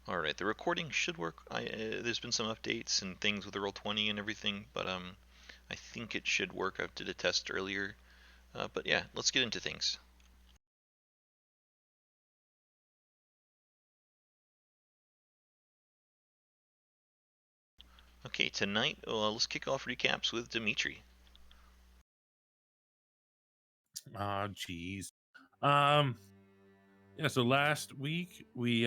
All right, the recording should work. There's been some updates and things with the Roll20 and everything, but I think it should work. I did a test earlier, but yeah, let's get into things. Okay, tonight let's kick off recaps with Dimitri. Oh, geez. Yeah, so last week we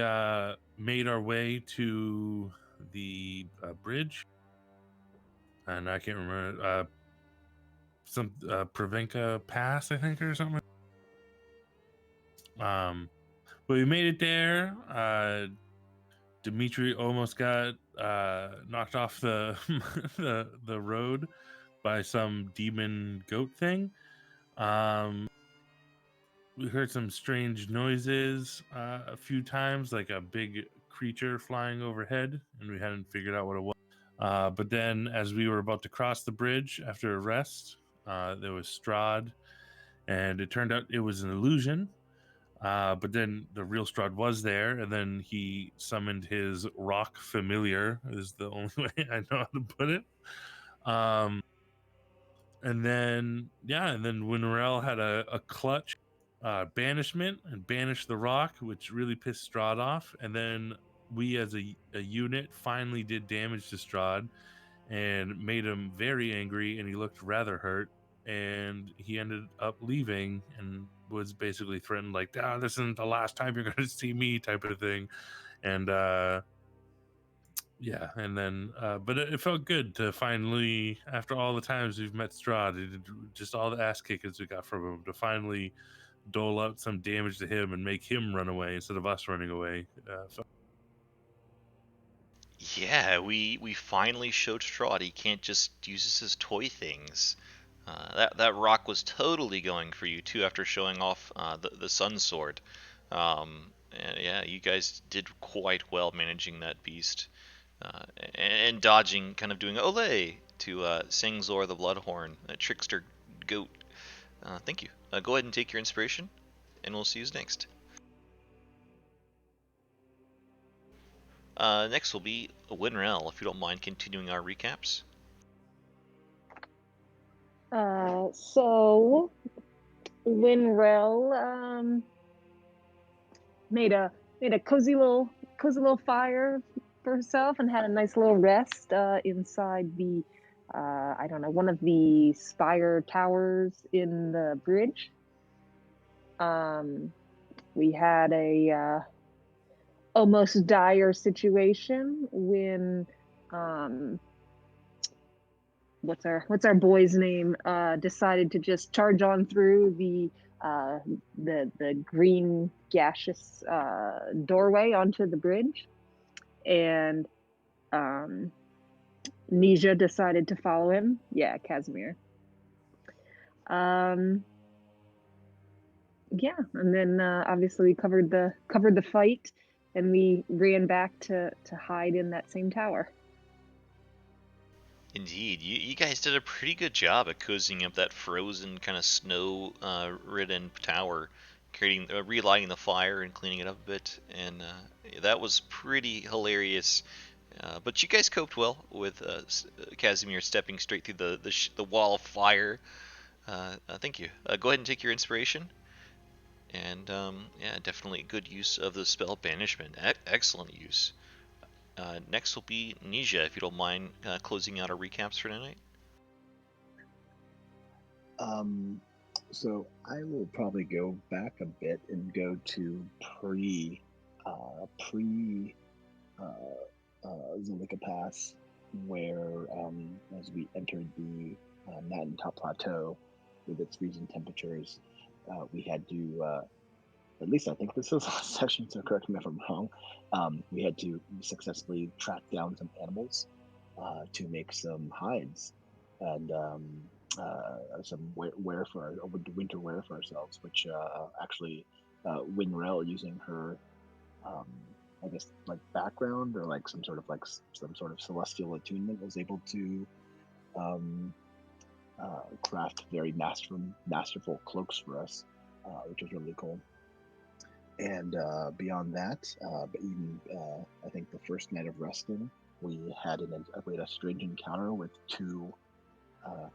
made our way to the bridge, and I can't remember some Pravenka Pass, I think, or something. But we made it there. Dimitri almost got knocked off the the road by some demon goat thing. Um, we heard some strange noises a few times, like a big creature flying overhead, and we hadn't figured out what it was. But then, as we were about to cross the bridge after a rest, there was Strahd, and it turned out it was an illusion. But then the real Strahd was there, and then he summoned his rock familiar, is the only way I know how to put it. Um, and then Winrel had a clutch banishment and banished the rock, which really pissed Strahd off. And then we, as a unit, finally did damage to Strahd and made him very angry, and he looked rather hurt. And he ended up leaving and was basically threatened, like, this isn't the last time you're going to see me, type of thing. And yeah, and then but it felt good to finally, after all the times we've met Strahd, just all the ass kickings we got from him, to finally dole out some damage to him and make him run away instead of us running away. Yeah, we finally showed Strahd he can't just use this as toy things. That rock was totally going for you too after showing off the Sun Sword. And yeah, you guys did quite well managing that beast. And dodging, kind of doing Olay to Singzor the Bloodhorn, a trickster goat. Thank you. Go ahead and take your inspiration, and we'll see you next. Next will be Winrel, if you don't mind continuing our recaps. So Winrel made a cozy little fire for herself and had a nice little rest inside the I don't know, one of the spire towers in the bridge. We had a almost dire situation when what's our boy's name decided to just charge on through the green gaseous doorway onto the bridge, and Nisha decided to follow him. Yeah, Casimir. Um, yeah, and then obviously we covered the fight, and we ran back to hide in that same tower. Indeed, you guys did a pretty good job at cozying up that frozen, kind of snow-ridden tower, creating, relighting the fire and cleaning it up a bit, and that was pretty hilarious. But you guys coped well with Casimir stepping straight through the wall of fire. Thank you. Go ahead and take your inspiration. And yeah, definitely good use of the spell banishment. Excellent use. Next will be Nisha, if you don't mind closing out our recaps for tonight. Um, so I will probably go back a bit and go to pre Zalika Pass, where as we entered the Mountain Top Plateau with its freezing temperatures, we had to at least I think this was last session, so correct me if I'm wrong. We had to successfully track down some animals to make some hides and some wear for our winter wear for ourselves, which actually Winrel, using her um, I guess like background or like some sort of celestial attunement, was able to um, craft very masterful cloaks for us, which was really cool. And beyond that, but even I think the first night of resting, we had a strange encounter with two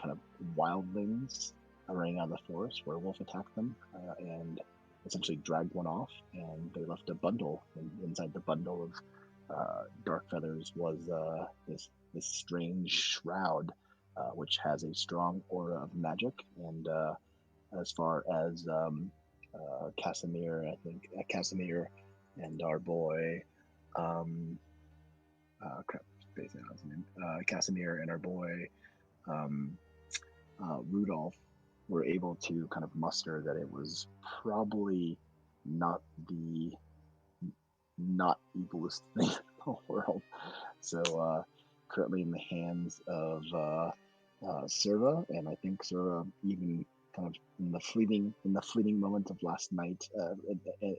kind of wildlings running out of the forest where a wolf attacked them and essentially dragged one off, and they left a bundle. And inside the bundle of dark feathers was this strange shroud, which has a strong aura of magic. And as far as Casimir, I think Casimir and our boy, um, crap, spacing out his name, Casimir and our boy um, Rudolph were able to kind of muster that it was probably not the not evilest thing in the world. So currently in the hands of Serva, and I think Serva even kind of in the fleeting moments of last night,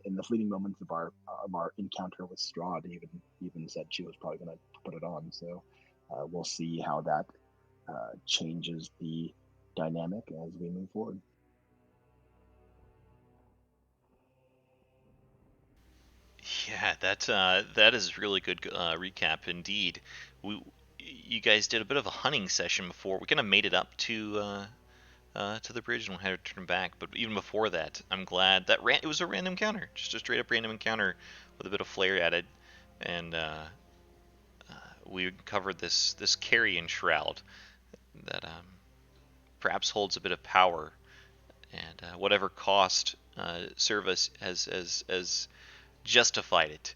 in the fleeting moments of our encounter with Strahd, even said she was probably going to put it on. So we'll see how that changes the dynamic as we move forward. Yeah, that is really good recap indeed. You guys did a bit of a hunting session before. We kind of made it up to the bridge and we had to turn back. But even before that, I'm glad that it was a random encounter, just a straight up random encounter with a bit of flair added, and we covered this carrion shroud that perhaps holds a bit of power, and whatever cost Service has justified it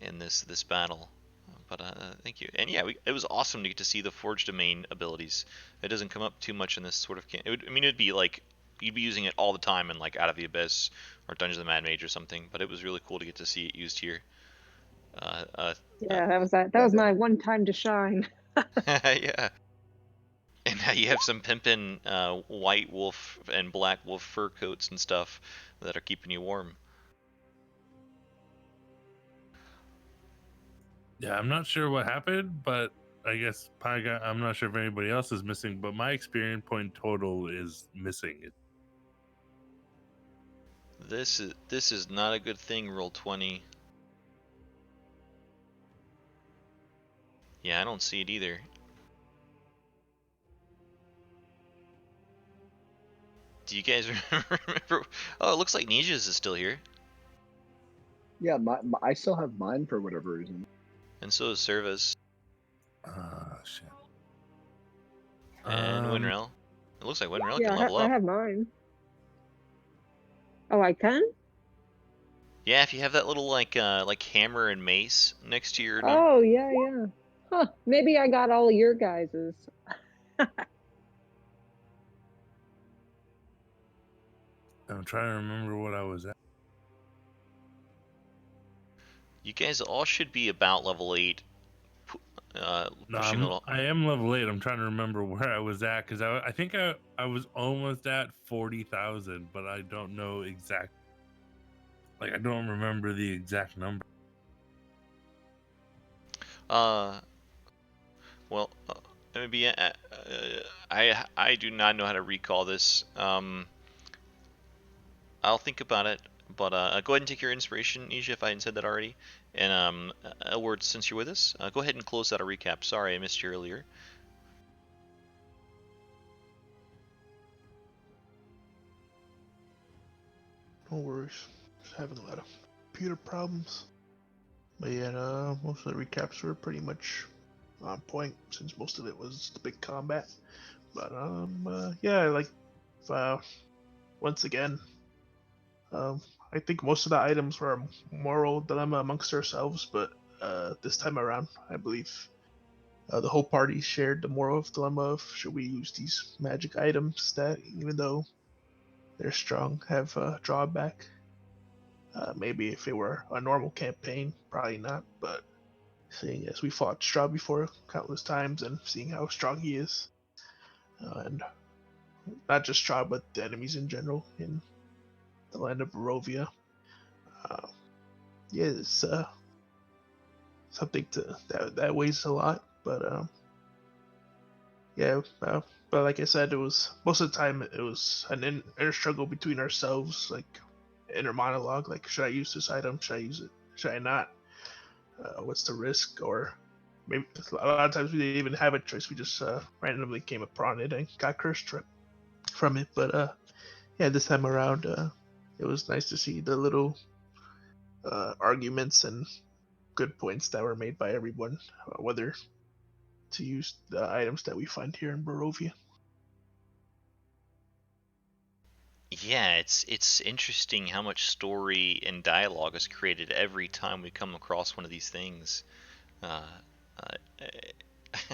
in this battle. But thank you, and yeah, it was awesome to get to see the Forge Domain abilities. It doesn't come up too much in this sort of. It'd be like you'd be using it all the time in like Out of the Abyss or Dungeons of the Mad Mage or something. But it was really cool to get to see it used here. Uh, uh, Yeah, that Yeah, was my one time to shine. yeah. And now you have some pimpin' white wolf and black wolf fur coats and stuff that are keeping you warm. Yeah, I'm not sure what happened, but I guess I'm not sure if anybody else is missing, but my experience point total is missing. This is not a good thing. Roll 20. Yeah, I don't see it either. Do you guys remember? Oh, it looks like Nijas is still here, yeah. I still have mine for whatever reason. and so is Service Shit. and Winrel. It looks like Winrel Yeah, can level I up. have mine. Oh, I can? Yeah, if you have that little like hammer and mace next to your name. Oh, yeah. Huh, maybe I got all of your guys's. I'm trying to remember what I was at. You guys all should be about level 8. No, Pushing a little. I am level 8. I'm trying to remember where I was at because I think I was almost at 40,000, but I don't know exact. Like I don't remember the exact number. Well, maybe I do not know how to recall this. I'll think about it. But go ahead and take your inspiration, Nisha, if I hadn't said that already. And Elward, since you're with us, go ahead and close out a recap. Sorry, I missed you earlier. No worries. Just having a lot of computer problems. But yeah, most of the recaps were pretty much on point since most of it was the big combat. But yeah, like once again, I think most of the items were a moral dilemma amongst ourselves, but this time around, I believe the whole party shared the moral dilemma of should we use these magic items that, even though they're strong, have a drawback. Maybe if it were a normal campaign, probably not, but seeing as we fought Strahd before countless times and seeing how strong he is, and not just Strahd, but the enemies in general in the land of Barovia. Yeah, it's something that weighs a lot, but yeah, but like I said, it was most of the time it was an inner struggle between ourselves, like inner monologue, like, should I use this item? Should I use it? Should I not? What's the risk? Or maybe a lot of times we didn't even have a choice. We just randomly came upon it and got cursed from it. But yeah, this time around, it was nice to see the little arguments and good points that were made by everyone, whether to use the items that we find here in Barovia. Yeah, it's interesting how much story and dialogue is created every time we come across one of these things. Uh, uh,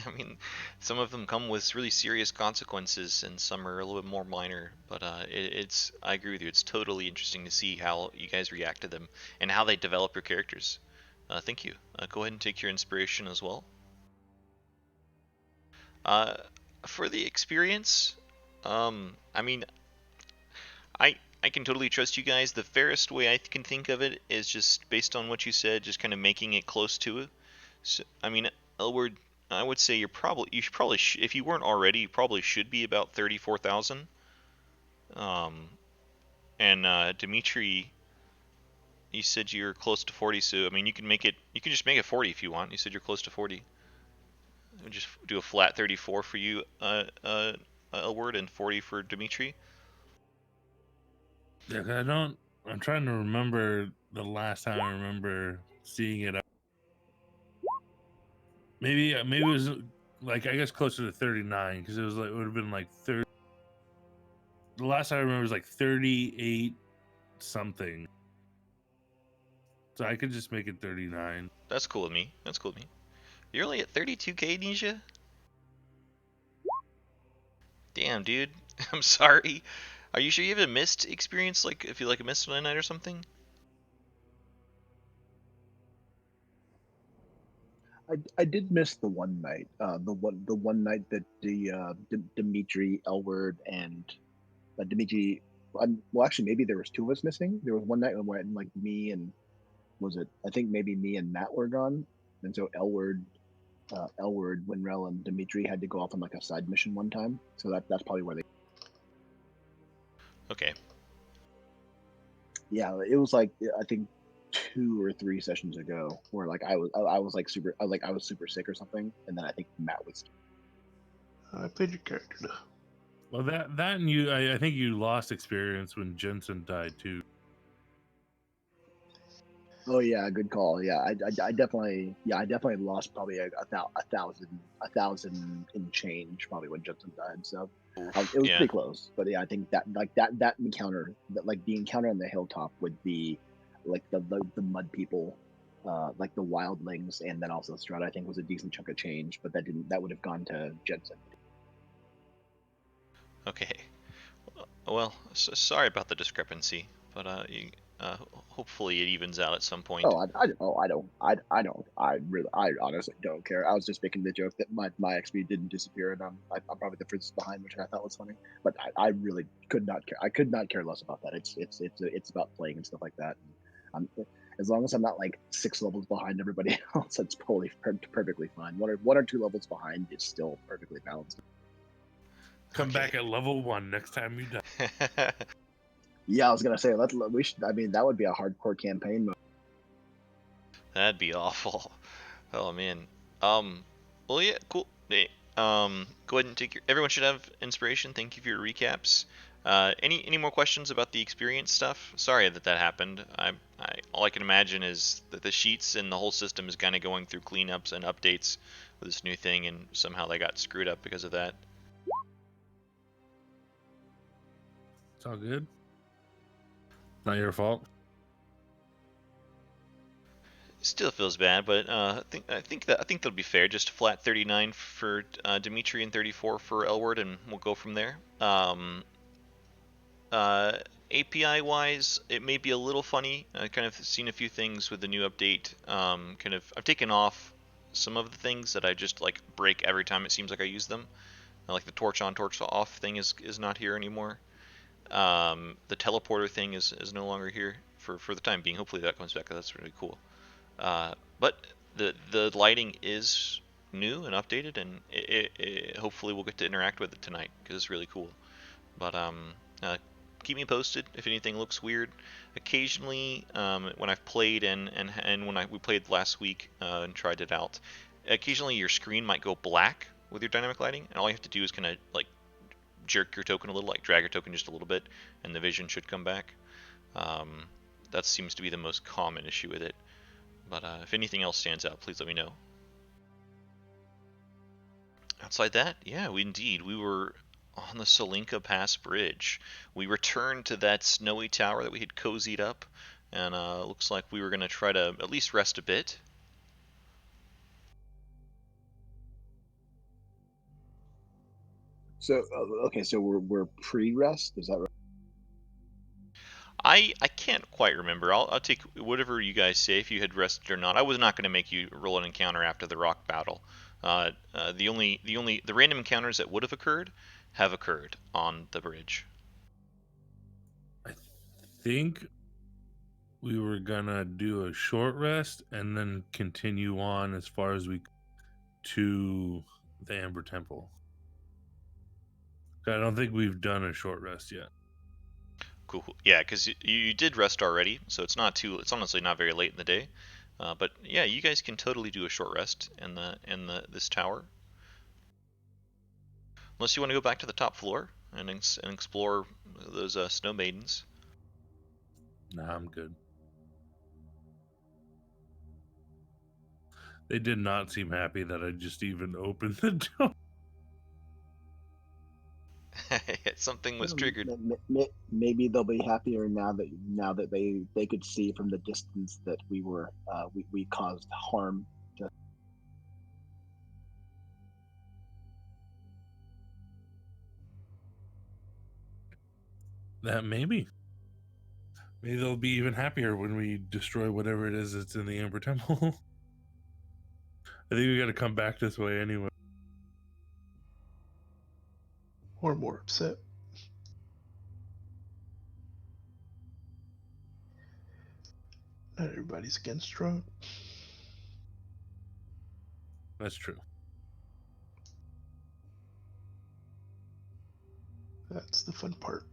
I mean, some of them come with really serious consequences, and some are a little bit more minor. But it's I agree with you. It's totally interesting to see how you guys react to them and how they develop your characters. Thank you. Go ahead and take your inspiration as well. Uh, for the experience, I mean, I can totally trust you guys. The fairest way I can think of it is just based on what you said, just kind of making it close to it. So, I mean, Elward, I would say you should probably if you weren't already, you probably should be about 34,000. Um, and Dimitri, you said you're close to 40, so I mean, you can just make it 40 if you want. You said you're close to 40. We'll just do a flat 34 for you, Elward, and 40 for Dimitri. Yeah, 'cause I'm trying to remember the last time I remember seeing it. Maybe it was like, I guess, closer to 39, because it would have been like 30. The last time I remember was like 38 something. So I could just make it 39. That's cool with me. That's cool with me. You're only at 32k, Nisha? Damn, dude. I'm sorry. Are you sure you have a mist experience, like if you like a mist one night or something? I did miss the one night, the one night that Dimitri, Elward, and Dimitri. Well, actually, maybe there was two of us missing. There was one night when like me and was it? I think maybe me and Matt were gone, and so Elward, Winrel, and Dimitri had to go off on like a side mission one time. So that's probably where they. Okay. Yeah, it was like I think 2 or 3 sessions ago where like I was like I was super sick or something, and then I think Matt was. I played your character though. Well, that and you, I think you lost experience when Jensen died too. Oh yeah, good call. Yeah, I definitely lost probably a thousand in change probably when Judson died. So Oof, it was yeah. pretty close. But yeah, I think that encounter, the encounter on the hilltop with the like the mud people, like the wildlings, and then also Strut, I think was a decent chunk of change. But that would have gone to Jensen. Okay. Well, sorry about the discrepancy, but hopefully it evens out at some point. I honestly don't care. I was just making the joke that my XP didn't disappear, and I'm probably the furthest behind, which I thought was funny. But I really could not care. I could not care less about that. It's about playing and stuff like that. And as long as I'm not like 6 levels behind everybody else, it's totally perfectly fine. One or 2 levels behind is still perfectly balanced. Come back at level 1 next time you die. Yeah, I was gonna say we should. I mean, that would be a hardcore campaign mode. That'd be awful. Oh man. Well, yeah, cool. Hey, go ahead and take your. Everyone should have inspiration. Thank you for your recaps. Any more questions about the experience stuff? Sorry that happened. All I can imagine is that the sheets and the whole system is kind of going through cleanups and updates with this new thing, and somehow they got screwed up because of that. It's all good. Not your fault. Still feels bad, but I think that'll be fair. Just a flat 39 for Dimitri and 34 for Elward, and we'll go from there. API wise, it may be a little funny. I kind of seen a few things with the new update. I've taken off some of the things that I just like break every time it seems like I use them. Like the torch on, torch off thing is not here anymore. The teleporter thing is no longer here for the time being. Hopefully that comes back. That's really cool. But the lighting is new and updated, and hopefully we'll get to interact with it tonight because it's really cool. But keep me posted if anything looks weird. Occasionally, when I've played and when we played last week and tried it out, occasionally your screen might go black with your dynamic lighting, and all you have to do is kind of like jerk your token a little, like drag your token just a little bit, and the vision should come back. That seems to be the most common issue with it. But if anything else stands out, please let me know. Outside that, yeah, we were on the Solinka Pass Bridge. We returned to that snowy tower that we had cozied up, and looks like we were going to try to at least rest a bit. So okay, so we're pre-rest. Is that right? I can't quite remember. I'll take whatever you guys say if you had rested or not. I was not going to make you roll an encounter after the rock battle. The random encounters that would have occurred have occurred on the bridge. I think we were gonna do a short rest and then continue on as far as we to the Amber Temple. I don't think we've done a short rest yet. Cool. Yeah, because you did rest already, so it's not too. It's honestly not very late in the day. But yeah, you guys can totally do a short rest in this tower. Unless you want to go back to the top floor and explore those snow maidens. Nah, I'm good. They did not seem happy that I just even opened the door. Something was triggered. Maybe they'll be happier now that they could see from the distance that we caused harm. That maybe they'll be even happier when we destroy whatever it is that's in the Amber Temple. I think we got to come back this way anyway. Or more upset. Not everybody's against Strahd. That's true. That's the fun part.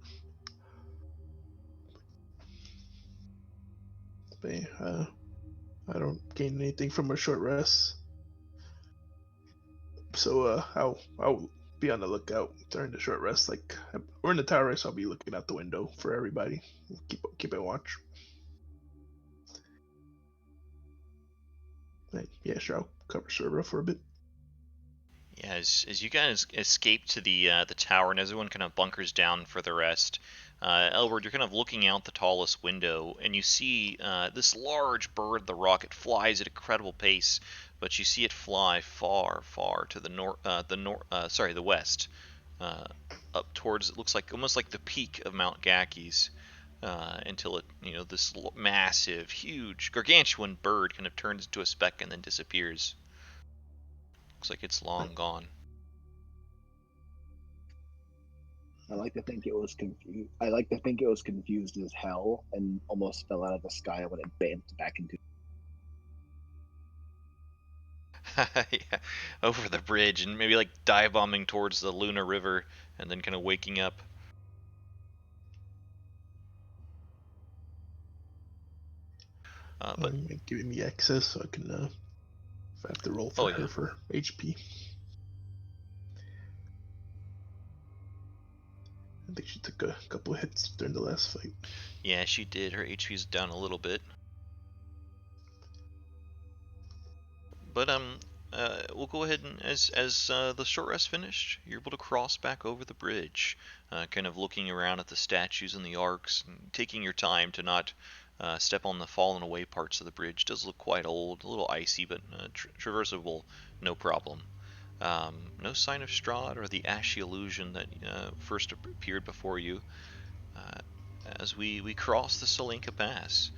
But I don't gain anything from a short rest. So I'll be on the lookout during the short rest. Like we're in the tower, so I'll be looking out the window for everybody. Keep it watch. Yeah, sure. I'll cover server for a bit. Yeah, as you guys escape to the tower and everyone kind of bunkers down for the rest, Elward, you're kind of looking out the tallest window and you see this large bird of the rock. It flies at a incredible pace, but you see it fly far, far to the west, up towards, it looks like almost like the peak of Mount Ghakis, until it, this massive, huge, gargantuan bird kind of turns into a speck and then disappears. Looks like it's long gone. I like to think it was confused. I like to think it was confused as hell and almost fell out of the sky when it bounced back into. Yeah, over the bridge and maybe like dive bombing towards the Luna River and then kind of waking up. But giving me access so I can if I have to roll for her for HP. I think she took a couple of hits during the last fight. Yeah, she did. Her HP's down a little bit. But we'll go ahead and as the short rest finished, you're able to cross back over the bridge, kind of looking around at the statues and the arcs, and taking your time to not step on the fallen away parts of the bridge. It does look quite old, a little icy, but traversable, no problem. No sign of Strahd or the ashy illusion that first appeared before you. As we cross the Solinka Pass,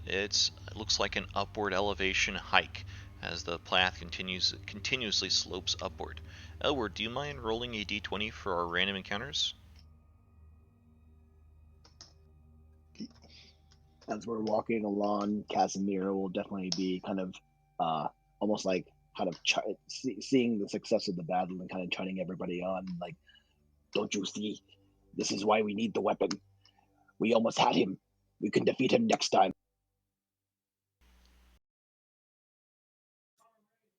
it looks like an upward elevation hike as the path continuously slopes upward. Elward, do you mind rolling a d20 for our random encounters? As we're walking along, Casimir will definitely be kind of almost like kind of seeing the success of the battle and kind of turning everybody on, like, don't you see? This is why we need the weapon. We almost had him. We can defeat him next time.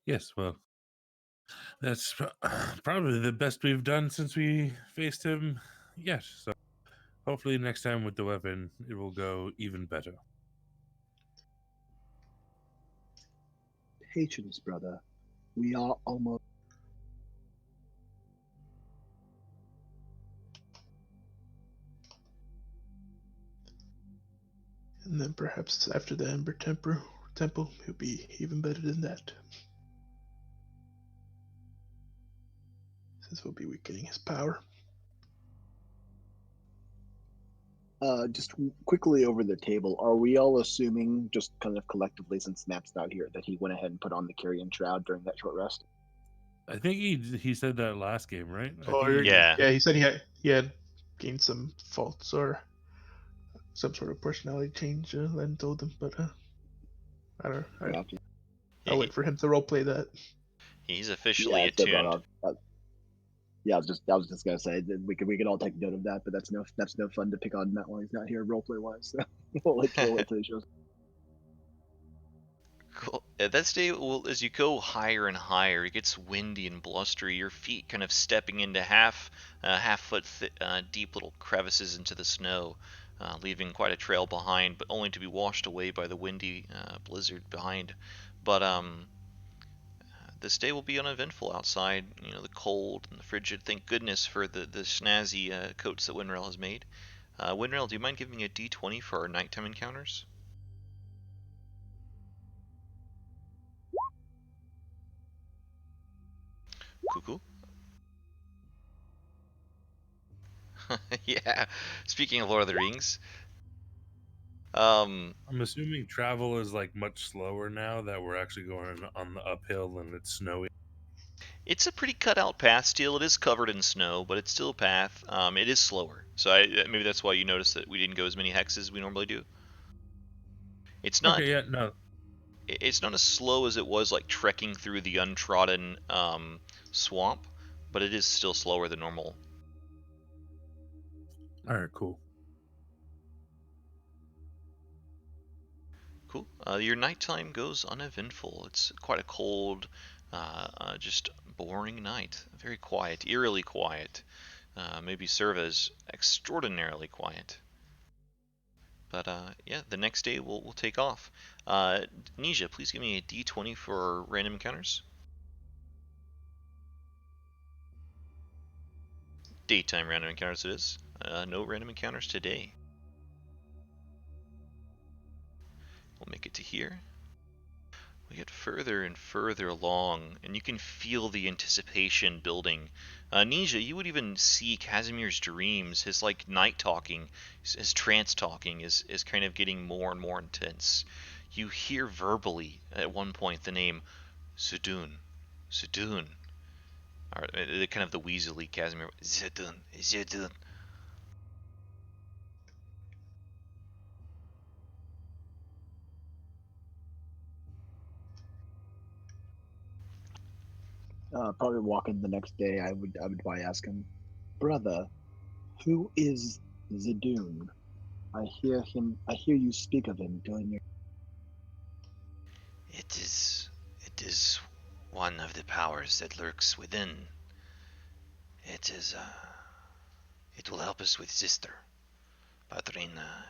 Yes, well, that's probably the best we've done since we faced him yet. So hopefully next time with the weapon, it will go even better. Patience, brother. We are almost. And then perhaps after the Ember Temple, he'll be even better than that. Since we'll be weakening his power. Just quickly over the table, are we all assuming, just kind of collectively, since Snap's not here, that he went ahead and put on the Carrion Shroud during that short rest? I think he said that last game, right? Yeah. Yeah, he said he had gained some faults or some sort of personality change. Len told him, but I don't know. Gotcha. I'll wait for him to roleplay that. He's Yeah, officially it's been brought attuned. up. Yeah, I was just gonna say that we can all take note of that, but that's no fun to pick on Matt while he's not here roleplay wise. So we'll wait till he shows. Cool. That day, well, as you go higher and higher, it gets windy and blustery. Your feet kind of stepping into half foot deep little crevices into the snow, leaving quite a trail behind, but only to be washed away by the windy blizzard behind. But this day will be uneventful outside. You know, the cold and the frigid. Thank goodness for the snazzy coats that Winrail has made. Winrail, do you mind giving me a D20 for our nighttime encounters? Cuckoo. Yeah. Speaking of Lord of the Rings, I'm assuming travel is like much slower now that we're actually going on the uphill and it's snowy. it's a pretty cut out path still. It is covered in snow, but it's still a path. It is slower, so maybe that's why you noticed that we didn't go as many hexes as we normally do. It's not Okay, yeah, no. it's not as slow as it was like trekking through the untrodden swamp, but it is still slower than normal. All right, cool. Cool. Your nighttime goes uneventful. It's quite a cold, just boring night. Very quiet, eerily quiet. Maybe serve as extraordinarily quiet. But yeah, the next day we'll take off. Nisha, please give me a D20 for random encounters. Daytime random encounters it is. No random encounters today. We'll make it to here. We get further and further along, and you can feel the anticipation building. Nisha, you would even see Casimir's dreams, his like night talking, his trance talking is kind of getting more and more intense. You hear verbally at one point the name Sudun, Sudun, or kind of the weaselly Casimir, Sudun, Sudun. Probably walking the next day, I would probably ask him, brother, who is Zidune? I hear you speak of him during your. It is one of the powers that lurks within. It is it will help us with sister. Patrina,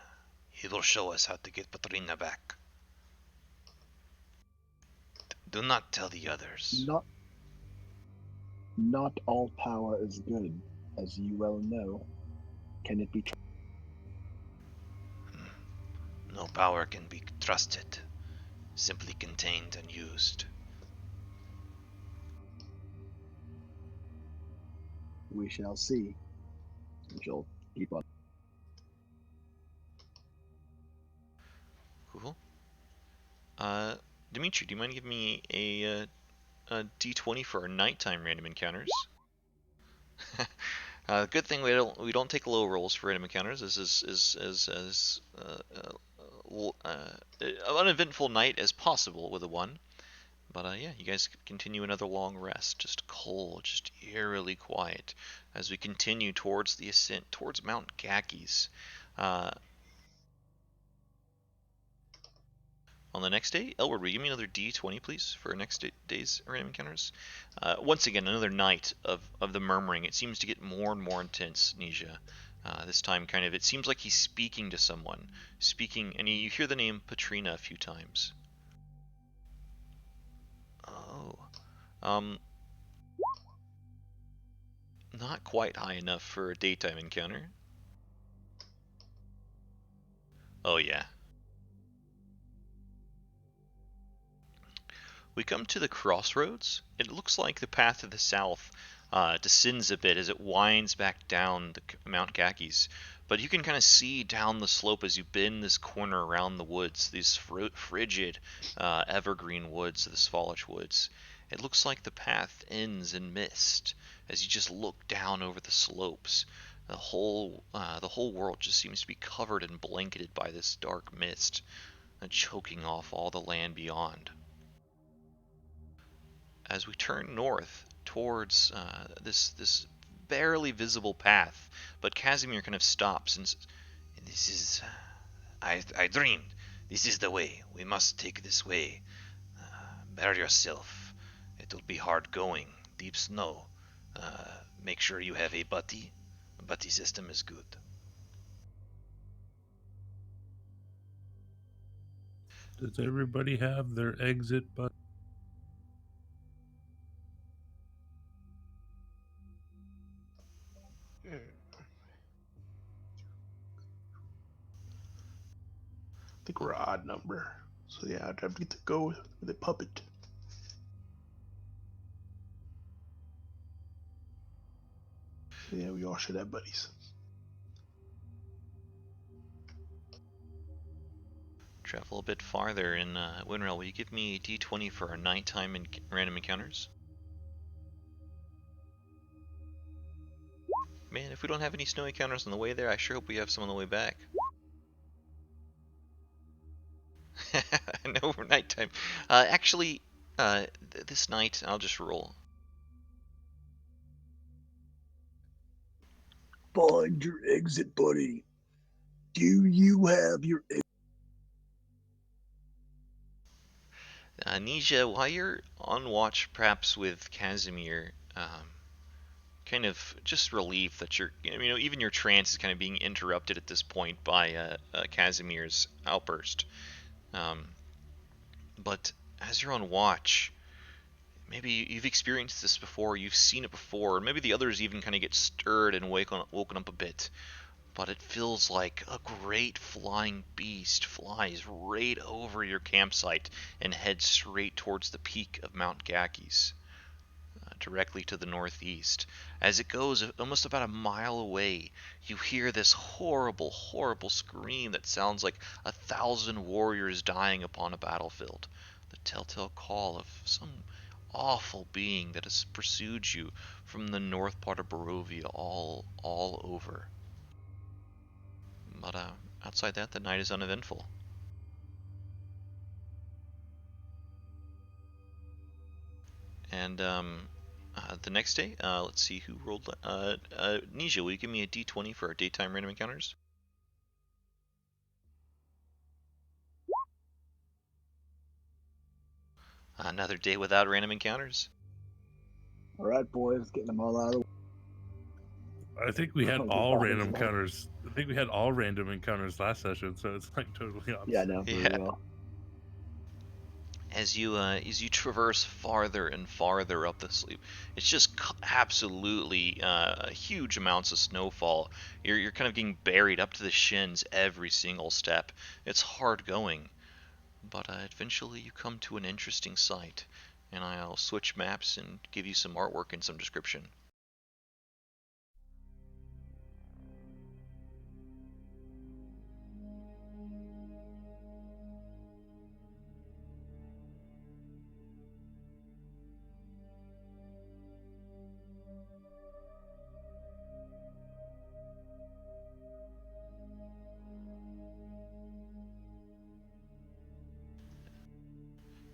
he will show us how to get Patrina back. Do not tell the others. Not all power is good, as you well know. Can it be? No power can be trusted, simply contained and used. We shall see. And she'll keep on. Cool. Dimitri, do you mind giving me a D20 for our nighttime random encounters? Good thing we don't take low rolls for random encounters. This is as uneventful night as possible with a one. But yeah, you guys continue another long rest, just cold, just eerily quiet, as we continue towards the ascent, towards Mount Ghakis. Uh, on the next day, Elward, will you give me another D20, please, for our next day's random encounters? Once again, another night of the murmuring. It seems to get more and more intense, Nisha. This time, kind of, it seems like he's speaking to someone, speaking, and you hear the name Patrina a few times. Oh, um, not quite high enough for a daytime encounter. Oh yeah. We come to the crossroads. It looks like the path to the south descends a bit as it winds back down the Mount Ghakis, but you can kind of see down the slope as you bend this corner around the woods, these frigid evergreen woods, the foliage woods. It looks like the path ends in mist as you just look down over the slopes. The whole world just seems to be covered and blanketed by this dark mist, choking off all the land beyond. As we turn north towards this barely visible path, but Casimir kind of stops and says, "This is I dreamed. This is the way. We must take this way. Bear yourself. It'll be hard going. Deep snow. Make sure you have a buddy. A buddy system is good." Does everybody have their exit button? I think we're an odd number. So yeah, I'd have to get to go with the puppet. So yeah, we all should have buddies. Travel a bit farther in Winrail. Will you give me a D20 for our nighttime random encounters? Man, if we don't have any snow encounters on the way there, I sure hope we have some on the way back. No, for nighttime. Actually, this night I'll just roll. Find your exit, buddy. Do you have your exit? Nisha, while you're on watch, perhaps with Casimir, kind of just relieved that even your trance is kind of being interrupted at this point by Casimir's outburst. Um, but as you're on watch, maybe you've experienced this before, you've seen it before, or maybe the others even kind of get stirred and woken up a bit. But it feels like a great flying beast flies right over your campsite and heads straight towards the peak of Mount Ghakis, directly to the northeast. As it goes almost about a mile away, you hear this horrible, horrible scream that sounds like 1,000 warriors dying upon a battlefield. The telltale call of some awful being that has pursued you from the north part of Barovia all over. But outside that, the night is uneventful. And the next day, let's see who rolled. Nisha, will you give me a D20 for our daytime random encounters? Another day without random encounters. All right, boys, getting them all out of the way. I think we had Get all bodies random in. encounters. I think we had all random encounters last session, so it's like totally opposite. Yeah, no, for Yeah. real. As you traverse farther and farther up the slope, it's just absolutely huge amounts of snowfall. You're kind of getting buried up to the shins every single step. It's hard going. But eventually you come to an interesting site, and I'll switch maps and give you some artwork and some description.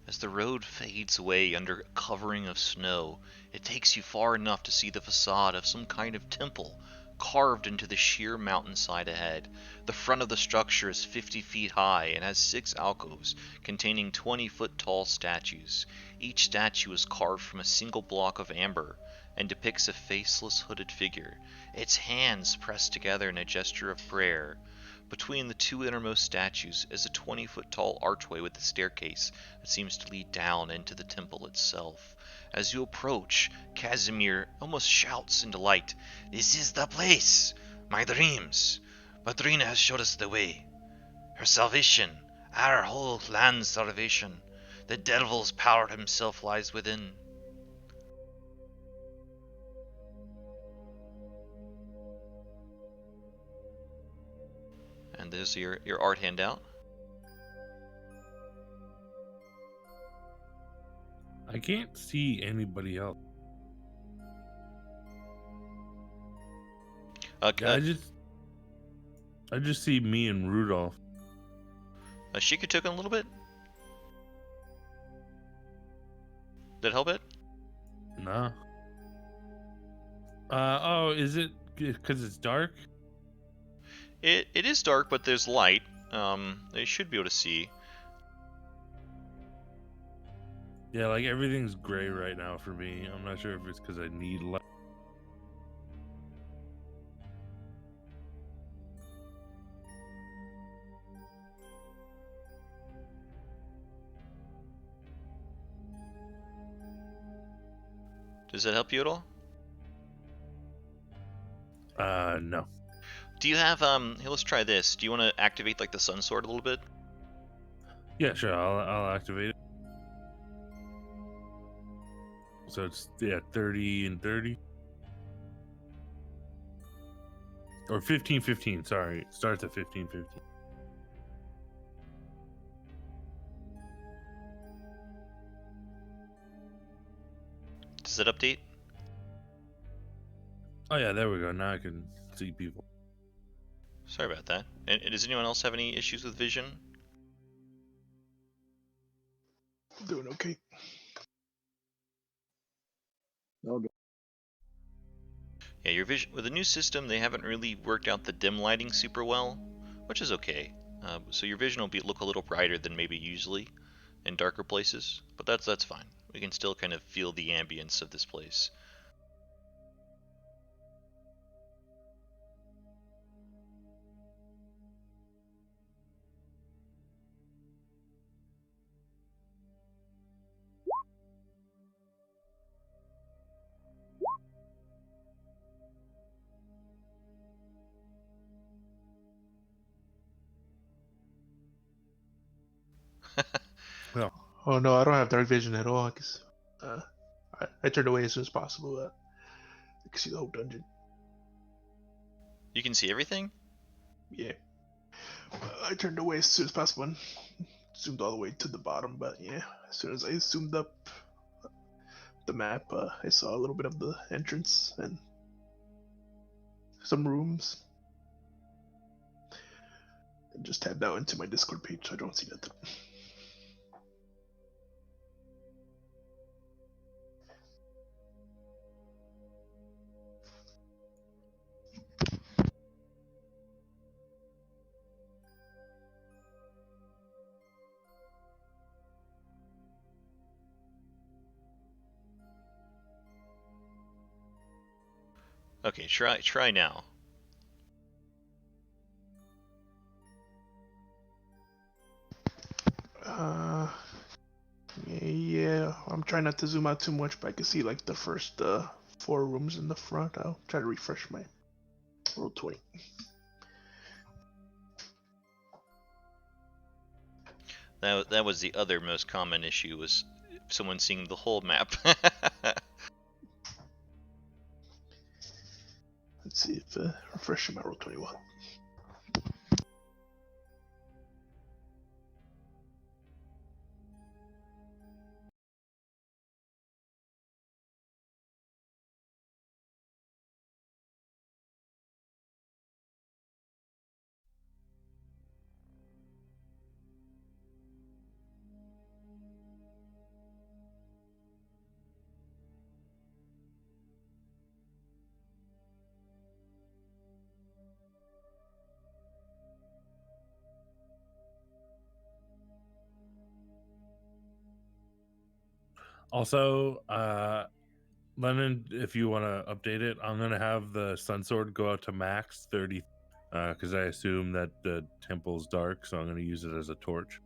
As the road fades away under a covering of snow, it takes you far enough to see the facade of some kind of temple carved into the sheer mountainside ahead. The front of the structure is 50 feet high and has 6 alcoves containing 20-foot tall statues. Each statue is carved from a single block of amber and depicts a faceless hooded figure, its hands pressed together in a gesture of prayer. Between the two innermost statues is a 20-foot tall archway with a staircase that seems to lead down into the temple itself. As you approach, Casimir almost shouts in delight, "This is the place! My dreams! Madrina has showed us the way. Her salvation, our whole land's salvation. The devil's power himself lies within." And there's your art handout. I can't see anybody else. Uh, I just see me and Rudolph. Shika took in a little bit. Did it help it? No. Oh, is it because it's dark? It is dark, but there's light. They should be able to see. Yeah, like everything's gray right now for me. I'm not sure if it's because I need light. Does that help you at all? No. Do you have Here, let's try this. Do you want to activate like the sun sword a little bit? Yeah, sure. I'll activate it. So it's 30 and 30. Or 15-15, sorry. It starts at 15-15. Does it update? Oh yeah, there we go. Now I can see people. Sorry about that. And does anyone else have any issues with vision? Doing okay. All good. Yeah, your vision with the new system, they haven't really worked out the dim lighting super well, which is okay. So your vision will look a little brighter than maybe usually in darker places, but that's fine. We can still kind of feel the ambience of this place. Well, Oh no, I don't have dark vision at all. Cause I turned away as soon as possible. I can see the whole dungeon. You can see everything? Yeah. I turned away as soon as possible and zoomed all the way to the bottom. But yeah, as soon as I zoomed up the map, I saw a little bit of the entrance and some rooms. And just tabbed out into my Discord page, so I don't see nothing. Okay, try now. Yeah, I'm trying not to zoom out too much, but I can see like the first 4 rooms in the front. I'll try to refresh my roll 20. That was the other most common issue, was someone seeing the whole map. Let's see if refreshing my roll 21. Also, Lennon, if you want to update it, I'm going to have the Sun Sword go out to max 30, because I assume that the temple's dark, so I'm going to use it as a torch.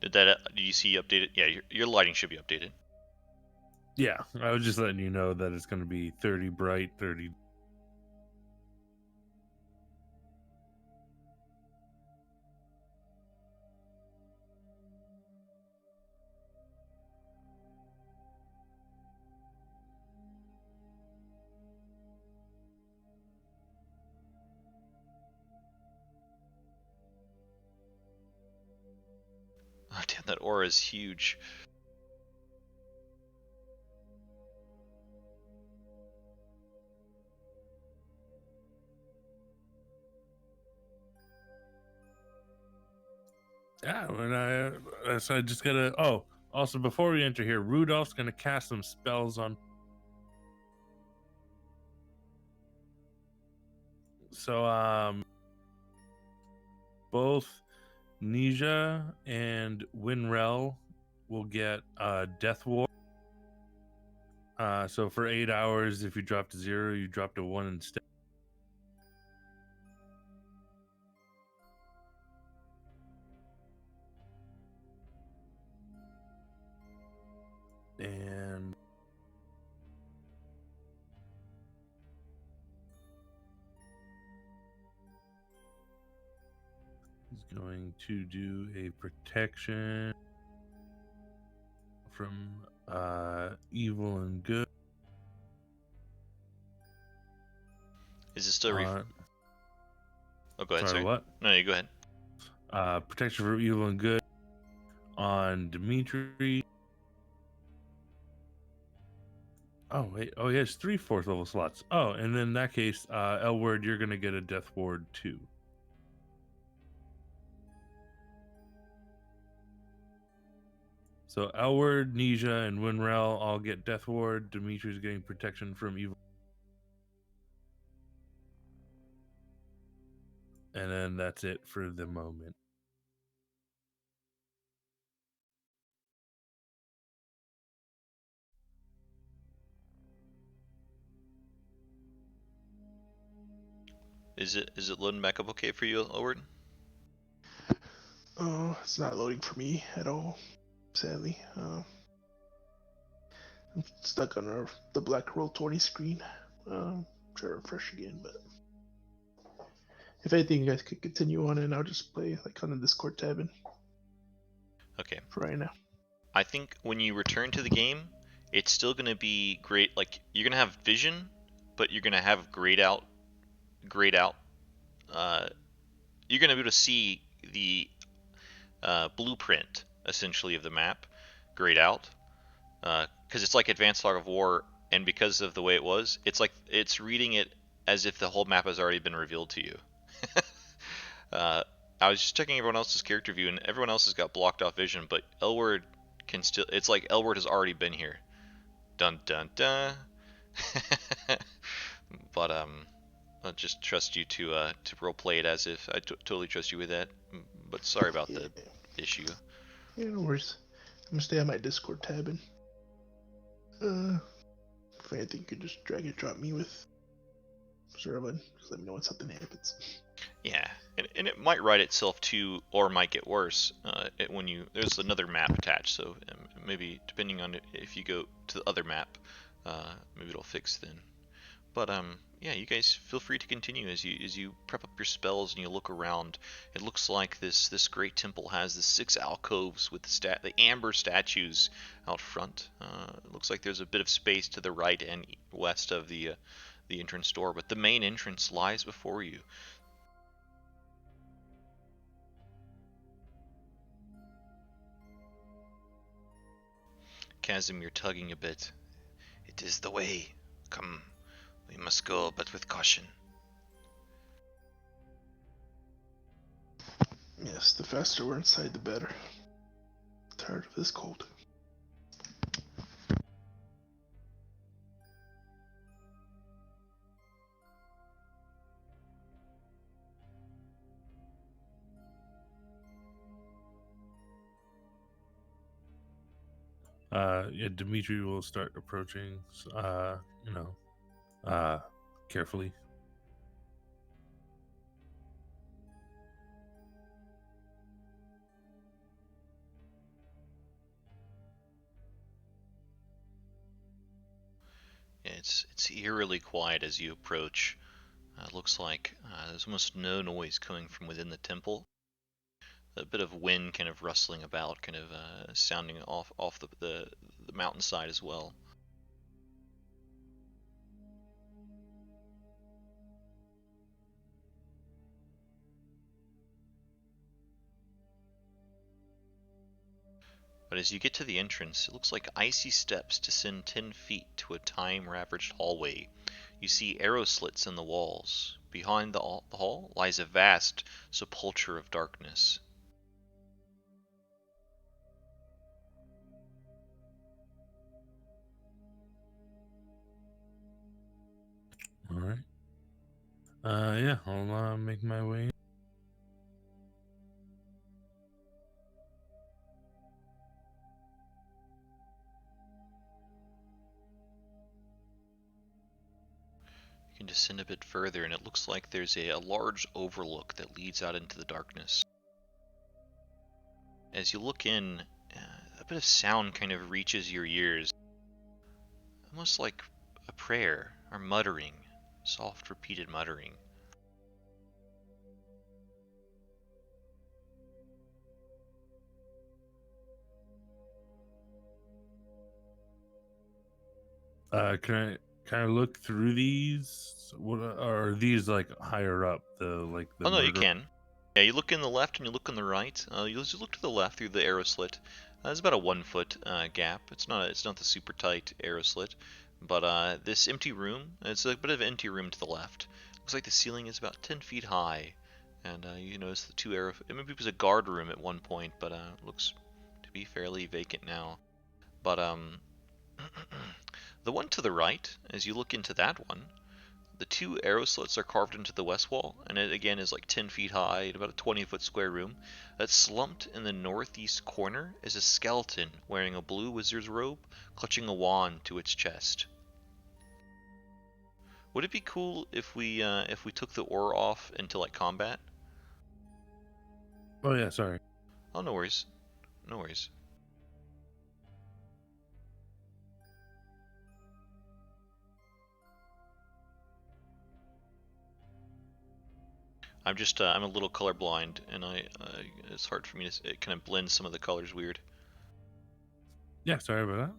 Did you see updated? Yeah, your lighting should be updated. Yeah, I was just letting you know that it's going to be 30 bright, 30. Oh, damn, that aura is huge. Yeah, so I just gotta. Oh, also before we enter here, Rudolph's gonna cast some spells on. So both Nisha and Winrel will get Death Ward. So for 8 hours, if you drop to 0, you drop to 1 instead. And he's going to do a protection from evil and good. Is it still? Oh, go ahead. Sorry, what? No, you go ahead. Protection from evil and good on Dimitri. Oh wait, oh he has 3 4th level slots. Oh, and then in that case, Elward, you're gonna get a Death Ward too. So Elward, Nisha, and Winrel all get Death Ward. Dimitri's getting protection from evil. And then that's it for the moment. Is it loading back up okay for you, Elward? It's not loading for me at all, sadly. I'm stuck on the black roll 20 screen. Try to refresh again, but if anything, you guys could continue on, and I'll just play like on the Discord tab and Okay. for right now. I think when you return to the game, it's still going to be great. Like, you're going to have vision, but you're going to have grayed out. You're going to be able to see the blueprint, essentially, of the map grayed out. Because it's like Advanced Log of War, and because of the way it was, it's like it's reading it as if the whole map has already been revealed to you. I was just checking everyone else's character view, and everyone else has got blocked off vision, but Elward can still. It's like Elward has already been here. Dun dun dun. But I'll just trust you to roleplay it as if I totally trust you with that. But sorry about the issue. Yeah, no worries. I'm gonna stay on my Discord tab and if anything, you could just drag and drop me with Zerlin. Just let me know when something happens. Yeah, and it might write itself too, or might get worse when there's another map attached. So maybe depending on if you go to the other map, maybe it'll fix then. But yeah, you guys feel free to continue as you prep up your spells and you look around. It looks like this great temple has the 6 alcoves with the amber statues out front. It looks like there's a bit of space to the right and west of the entrance door, but the main entrance lies before you. Casimir tugging a bit. It is the way. Come, we must go, but with caution. Yes, the faster we're inside, the better. Tired of this cold. Yeah, Dimitri will start approaching, you know, carefully. Yeah, it's eerily quiet as you approach. Looks like there's almost no noise coming from within the temple. A bit of wind kind of rustling about, kind of sounding off the mountainside as well. But as you get to the entrance, it looks like icy steps descend 10 feet to a time-ravaged hallway. You see arrow slits in the walls. Behind the hall lies a vast sepulchre of darkness. All right. Yeah, I'll make my way. You can descend a bit further, and it looks like there's a large overlook that leads out into the darkness. As you look in, a bit of sound kind of reaches your ears, almost like a prayer or muttering, soft, repeated muttering. Can I look through these? What are these like higher up? The Oh no, you murder. can. Yeah, you look in the left and you look on the right. You just look to the left through the arrow slit. There's about a 1 foot gap. It's not the super tight arrow slit, but this empty room. It's a bit of an empty room to the left. Looks like the ceiling is about 10 feet high, and you notice the two arrow. Maybe it was a guard room at one point, but looks to be fairly vacant now. But the one to the right, as you look into that one, the two arrow slits are carved into the west wall, and it again is like 10 feet high and about a 20-foot square room. That's slumped in the northeast corner is a skeleton wearing a blue wizard's robe, clutching a wand to its chest. Would it be cool if we took the ore off into like combat? Oh yeah, sorry. Oh, no worries, no worries. I'm a little colorblind, and it's hard for me to it kind of blends some of the colors weird. Yeah, sorry about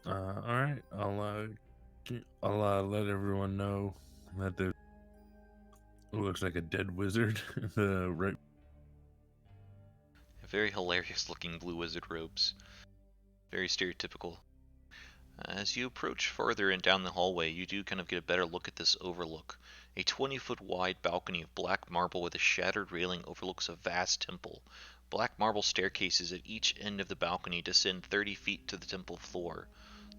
that. All right, I'll let everyone know that there looks like a dead wizard. The right. Very hilarious looking blue wizard robes. Very stereotypical. As you approach further and down the hallway, you do kind of get a better look at this overlook. A 20-foot wide balcony of black marble with a shattered railing overlooks a vast temple. Black marble staircases at each end of the balcony descend 30 feet to the temple floor.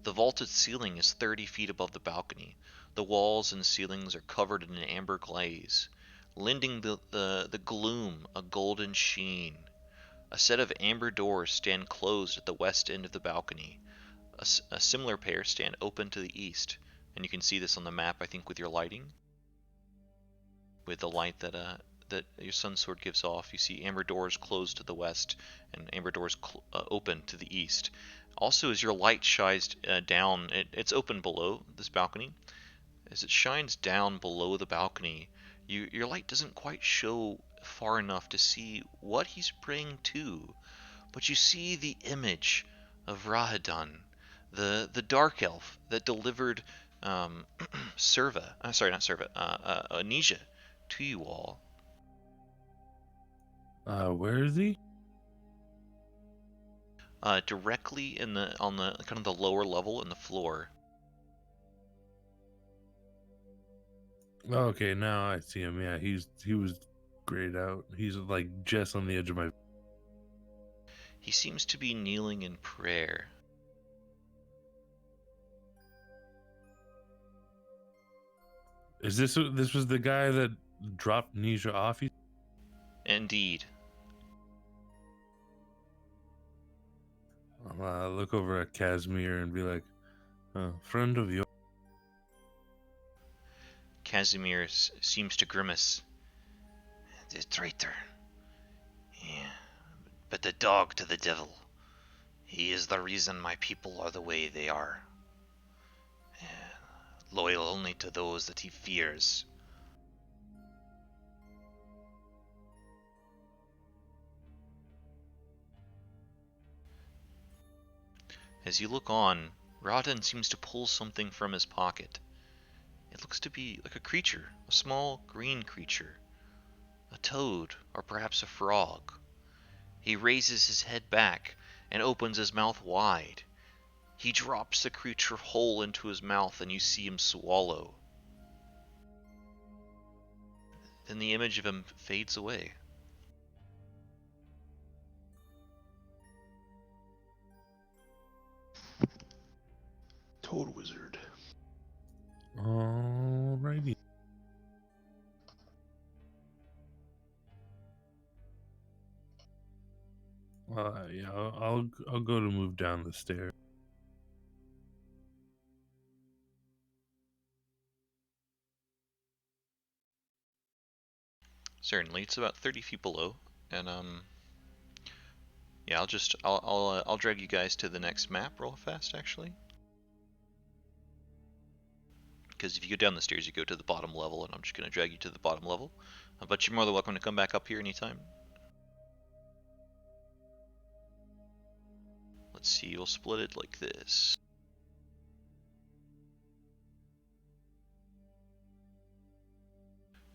The vaulted ceiling is 30 feet above the balcony. The walls and ceilings are covered in an amber glaze, lending the gloom a golden sheen. A set of amber doors stand closed at the west end of the balcony. A similar pair stand open to the east, and you can see this on the map, I think, with your lighting. With the light that your sun sword gives off, you see amber doors closed to the west and amber doors open to the east. Also, as your light shines down, it's open below this balcony. As it shines down below the balcony, your light doesn't quite show far enough to see what he's praying to, but you see the image of Rahadon, the dark elf that delivered Serva, sorry, not Serva, Anisha to you all. Where is he? Directly on the kind of the lower level in the floor. Okay, now I see him. Yeah, he was grayed out. He's like just on the edge of my. He seems to be kneeling in prayer. Is this was the guy that dropped Nisha off? Indeed. I'll look over at Casimir and be like, friend of yours. Casimir seems to grimace. The traitor. Yeah, but the dog to the devil. He is the reason my people are the way they are. Loyal only to those that he fears. As you look on, Rodden seems to pull something from his pocket. It looks to be like a creature, a small green creature. A toad, or perhaps a frog. He raises his head back and opens his mouth wide. He drops the creature whole into his mouth and you see him swallow. Then the image of him fades away. Toad wizard. Alrighty. Yeah, I'll go to move down the stairs. Certainly, it's about 30 feet below, and yeah, I'll drag you guys to the next map real fast, actually. Because if you go down the stairs, you go to the bottom level, and I'm just gonna drag you to the bottom level. But you're more than welcome to come back up here anytime. Let's see, we'll split it like this.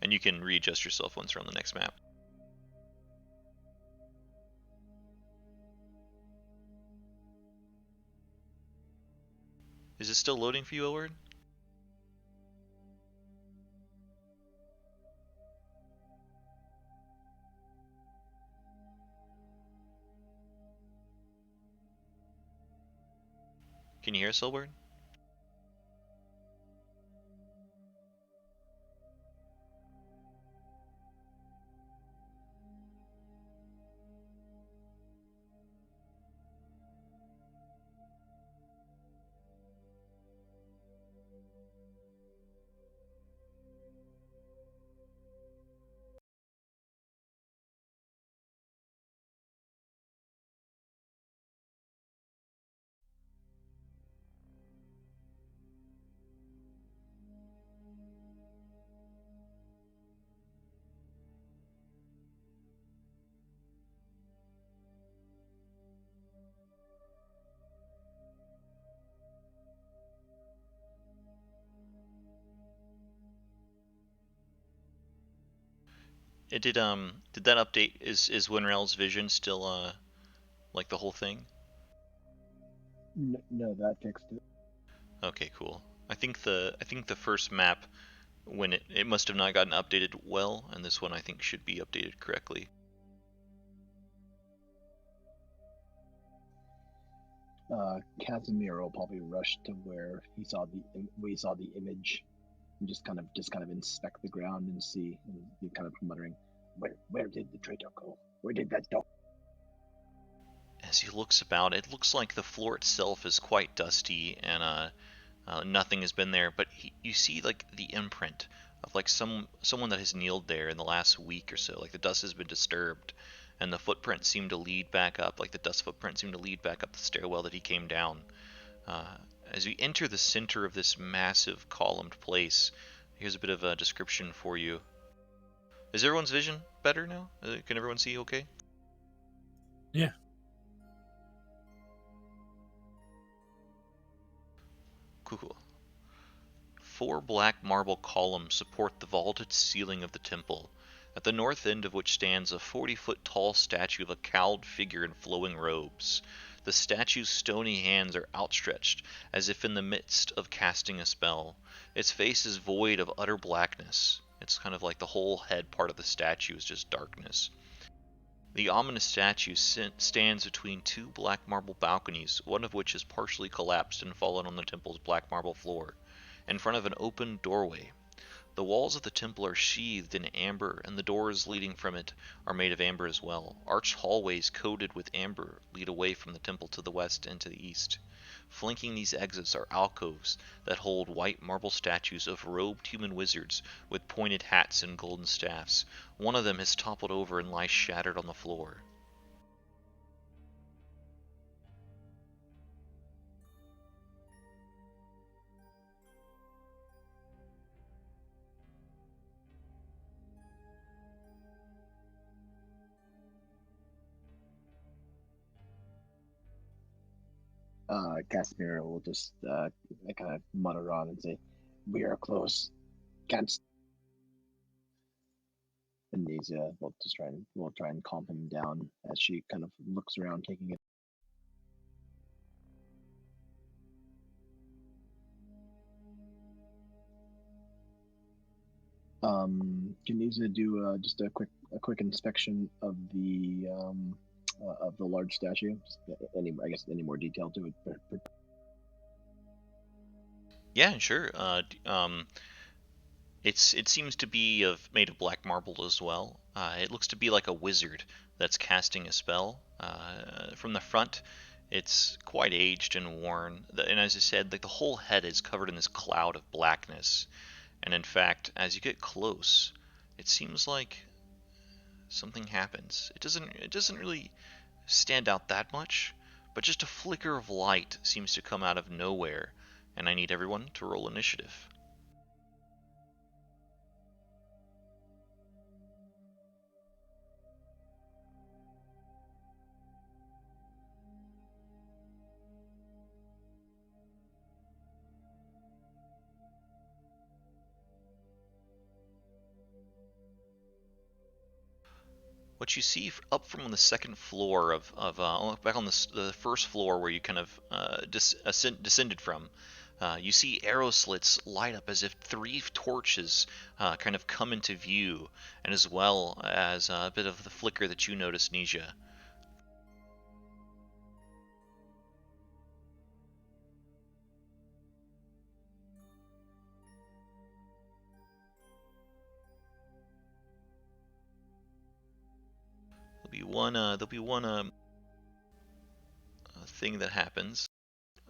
And you can readjust yourself once you're on the next map. Is it still loading for you, Elward? Can you hear us, Elward? It did that update, is Winrel's vision still like the whole thing? No, that fixed it. Okay, cool. I think the first map, when it must have not gotten updated well, and this one I think should be updated correctly. Casimiro probably rushed to where we saw the image, and just kind of inspect the ground and see, and be kind of muttering, where did the traitor go? Where did that dog? As he looks about, it looks like the floor itself is quite dusty, and nothing has been there. But you see like the imprint of like someone that has kneeled there in the last week or so. Like the dust has been disturbed, and the footprints seem to lead back up. Like the dust footprints seem to lead back up the stairwell that he came down. Uh, as we enter the center of this massive columned place, here's a bit of a description for you. Is everyone's vision better now? Can everyone see okay? Yeah. Cool. 4 black marble columns support the vaulted ceiling of the temple, at the north end of which stands a 40-foot tall statue of a cowled figure in flowing robes. The statue's stony hands are outstretched, as if in the midst of casting a spell. Its face is void of utter blackness. It's kind of like the whole head part of the statue is just darkness. The ominous statue stands between 2 black marble balconies, one of which has partially collapsed and fallen on the temple's black marble floor, in front of an open doorway. The walls of the temple are sheathed in amber, and the doors leading from it are made of amber as well. Arched hallways coated with amber lead away from the temple to the west and to the east. Flanking these exits are alcoves that hold white marble statues of robed human wizards with pointed hats and golden staffs. One of them has toppled over and lies shattered on the floor. Casimir will just kind of mutter on and say, "We are close. Can't." And Nasia will try and calm him down as she kind of looks around, taking it. Can Nasia do just a quick inspection of the large statue? Just any more detail to it? Yeah, sure. It seems to be made of black marble as well. It looks to be like a wizard that's casting a spell. From the front, it's quite aged and worn. And as I said, like the whole head is covered in this cloud of blackness. And in fact, as you get close, it seems like something happens. It doesn't really stand out that much, but just a flicker of light seems to come out of nowhere, and I need everyone to roll initiative. What you see up from the second floor back on the first floor where you kind of descended from, you see arrow slits light up as if three torches kind of come into view, and as well as a bit of the flicker that you notice, Nesia. There'll be one thing that happens,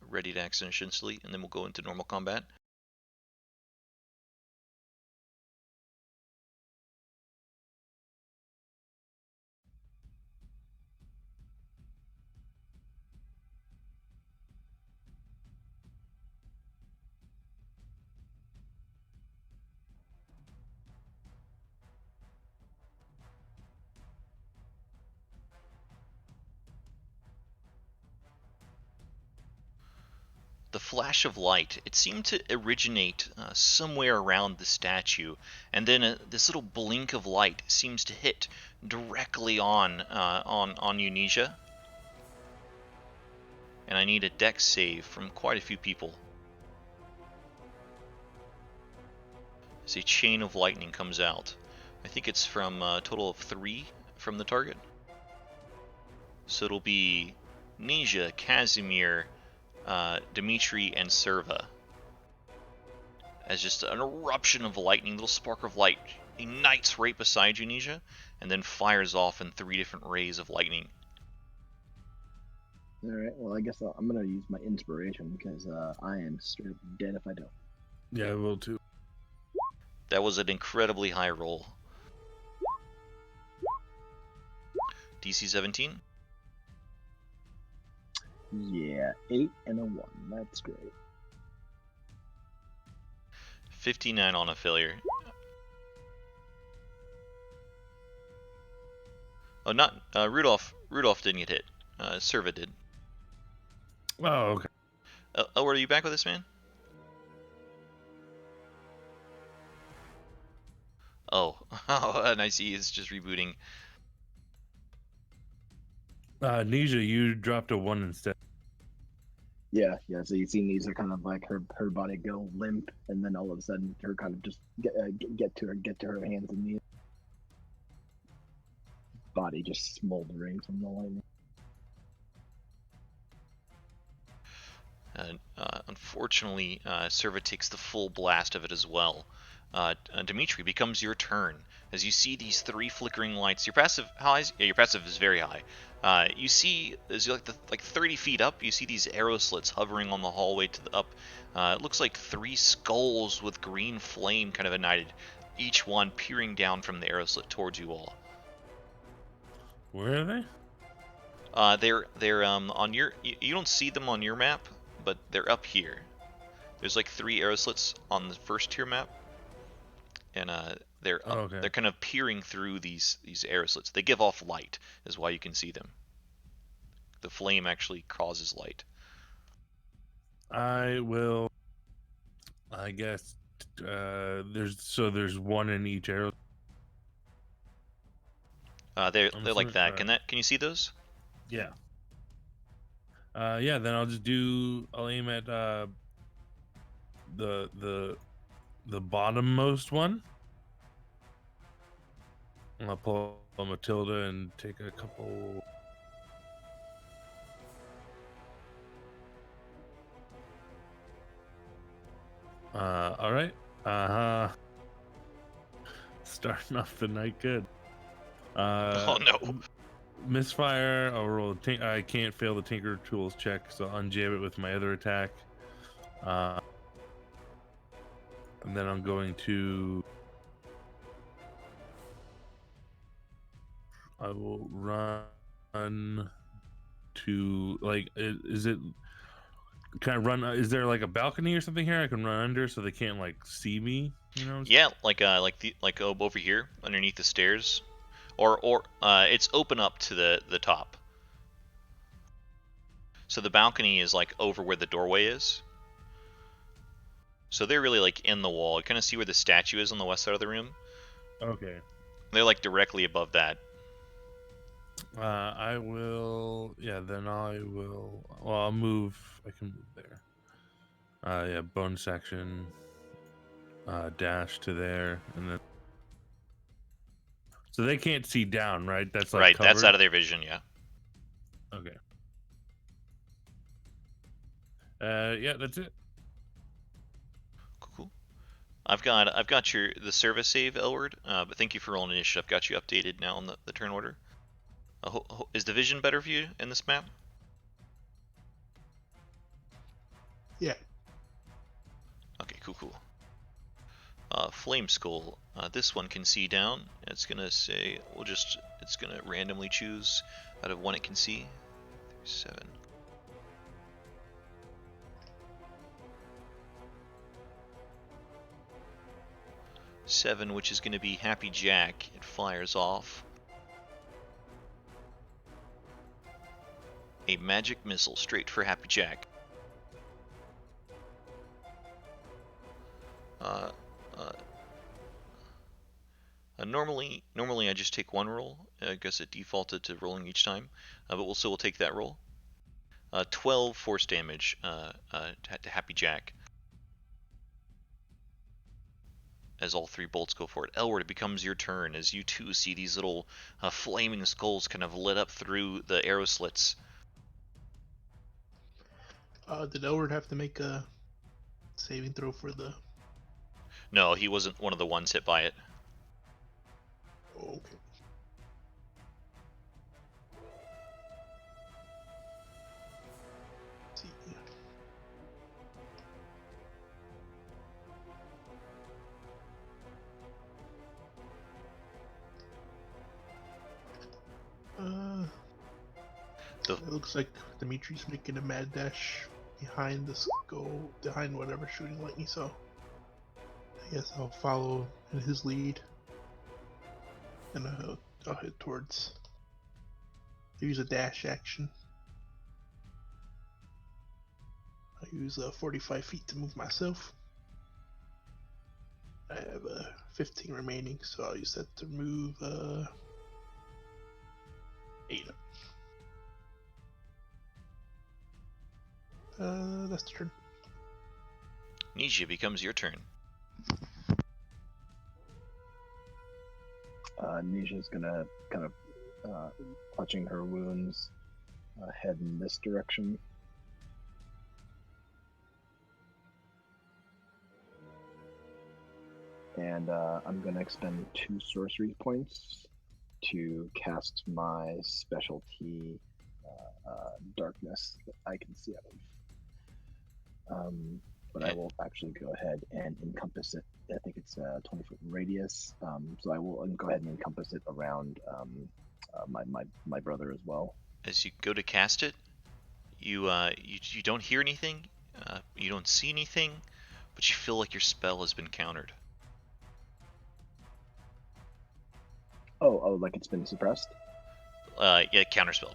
ready to action instantly, and then we'll go into normal combat. The flash of light, it seemed to originate somewhere around the statue, and then this little blink of light seems to hit directly on Unesia. And I need a dex save from quite a few people. As a chain of lightning comes out. I think it's from a total of 3 from the target. So it'll be Nesia, Casimir, Dimitri, and Serva. As just an eruption of lightning, little spark of light ignites right beside you, Nesia, and then fires off in 3 different rays of lightning. All right. Well, I guess I'm gonna use my inspiration because I am straight up dead if I don't. Yeah, I will too. That was an incredibly high roll. DC 17? Yeah, 8 and a 1. That's great. 59 on a failure. Oh, not Rudolph. Rudolph didn't get hit. Serva did. Oh, okay. Are you back with us, man? Oh, and I see it's just rebooting. Nesia, you dropped a 1 instead. Yeah. So you see Nisa kind of like her body go limp, and then all of a sudden her kind of just get to her hands and knees. Body just smoldering from the lightning. Unfortunately, Serva takes the full blast of it as well. Dimitri, becomes your turn as you see these 3 flickering lights. Your passive, how high is, yeah, your passive is very high. You see, as you're like 30 feet up, you see these arrow slits hovering on the hallway to the up. It looks like 3 skulls with green flame kind of ignited, each one peering down from the arrow slit towards you all. Where are they? They're on your, you don't see them on your map, but they're up here. There's like 3 arrow slits on the first tier map, and they're Oh, okay. they're kind of peering through these arrow slits. They give off light, is why you can see them. The flame actually causes light. I will. I guess there's one in each arrow. They're I'm like assuming- that. Can you see those? Yeah. Yeah. Then I'll aim at the bottommost one. I'll pull a Matilda and take a couple. All right. Starting off the night good. Oh no. Misfire. I'll roll. I can't fail the Tinker Tools check, so I'll unjab it with my other attack. And then I'm going to. I will run to like. Is it? Can I run? Is there like a balcony or something here I can run under so they can't like see me? You know? Yeah, like over here underneath the stairs, or it's open up to the top. So the balcony is like over where the doorway is. So they're really like in the wall. You kind of see where the statue is on the west side of the room. Okay. They're like directly above that. I will. Yeah. Then I will. Well, I'll move. I can move there. Yeah. Bonus action. Dash to there, and then. So they can't see down, right? That's like right. covered? That's out of their vision. Yeah. Okay. Yeah. That's it. Cool. I've got the service save, Elward. But thank you for rolling initiative. I've got you updated now on the turn order. Is the vision better for you in this map? Yeah. Okay, cool. Flame Skull. This one can see down. It's gonna say it's gonna randomly choose out of one it can see. 7. Seven, which is gonna be Happy Jack. It fires off a magic missile straight for Happy Jack. Normally I just take one roll. I guess it defaulted to rolling each time, but we'll take that roll. 12 force damage to Happy Jack. As all 3 bolts go for it. Elward, it becomes your turn as you too see these little flaming skulls kind of lit up through the arrow slits. Did Elward have to make a saving throw for the... No, he wasn't one of the ones hit by it. Oh, okay. Let's see. It looks like Dimitri's making a mad dash behind the skull, behind whatever shooting lightning, so I guess I'll follow in his lead. And I'll head towards. Use a dash action. I use 45 feet to move myself. I have 15 remaining, so I'll use that to move 8 up. That's the turn. Nisha, becomes your turn. Nisha's gonna kind of clutching her wounds, head in this direction. and I'm going to expend 2 sorcery points to cast my specialty darkness that I can see out of. But I will actually go ahead and encompass it. I think it's a 20-foot radius, so I will go ahead and encompass it around my brother as well. As you go to cast it, you don't hear anything, you don't see anything, but you feel like your spell has been countered. Oh, like it's been suppressed? Yeah, counterspell.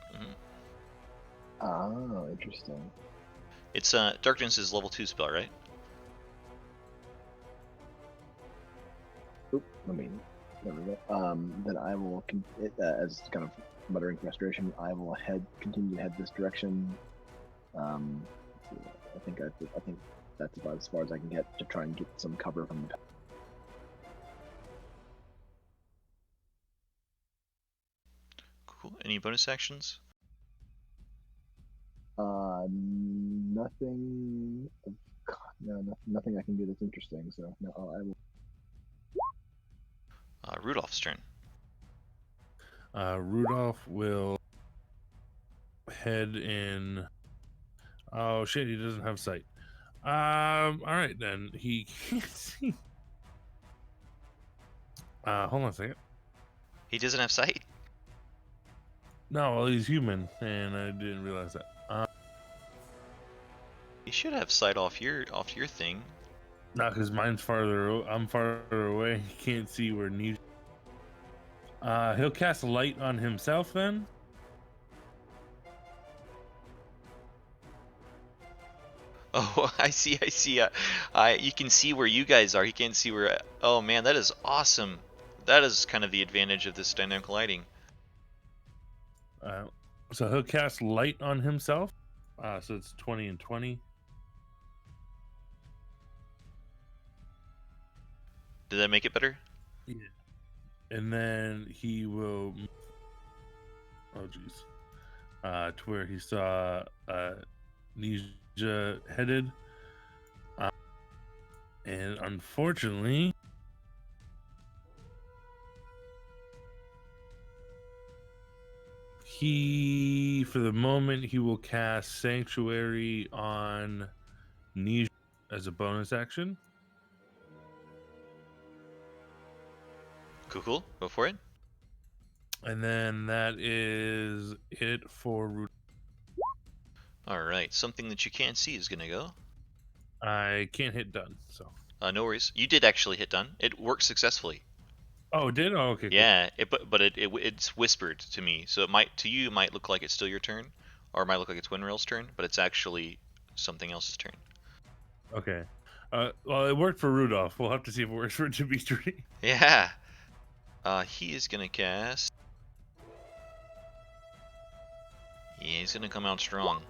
Oh, interesting. It's Darkness is level 2 spell, right? Oop, there we go. Then I will, as kind of muttering frustration, I will continue to head this direction. I think that's about as far as I can get to try and get some cover from the. Cool. Any bonus actions? Nothing. No, nothing I can do that's interesting. So no, I will. Rudolph's turn. Rudolph will head in. Oh shit, he doesn't have sight. All right then. He can't see. Hold on a second. He doesn't have sight. No, well, he's human, and I didn't realize that. He should have sight off your thing. Not because mine's farther. I'm farther away. He can't see where Nisha. He'll cast light on himself then. Oh, I see. You can see where you guys are. He can't see where. Oh man, that is awesome. That is kind of the advantage of this dynamic lighting. So he'll cast light on himself. So it's 20 and 20. Did that make it better? Yeah. And then he will. Oh geez. To where he saw Nisha headed. And unfortunately, for the moment, he will cast Sanctuary on Nisha as a bonus action. Cool. Go for it. And then that is it for Rudolph. Alright, something that you can't see is gonna go. I can't hit done, so. No worries. You did actually hit done. It worked successfully. Oh, it did? Oh, okay. Yeah, but it's whispered to me, so it might look like it's still your turn, or it might look like it's Winrail's turn, but it's actually something else's turn. Cool. Okay. Well, it worked for Rudolph. We'll have to see if it works for Dimitri. Yeah. He is gonna cast. Yeah, he's gonna come out strong.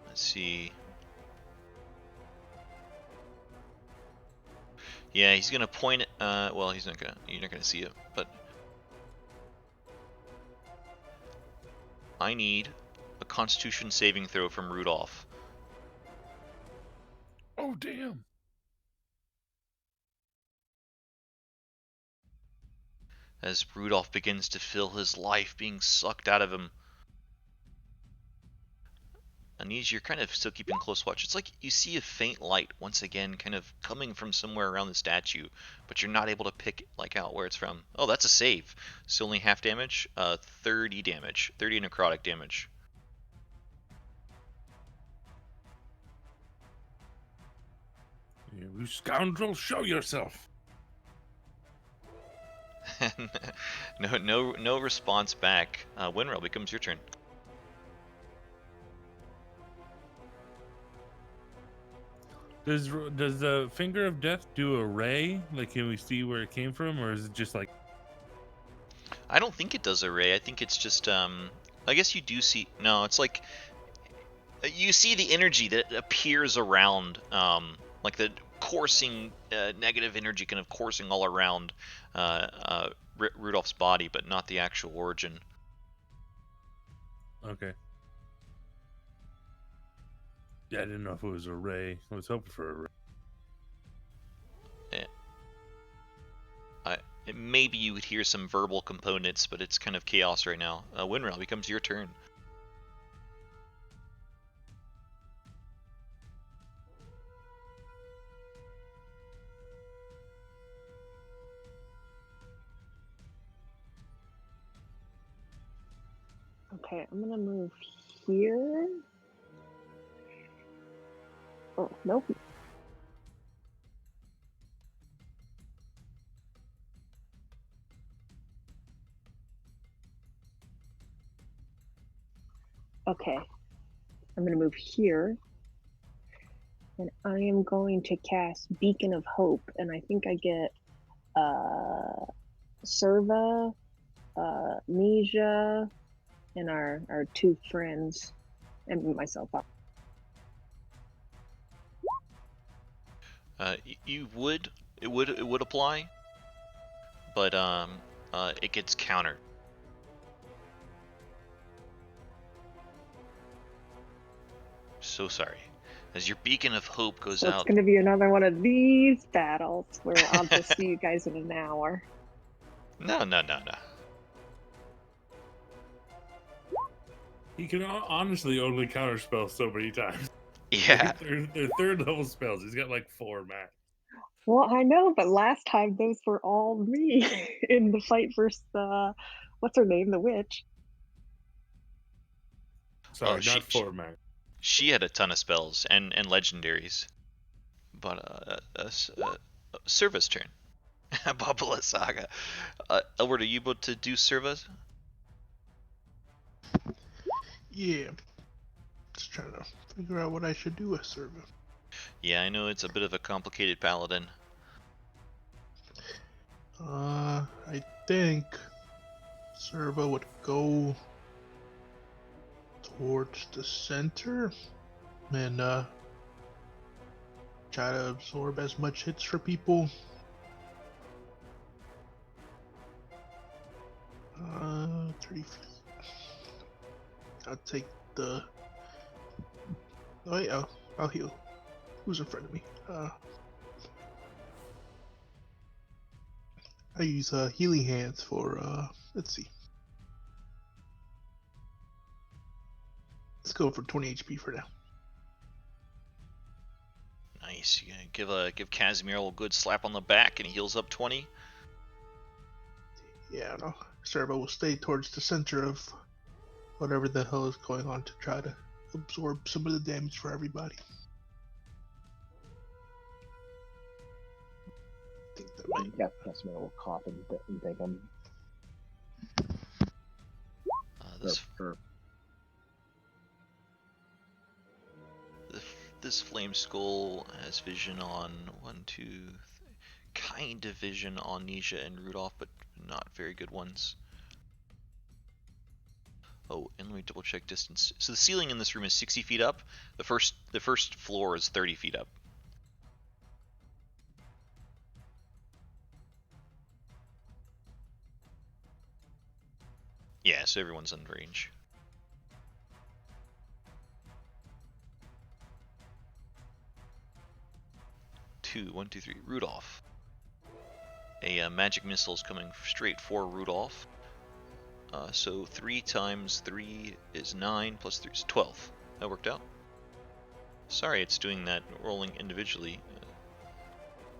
Let's see. Yeah, he's gonna point it. Well, you're not gonna see it, but I need a Constitution saving throw from Rudolph. Oh, damn. As Rudolph begins to feel his life being sucked out of him. Anise, you're kind of still keeping close watch. It's like you see a faint light once again kind of coming from somewhere around the statue, but you're not able to pick out where it's from. Oh, that's a save. So only half damage, 30 damage, 30 necrotic damage. You scoundrel, show yourself. No response back. Winrail, becomes your turn. Does the Finger of Death do a ray? Like, can we see where it came from, or is it just like? I don't think it does a ray. I think it's just I guess you do see. No, it's like you see the energy that appears around, like the coursing negative energy kind of coursing all around Rudolph's body, but not the actual origin. Okay. Yeah, I didn't know if it was a ray. I was hoping for a ray. Maybe you would hear some verbal components, but it's kind of chaos right now. Winrail, becomes your turn. Okay, I'm gonna move here. Oh, nope. Okay, I'm gonna move here. And I am going to cast Beacon of Hope, and I think I get Serva, Nisha, and our two friends, and myself up. You would it would apply, but it gets countered. So sorry. As your beacon of hope goes So it's out. going to be another one of these battles where I'll just see you guys in an hour. No. He can honestly only counterspell so many times. Yeah. They're third level spells. He's got like 4 max. Well, I know, but last time those were all me in the fight versus what's her name, the witch. Sorry, not 4 max. She had a ton of spells and legendaries. But Service turn. Babala Saga. Elward, are you able to do Service? Yeah. Just trying to figure out what I should do with Serva. Yeah, I know it's a bit of a complicated paladin. I think Serva would go towards the center and try to absorb as much hits for people. 30 feet. I'll take the. Oh yeah, I'll heal. Who's in front of me? I use healing hands for let's see. Let's go for 20 HP for now. Nice. You gonna give Casimir a good slap on the back and he heals up 20. Yeah, no. Servo will stay towards the center of whatever the hell is going on to try to absorb some of the damage for everybody. I think that might. Yeah, Casimir will cough and thank him. This flame skull has vision on 1, 2, 3, kind of vision on Nisha and Rudolph, but not very good ones. Oh, and let me double check distance. So the ceiling in this room is 60 feet up. The first floor is 30 feet up. Yeah, so everyone's in range. One, two, three. Rudolph. A magic missile is coming straight for Rudolph. So 3 times 3 is 9, plus 3 is 12. That worked out. Sorry, it's doing that rolling individually.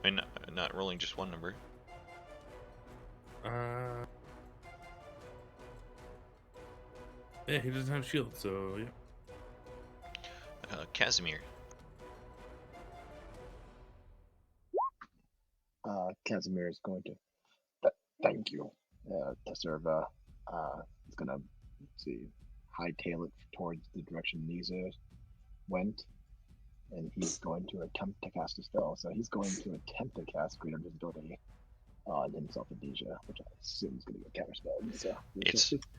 I mean, not rolling just one number. Yeah, he doesn't have shield, so yeah. Casimir. Casimir is going to thank you to Serva. He's gonna hightail it towards the direction Niza went, and he's going to attempt to cast a spell. So he's going to attempt to cast Greater Invisibility on himself and Nisha, which I assume is going to get counterspelled. So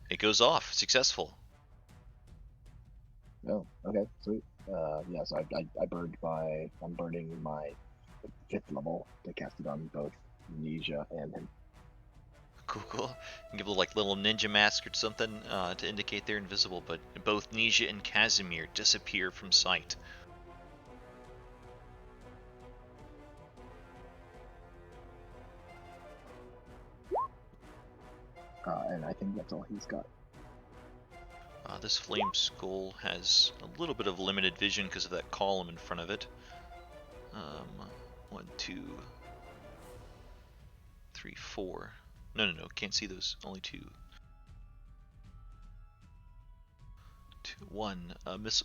it goes off successful. Oh, okay, sweet. Yeah, so I'm burning my 5th level to cast it on both Nisha and him. Cool. You give a little ninja mask or something to indicate they're invisible, but both Nisha and Casimir disappear from sight. and I think that's all he's got. This flame skull has a little bit of limited vision because of that column in front of it. 1, 2, 3, 4. No, can't see those. Only 2. 1.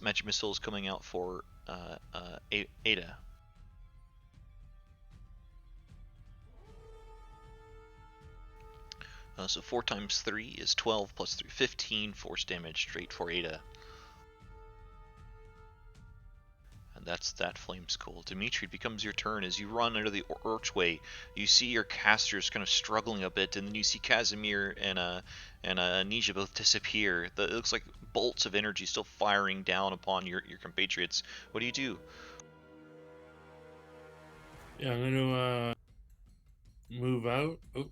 Magic missile is coming out for Ada. So 4 times 3 is 12 plus 3, 15 force damage straight for Ada. And that's that flame skull. Dimitri, it becomes your turn. As you run under the archway, you see your casters kind of struggling a bit, and then you see Casimir and Nisha both disappear. It looks like bolts of energy still firing down upon your compatriots. What do you do? Yeah, I'm gonna move out. Oh.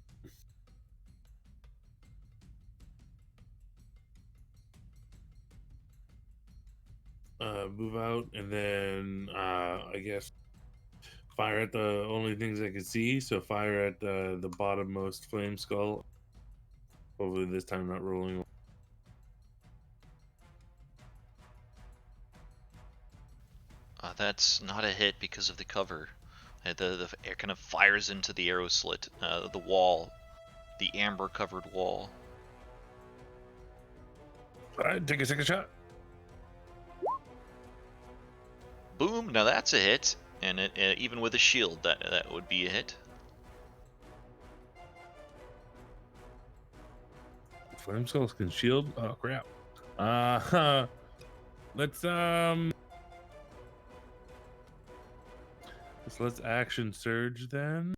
Move out, and then I guess fire at the only things I can see. So fire at the bottommost flame skull. Hopefully this time not rolling. That's not a hit because of the cover. The air kind of fires into the arrow slit, the wall, the amber-covered wall. All right, take a second shot. Boom! Now that's a hit, and even with a shield, that would be a hit. Flame skulls can shield. Oh crap. Let's action surge then.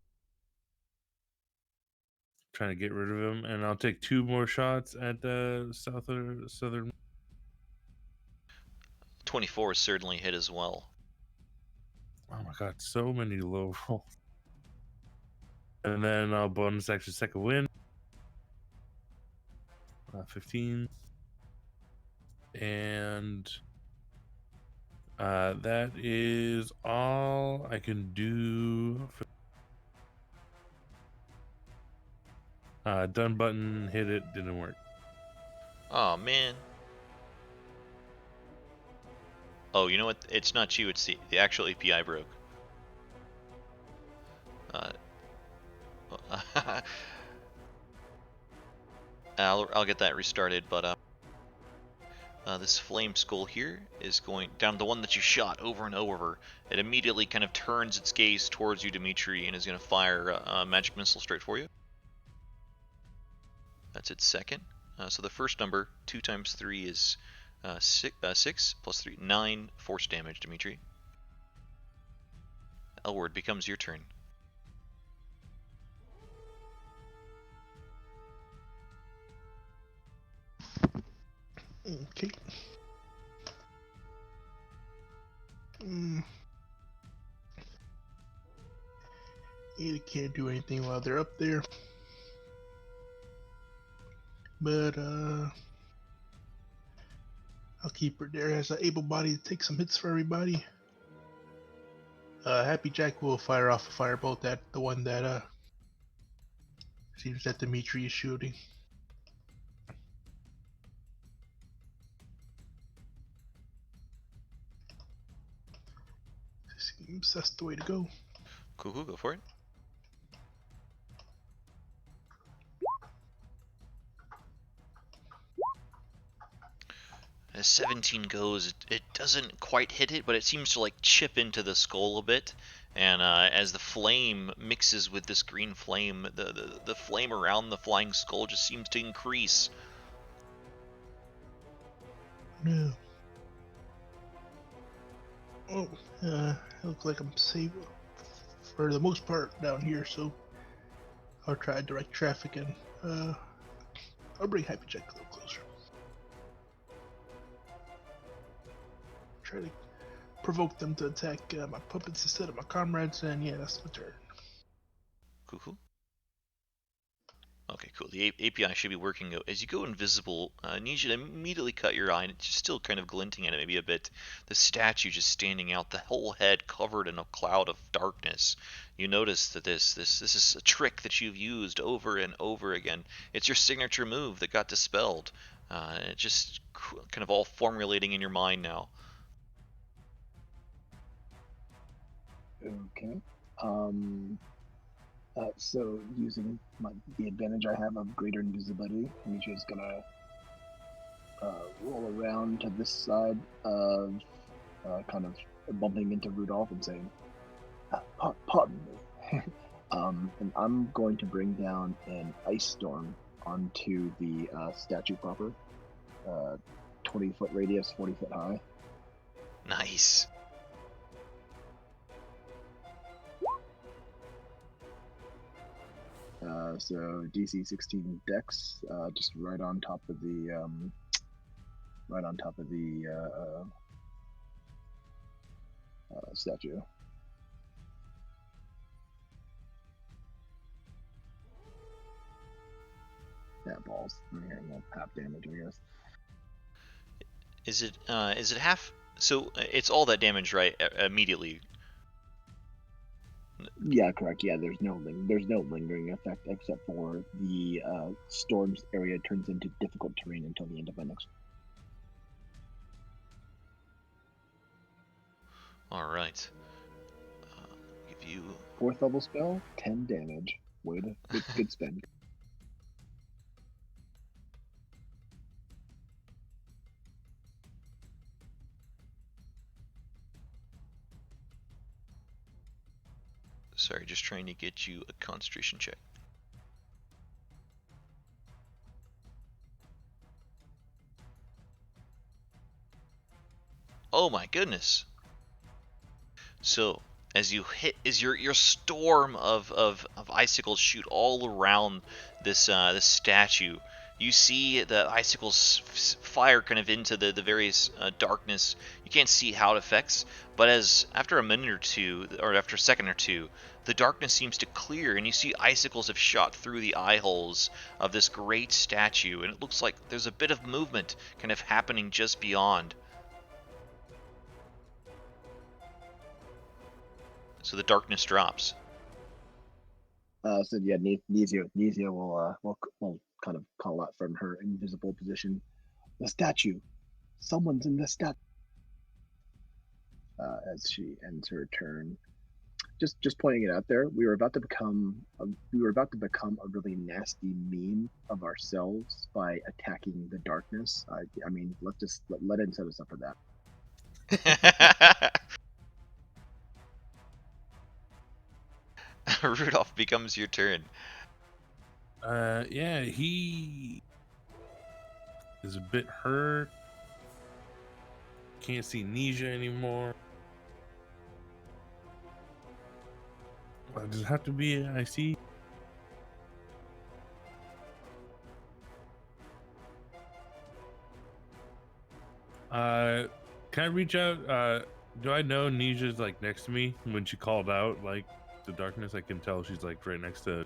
Trying to get rid of him, and I'll take 2 more shots at the southern. 24 is certainly hit as well. Oh my god, so many low rolls. And then I'll bonus action second wind. 15. And that is all I can do. Done button, hit it, didn't work. Oh man. Oh, you know what? It's not you. It's the actual API broke. I'll get that restarted, but this flame skull here is going down, the one that you shot over and over. It immediately kind of turns its gaze towards you, Dimitri, and is going to fire a magic missile straight for you. That's its second. So the first number, 2 times 3 is 6 plus 3, 9 force damage, Dimitri. Elward, becomes your turn. Okay. Ada can't do anything while they're up there. But I'll keep her there as an able body to take some hits for everybody. Happy Jack will fire off a firebolt at the one that seems that Dimitri is shooting. Seems that's the way to go. Cool, go for it. As 17 goes, it doesn't quite hit it, but it seems to like chip into the skull a bit. And as the flame mixes with this green flame, the flame around the flying skull just seems to increase. No. Oh, it looks like I'm safe for the most part down here, so I'll try to direct traffic and I'll bring Happy Jack a little closer. Try to provoke them to attack my puppets instead of my comrades, and yeah, that's my turn. Cool. Okay, cool. The API should be working. As you go invisible, I need you to immediately cut your eye, and it's just still kind of glinting at it maybe a bit. The statue just standing out, the whole head covered in a cloud of darkness. You notice that this is a trick that you've used over and over again. It's your signature move that got dispelled. It just kind of all formulating in your mind now. Okay. So using the advantage I have of greater invisibility, Misha's gonna roll around to this side of kind of bumping into Rudolph and saying, pardon me. And I'm going to bring down an ice storm onto the statue proper. 20-foot radius, 40-foot high. Nice. So DC 16 Dex, just right on top of the statue. Yeah, balls. Well, half damage, I guess. Is it half? So it's all that damage, right? Immediately. Yeah, correct. Yeah, there's no lingering effect except for the storm's area turns into difficult terrain until the end of my next. All right. Give you 4th level spell, 10 damage. Good spend. Sorry, just trying to get you a concentration check. Oh my goodness. So, as your storm of icicles shoot all around this statue, you see the icicles fire kind of into the various darkness. You can't see how it affects, but as after a minute or two, or after a second or two, the darkness seems to clear, and you see icicles have shot through the eye holes of this great statue, and it looks like there's a bit of movement kind of happening just beyond. So the darkness drops. So yeah, Nizia will kind of call out from her invisible position. The statue, someone's in the statue. As she ends her turn, just pointing it out there, we were about to become a really nasty meme of ourselves by attacking the darkness. I mean, let it set us up for that. Rudolph, becomes your turn. Yeah, he is a bit hurt. Can't see Nisha anymore. Does it have to be IC? Can I reach out? Do I know Nisha's like next to me when she called out like the darkness? I can tell she's like right next to.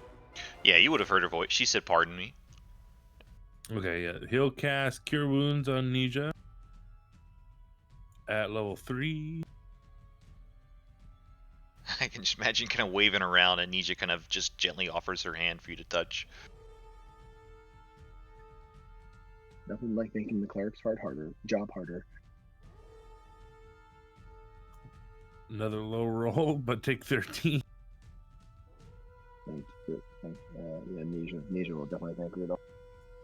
Yeah, you would have heard her voice. She said, "Pardon me." Okay, yeah. He'll cast Cure Wounds on Nisha at level 3. I can just imagine kind of waving around, and Nisha kind of just gently offers her hand for you to touch. Nothing like making the cleric's job harder. Another low roll, but take 13. Yeah, Nisha will definitely thank Rudolph.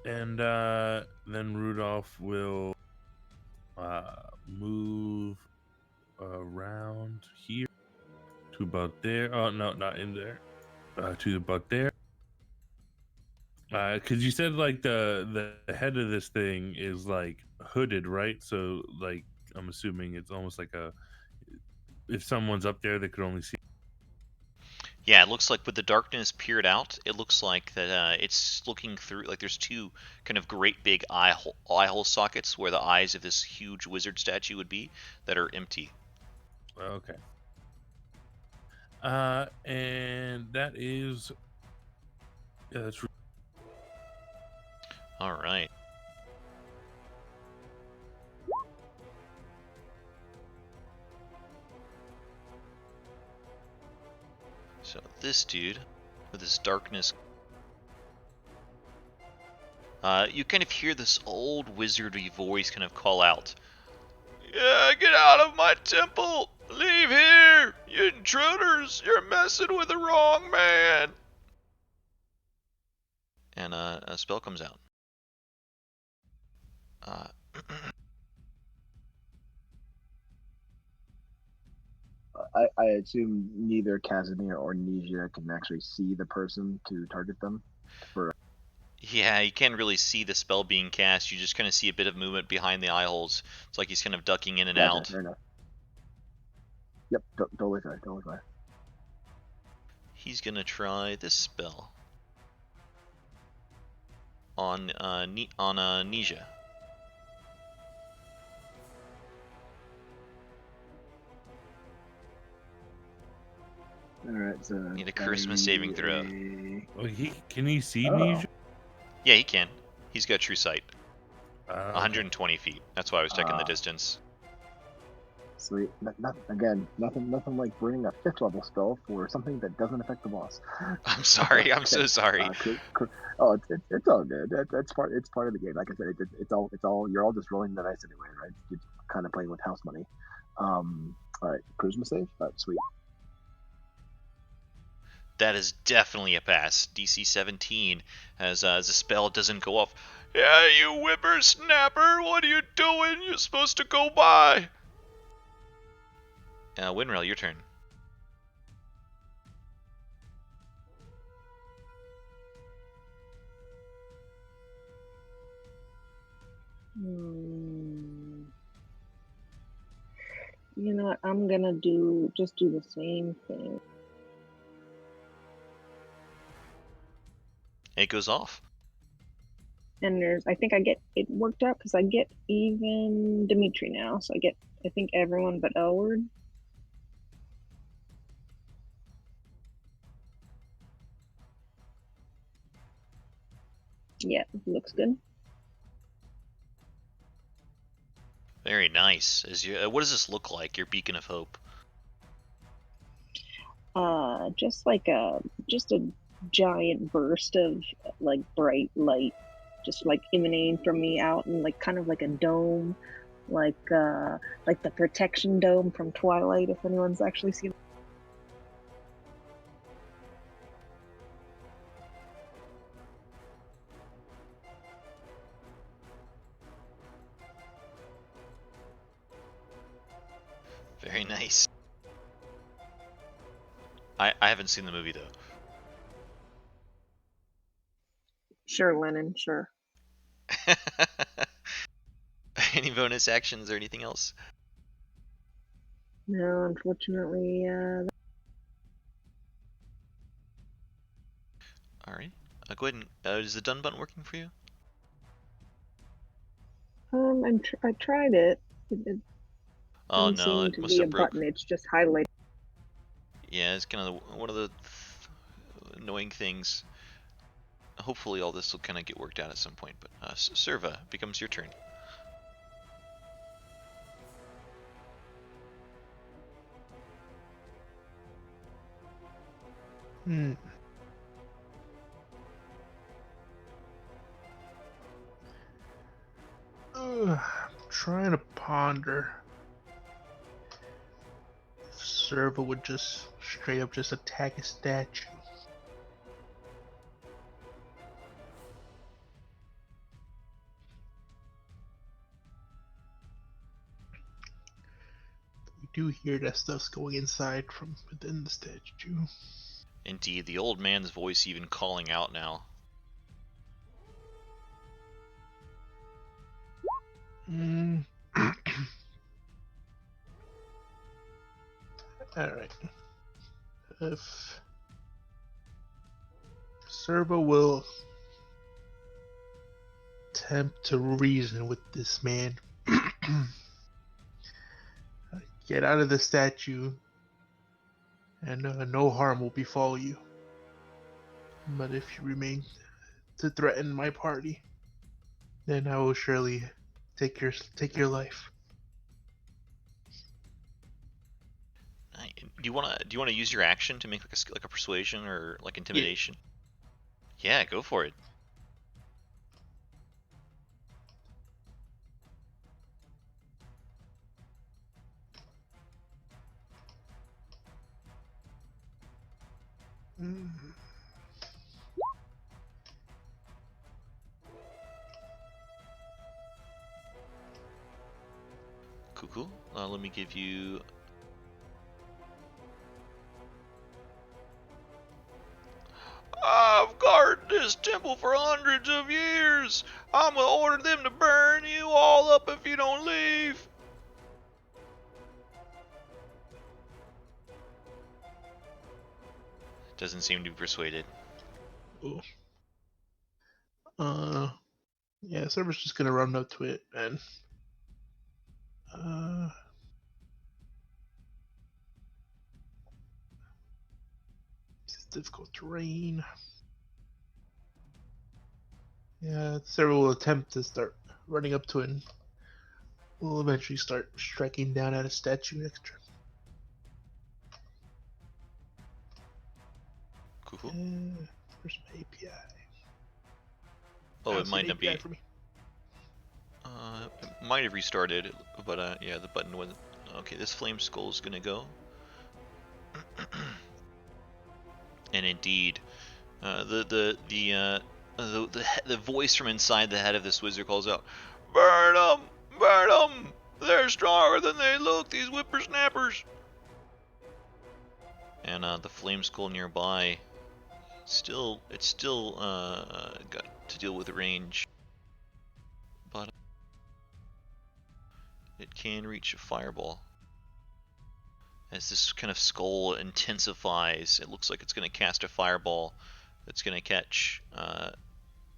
And then Rudolph will move around here to about there. Oh no, not in there. To about there. Because you said like the head of this thing is like hooded, right? So like I'm assuming it's almost like if someone's up there, they could only see. Yeah, it looks like with the darkness peered out, it looks like that it's looking through. Like there's two kind of great big eye hole sockets where the eyes of this huge wizard statue would be that are empty. Okay. And that is. Yeah, that's. All right. So this dude with his darkness, you kind of hear this old wizardy voice kind of call out, "Yeah, get out of my temple! Leave here, you intruders! You're messing with the wrong man!" And a spell comes out. I assume neither Casimir or Nija can actually see the person to target them. Yeah, you can't really see the spell being cast. You just kind of see a bit of movement behind the eye holes. It's like he's kind of ducking in and Gotcha, out. fair enough. Yep, totally fair, totally fair. He's gonna try this spell on Nija. Alright, so Need a charisma saving throw. Oh, can he see Oh. Nisha? Yeah, he can. He's got true sight. Okay. 120 feet. That's why I was checking the distance. Sweet. Nothing like bringing a 5th level spell for something that doesn't affect the boss. I'm sorry. I'm so sorry. Oh, it's all good. It's part of the game. Like I said, it's all you're all just rolling the dice anyway, right? You're kind of playing with house money. All right, charisma save. Sweet. That is definitely a pass. DC 17, as the spell doesn't go off. Yeah, you whippersnapper! What are you doing? You're supposed to go by! Winrail, your turn. You know what? I'm gonna just do the same thing. It goes off. And I think I get it worked out because I get even Dimitri now, so I get everyone but Elward. Yeah, looks good. Very nice. What does this look like? Your beacon of hope. Just a giant burst of like bright light, just like emanating from me out in like kind of like a dome, like the protection dome from Twilight. If anyone's actually seen. Very nice. I haven't seen the movie though. Sure, Lennon. Sure. Any bonus actions or anything else? No, unfortunately. All right. Go ahead and is the done button working for you? I tried it. It Oh doesn't no, seem it to must be a have broke. button. It's just highlighted. Yeah, it's kind of one of the annoying things. Hopefully all this will kind of get worked out at some point, but Serva, becomes your turn. I'm trying to ponder if Serva would just straight up just attack a statue. We do hear that stuff's going inside from within the statue. Indeed, the old man's voice even calling out now. Alright. If Serva will attempt to reason with this man, get out of the statue, and no harm will befall you. But if you remain to threaten my party, then I will surely take your life. Do you wanna use your action to make like a persuasion or like intimidation? Yeah, go for it. Mm. Cool. Let me give you. I've guarded this temple for hundreds of years. I'm gonna order them to burn you all up if you don't leave. Doesn't seem to be persuaded. Ooh. Yeah, server's just gonna run up to it and it's difficult terrain. Yeah, server will attempt to start running up to it and will eventually start striking down at a statue extra. Cool. Where's my API? Oh, I it don't see might an not API be. for me. It might have restarted, but yeah, the button wasn't. Okay, this flame skull is gonna go. And indeed, the voice from inside the head of this wizard calls out, "Burn them! Burn them! They're stronger than they look. These whippersnappers!" And the flame skull nearby, it's still got to deal with range, but it can reach a fireball. As this kind of skull intensifies, it looks like it's going to cast a fireball that's going to catch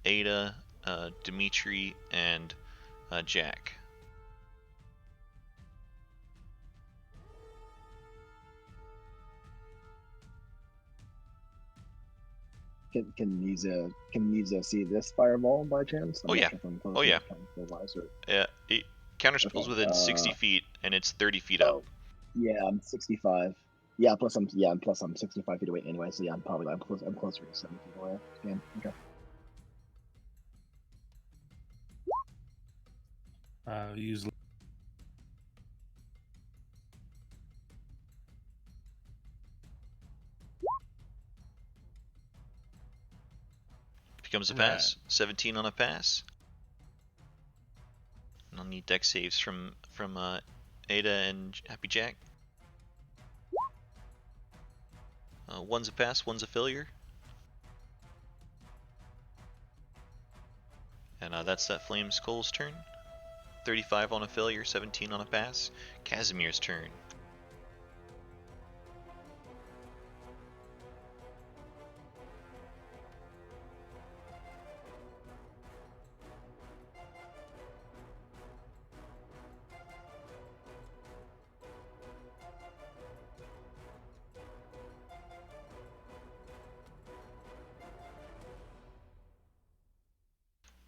Ada, Dimitri, and Jack. Can Miza see this fireball by chance? I'm Oh not yeah. sure if I'm close Oh yeah. enough wise or. Yeah. It counterspells Okay. within 60 feet, and it's 30 feet up. Oh, yeah, I'm 65. Plus I'm 65 feet away anyway. So yeah, I'm closer to 70 feet away. Yeah. Okay. Use Becomes a pass. 17 on a pass. And I'll need dex saves from Ada and Happy Jack. One's a pass, one's a failure. And that's that Flame Skull's turn. 35 on a failure, 17 on a pass. Casimir's turn.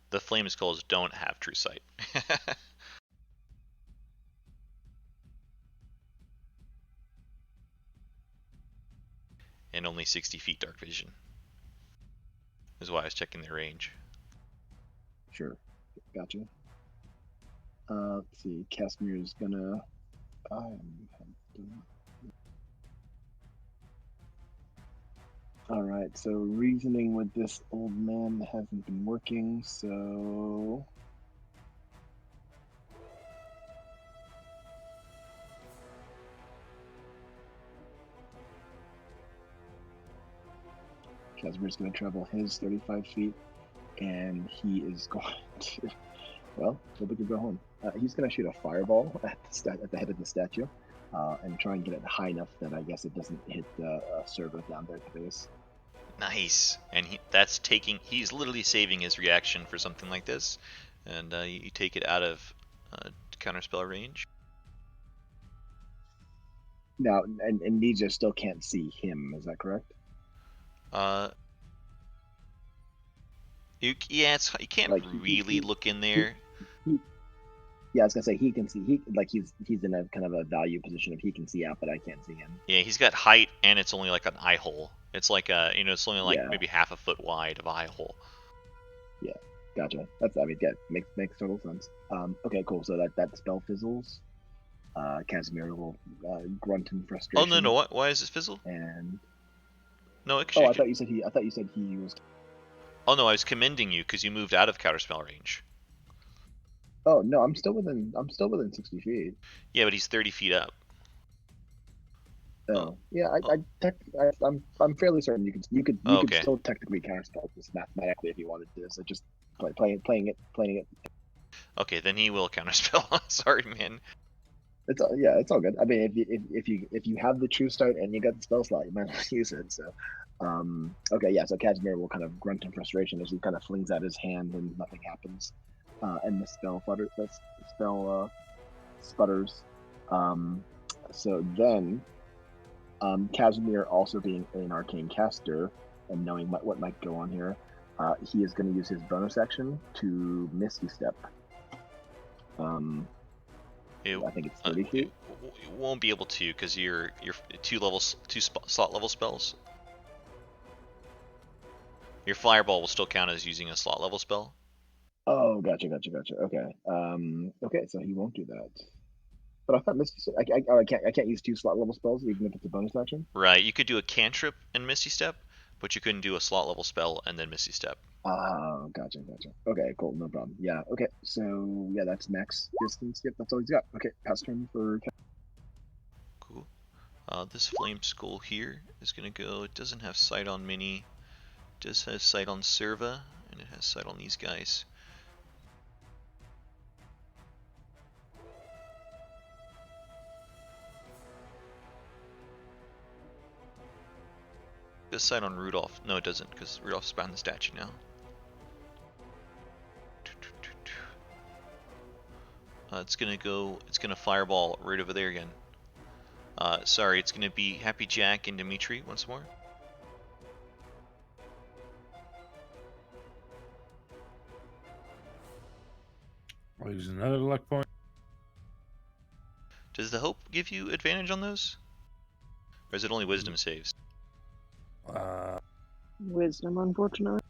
The Flame Skulls don't have True Sight. And only 60 feet Dark Vision. Is why I was checking their range. Sure. Gotcha. Let's see. Casimir's gonna. All right. So reasoning with this old man hasn't been working. So. Casimir's going to travel his 35 feet, and he is going to. Well, nobody can go home. He's going to shoot a fireball at the head of the statue, and try and get it high enough that I guess it doesn't hit the server down there at the base. Nice. And he's literally saving his reaction for something like this. And you take it out of counterspell range. Now, and Nija still can't see him. Is that correct? Yeah, you can't Like really look in he, there. he yeah, I was gonna say he can see. He's in a kind of a value position if he can see out, but I can't see him. Yeah, he's got height, and it's only like an eye hole. It's like it's only like Yeah, maybe half a foot wide of eye hole. yeah, gotcha. That's, I mean, yeah, makes total sense. Okay, cool. So that spell fizzles. Casimir will grunt in Oh no, frustration, no, why is it fizzle? and No, oh, actually, I thought you said he was. oh no, I was commending you because you moved out of counterspell range. Oh no, I'm still within 60 feet. Yeah, but he's 30 feet up. Oh, Oh yeah, oh, I'm fairly certain you could okay. still technically counterspell this mathematically if you wanted to. So just playing it. Okay, then he will counterspell. Sorry, man. It's all good. I mean, if you have the true start and you got the spell slot, you might as well use it. So, okay, yeah. So Casimir will kind of grunt in frustration as he kind of flings out his hand and nothing happens, and the spell sputters. Um, so then, Casimir also being an arcane caster and knowing what might go on here, he is going to use his bonus action to Misty Step. I think it's 30 feet. You won't be able to because you're two slot level spells. Your fireball will still count as using a slot level spell. Oh, gotcha. Okay. Okay, so he won't do that. But I thought Misty. I can't use 2 slot level spells even if it's a bonus action. Right, you could do a cantrip and Misty Step, but you couldn't do a slot level spell and then Misty Step. Oh, gotcha. Okay, cool, no problem. Yeah. Okay, so yeah, that's max distance. Yep, that's all he's got. Okay, pass turn for. Cool. This flame skull here is gonna go. It doesn't have sight on mini. It does have sight on Serva, and it has sight on these guys. It does sight on Rudolph. No, it doesn't, because Rudolph's behind the statue now. It's gonna fireball right over there again. Sorry, it's gonna be Happy Jack and Dimitri once more. I'll use another luck point. Does the hope give you advantage on those? Or is it only wisdom saves? Wisdom, unfortunately.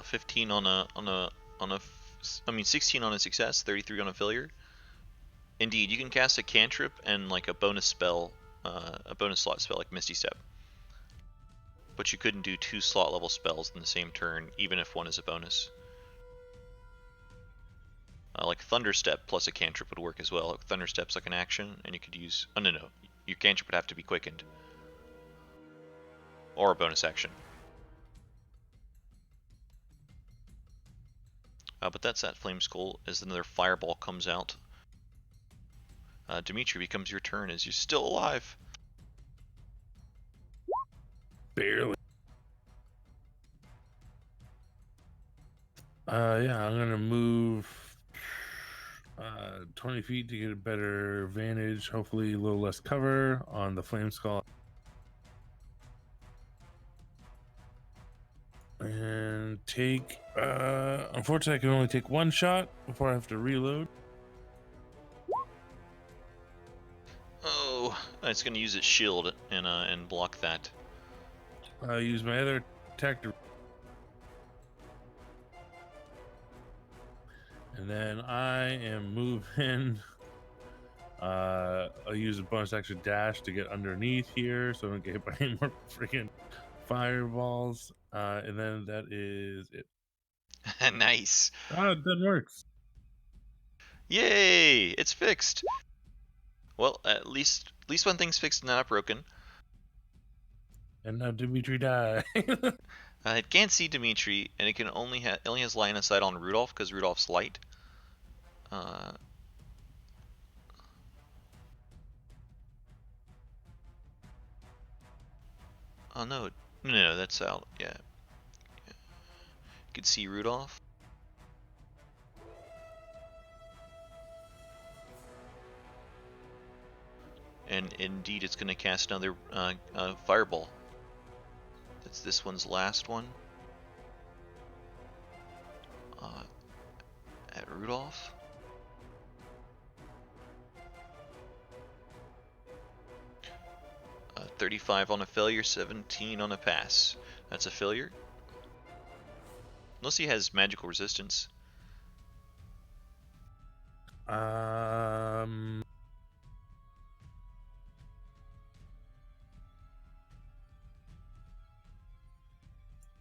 15 on a, I mean 16 on a success, 33 on a failure. Indeed, you can cast a cantrip and like a bonus spell, a bonus slot spell like Misty Step. But you couldn't do 2 slot level spells in the same turn, even if one is a bonus. Like Thunder Step plus a cantrip would work as well. Thunder Step's like an action, and you could use. Oh no, your cantrip would have to be quickened, or a bonus action. But that's that Flame Skull. As another fireball comes out, Dimitri, becomes your turn as you're still alive. Barely. Yeah, I'm gonna move 20 feet to get a better vantage. Hopefully, a little less cover on the flame skull. And take. Unfortunately, I can only take 1 shot before I have to reload. Oh, it's going to use its shield and block that. I'll use my other attack to. And then I am moving. I'll use a bonus action dash to get underneath here so I don't get hit by any more freaking fireballs. And then that is it. Nice. That works. Yay! It's fixed. Well, at least one thing's fixed and not broken. And now Dimitri died. It can't see Dimitri, and it can only has line of sight on Rudolph because Rudolph's light. Oh no, that's out. Yeah. You can see Rudolph. And indeed, it's going to cast another fireball. It's this one's last one. At Rudolph. 35 on a failure, 17 on a pass. That's a failure. Unless he has magical resistance.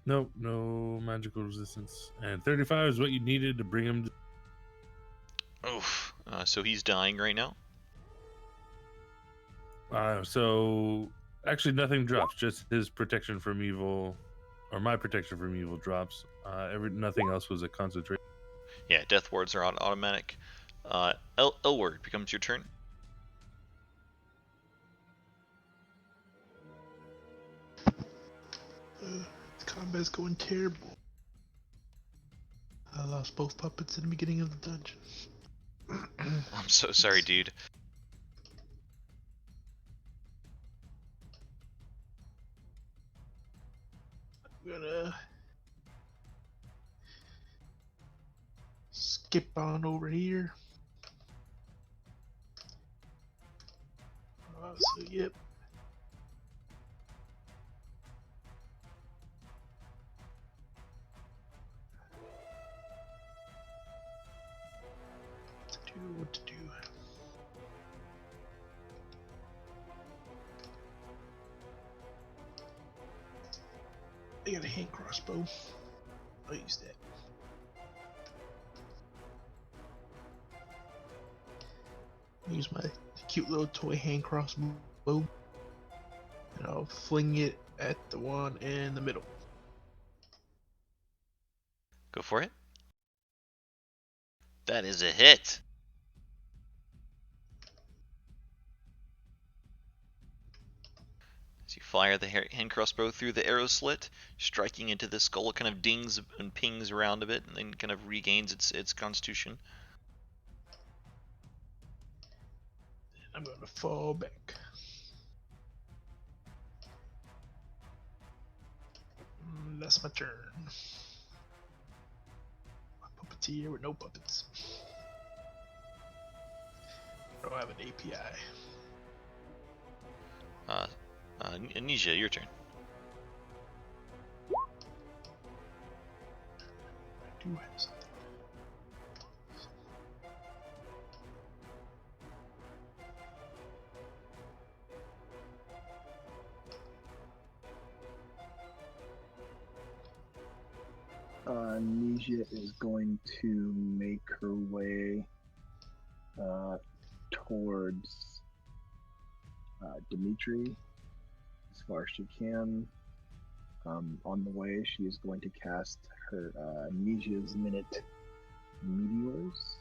Nope, no magical resistance. And 35 is what you needed to bring him to... Oof. So he's dying right now? So actually nothing drops, just his protection from evil, or my protection from evil drops. Nothing else was a concentration. Yeah, death wards are automatic. Elward, becomes your turn. The combat's going terrible. I lost both puppets in the beginning of the dungeon. I'm so sorry, dude. I'm gonna skip on over here. So yep. What to do? I got a hand crossbow. I'll use that. Use my cute little toy hand crossbow, and I'll fling it at the one in the middle. Go for it. That is a hit. As you fire the hand crossbow through the arrow slit, striking into the skull, it kind of dings and pings around a bit, and then kind of regains its constitution. I'm gonna fall back. That's my turn. My puppeteer with no puppets. I don't have an API. Anisha, your turn. I do have something. Nija is going to make her way towards Dimitri as far as she can. On the way, she is going to cast her Nija's Minute Meteors,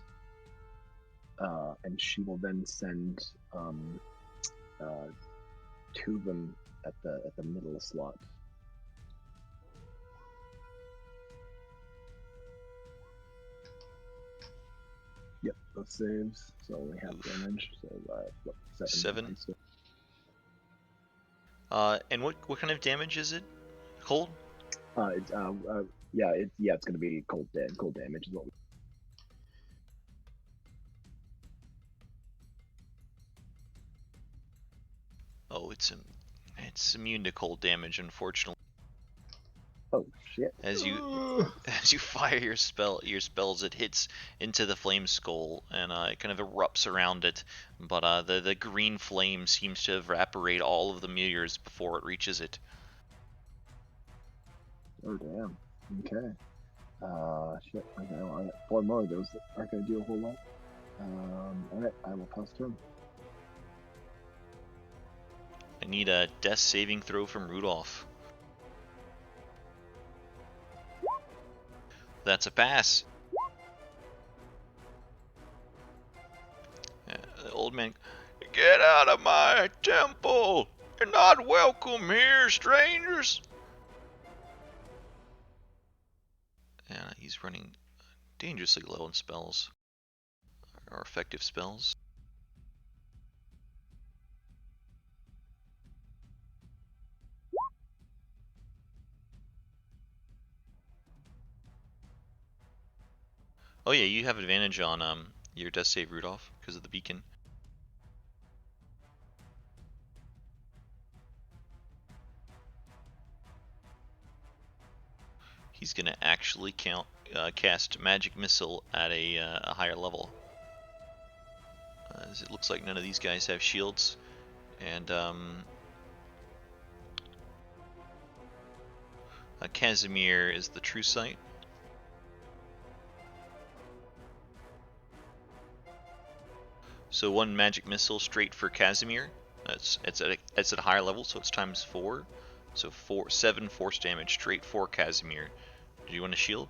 and she will then send two of them at the middle slot. Yep, those saves. So only half damage. So 7. And what kind of damage is it? Cold? It's gonna be cold damage is what we. Oh, it's immune to cold damage, unfortunately. Oh shit! As you fire your spells, it hits into the flame skull and it kind of erupts around it. But the green flame seems to evaporate all of the meteors before it reaches it. Oh damn. Okay. Shit. Okay, well, I got 4 more of those that aren't gonna do a whole lot. Alright, I will pass turn. I need a death saving throw from Rudolph. That's a pass. The old man, get out of my temple! You're not welcome here, strangers! And he's running dangerously low on spells, or effective spells. Oh yeah, you have advantage on your death save, Rudolph, because of the beacon. He's gonna actually cast magic missile at a higher level. As it looks like none of these guys have shields, and Casimir is the true sight. So one magic missile straight for Casimir. It's at a higher level, so it's times 4. So 7 force damage straight for Casimir. Do you want a shield?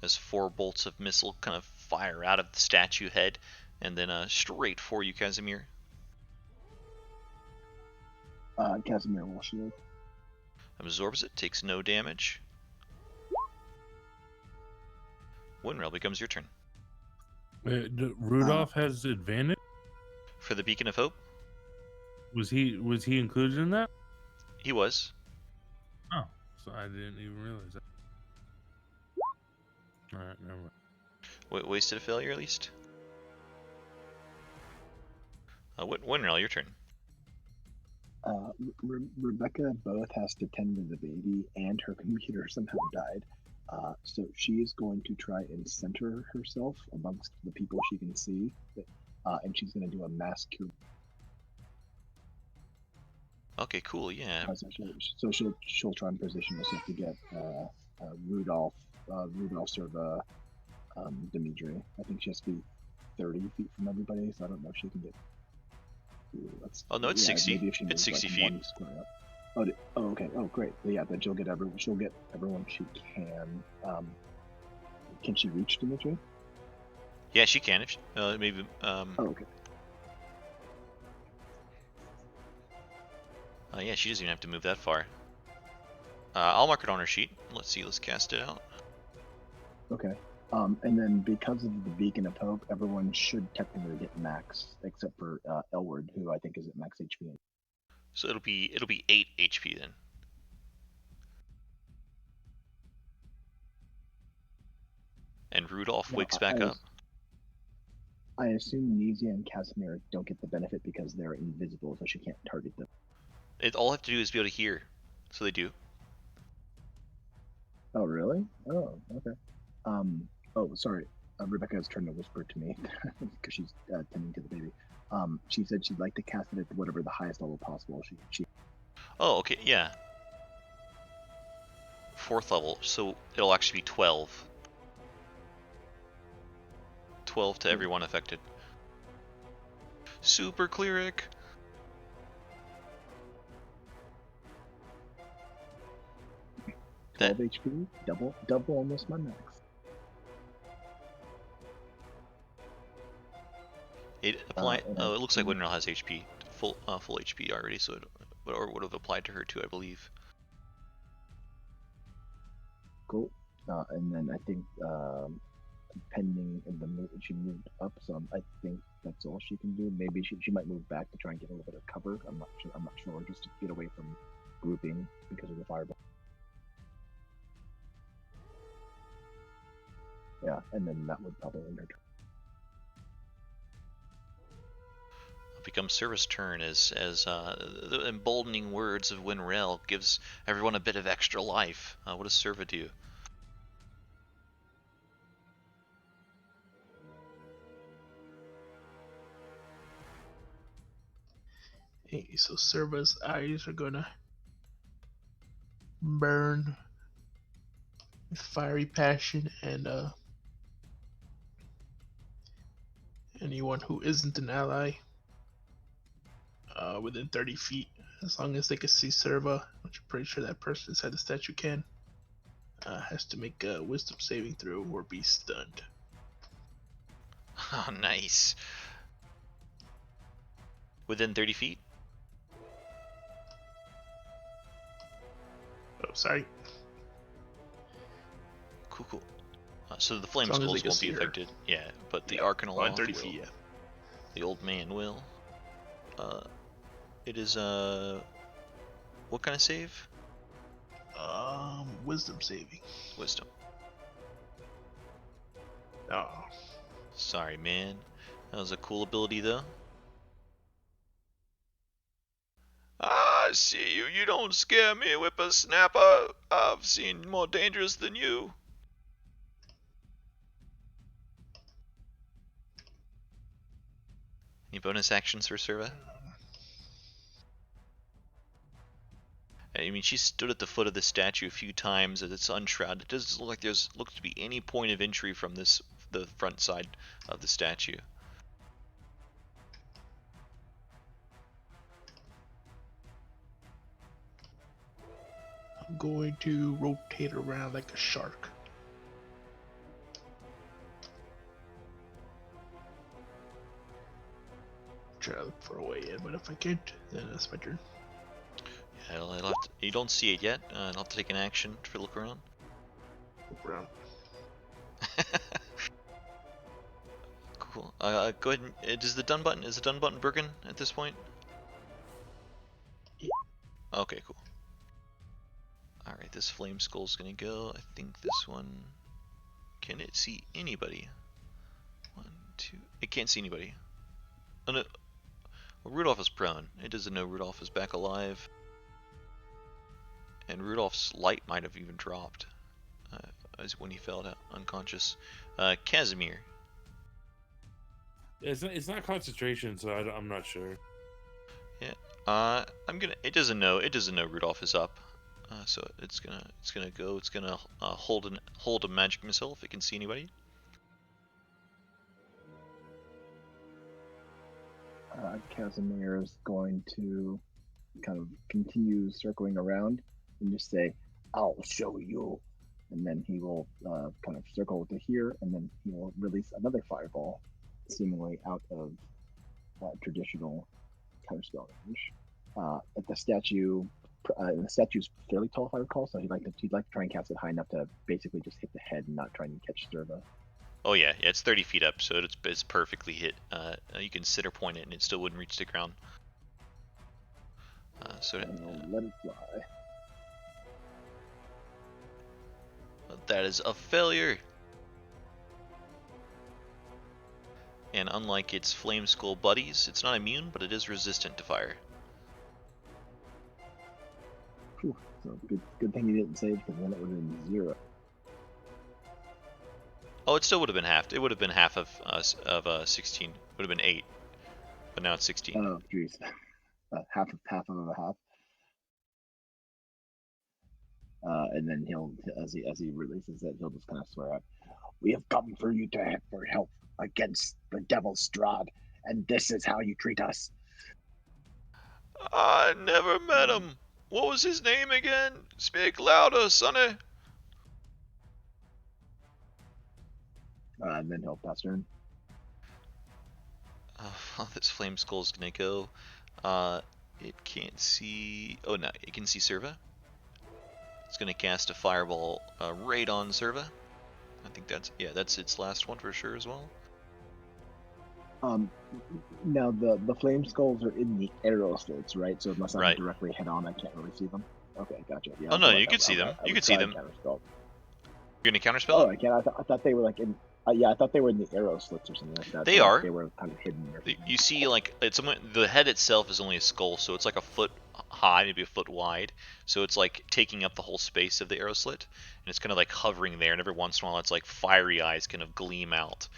As 4 bolts of missile kind of fire out of the statue head, and then straight for you, Casimir. Casimir will shield. Absorbs it, takes no damage. Winrail becomes your turn. Rudolph has advantage. For the Beacon of Hope? Was he included in that? He was. Oh, so I didn't even realize that. All right, never mind. Wasted a failure at least. Winrail, your turn. Rebecca both has to tend to the baby, and her computer somehow died. So she is going to try and center herself amongst the people she can see, and she's going to do a mass cure. Okay, cool. Yeah. So she'll try and position herself to get Rudolph Serva, Dimitri. I think she has to be 30 feet from everybody, so I don't know if she can get. Oh no, it's 60. It's 60 feet. Oh, okay. Oh, great. Yeah, then she'll get everyone she can. Can she reach Dimitri? Yeah, she can. If maybe. Oh, okay. Yeah, she doesn't even have to move that far. I'll mark it on her sheet. Let's see. Let's cast it out. Okay. And then because of the Beacon of Hope, everyone should technically get max, except for Elward, who I think is at max HP. So it'll be 8 HP then. And Rudolph wakes back up. I assume Nizia and Casimir don't get the benefit because they're invisible, so she can't target them. All I have to do is be able to hear, so they do. Oh, really? Oh, okay. Oh, sorry. Rebecca is trying to whisper to me because she's tending to the baby. She said she'd like to cast it at whatever the highest level possible. She. Oh, okay, yeah. 4th level, so it'll actually be 12. 12 to everyone affected. Super cleric. That 12 HP, double almost my max. It applied. It looks like Winrail has HP, full HP already, so it would have applied to her too, I believe. Cool. And then I think pending in the move, she moved up, so I think that's all she can do. Maybe she might move back to try and get a little bit of cover. I'm not sure, just to get away from grouping because of the fireball. Yeah, and then that would probably end her turn. Becomes Service turn as the emboldening words of Winrail gives everyone a bit of extra life. What does Serva do? Hey, so Serva's eyes are gonna burn with fiery passion, and anyone who isn't an ally within 30 feet, as long as they can see Serva, which I'm pretty sure that person inside the statue can, has to make a wisdom saving throw or be stunned. Oh, nice. Within 30 feet? Oh, sorry. Cool. So the flame skulls won't be affected. Yeah, but the Arcanal 30 feet, yeah. The old man will. It is what kind of save? Wisdom saving. Wisdom. Oh, Sorry, man. That was a cool ability, though. I see you. You don't scare me, whippersnapper. I've seen more dangerous than you. Any bonus actions for Serva? I mean, she stood at the foot of the statue a few times as it's unshrouded. It doesn't look like there's looks to be any point of entry from the front side of the statue. I'm going to rotate around like a shark. Try to look for a way in, but if I can't, then it's my turn. Yeah, you don't see it yet. I'll have to take an action to look around. Look around. Cool. Go ahead and is the done button broken at this point? Yeah. Okay, cool. All right, this flame skull's gonna go. I think this one. Can it see anybody? 1, 2. It can't see anybody. Oh no. Well, Rudolph is prone. It doesn't know Rudolph is back alive. And Rudolph's light might have even dropped as when he fell down unconscious. Casimir. It's not concentration, so I'm not sure. Yeah. It doesn't know Rudolph is up. So it's gonna go. It's gonna hold a magic missile if it can see anybody. Casimir is going to kind of continue circling around and just say, "I'll show you," and then he will kind of circle to here, and then he will release another fireball, seemingly out of traditional counterspell range. At the statue, the statue's fairly tall, if I recall, so he'd like to try and cast it high enough to basically just hit the head and not try and catch Serva. Oh yeah, it's 30 feet up, so it's perfectly hit. You can center point it, and it still wouldn't reach the ground. Let it fly. That is a failure. And unlike its flame skull buddies, it's not immune, but it is resistant to fire. Whew, so good thing you didn't save, because then it would have been 0. Oh, it still would have been halved. It would have been half of 16. It would have been 8, but now it's 16. Oh, jeez. Half of a half. And then he'll, as he releases it, he'll just kind of swear out, "We have come for you for help against the Devil's Strahd, and this is how you treat us." I never met him. What was his name again? Speak louder, sonny. And then he'll pass turn. This flame skull is gonna go. It can't see. Oh no, it can see Serva. It's gonna cast a fireball right on Serva. I think that's its last one for sure as well. Now the flame skulls are in the arrow slits, right? So unless I'm Right. directly head on, I can't really see them. Okay, gotcha. Yeah. Oh no, you could see them. You could see them. Counterspell. You're gonna counterspell Oh, it? I can. I thought they were like in. Yeah, I thought they were in the arrow slits or something like that. They so are. They were kind of hidden. Or You see, like the head itself is only a skull, so it's like a foot high, maybe a foot wide. So it's like taking up the whole space of the arrow slit, and it's kind of like hovering there. And every once in a while, it's like fiery eyes kind of gleam out.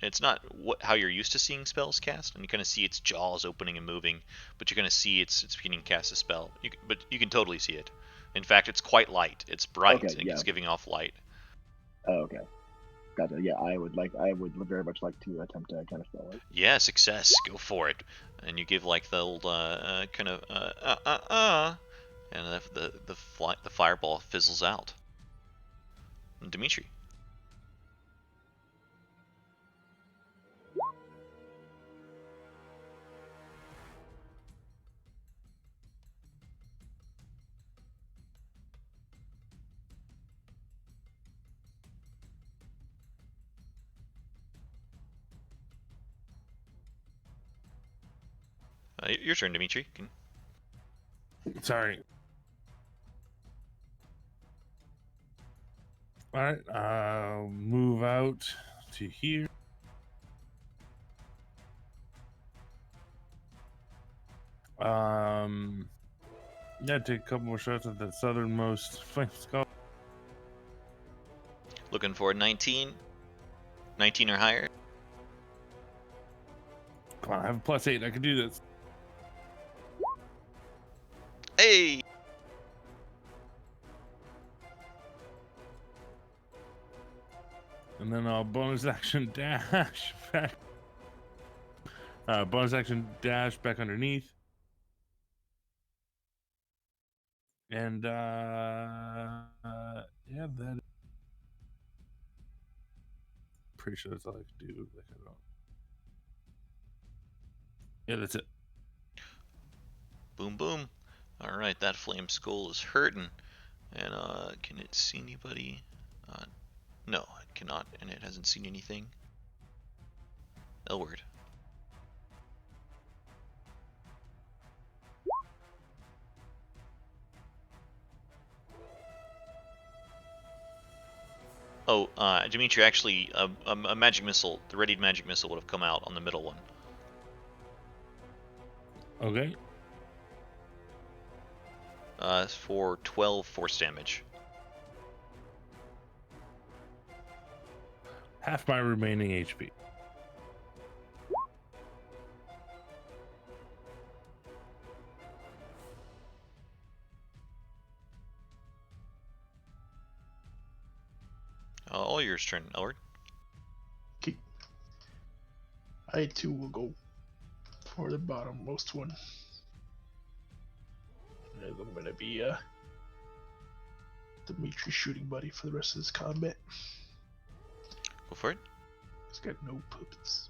It's not how you're used to seeing spells cast, and you kind of see its jaws opening and moving, but you're going to see it's beginning to cast a spell. But you can totally see it. In fact, it's quite light. It's bright, Okay, and yeah. it's giving off light. Oh, okay. Gotcha. Yeah, I would very much like to attempt to counterspell it. Yeah, success. Go for it. And you give like the old kind of and the fireball fizzles out. And Dimitri. Your turn, Dimitri. Sorry. All right, I'll move out to here. Yeah, take a couple more shots at the southernmost flame skull. Looking for 19. 19 or higher. Come on, I have a +8. I can do this. Hey! And then I'll bonus action dash back. Bonus action dash back underneath. And yeah, that. Pretty sure that's all I can do. Like, I don't. Yeah, that's it. Boom, boom. Alright, that flame skull is hurting. And can it see anybody? No, it cannot, and it hasn't seen anything. Elward. Oh, Dimitri, actually, a magic missile, the readied magic missile would have come out on the middle one. Okay. For 12 force damage. Half my remaining HP. All yours turn, Elward. Okay. I too will go for the bottommost one. And I'm gonna be Dimitri's shooting buddy for the rest of this combat. Go for it. He's got no puppets.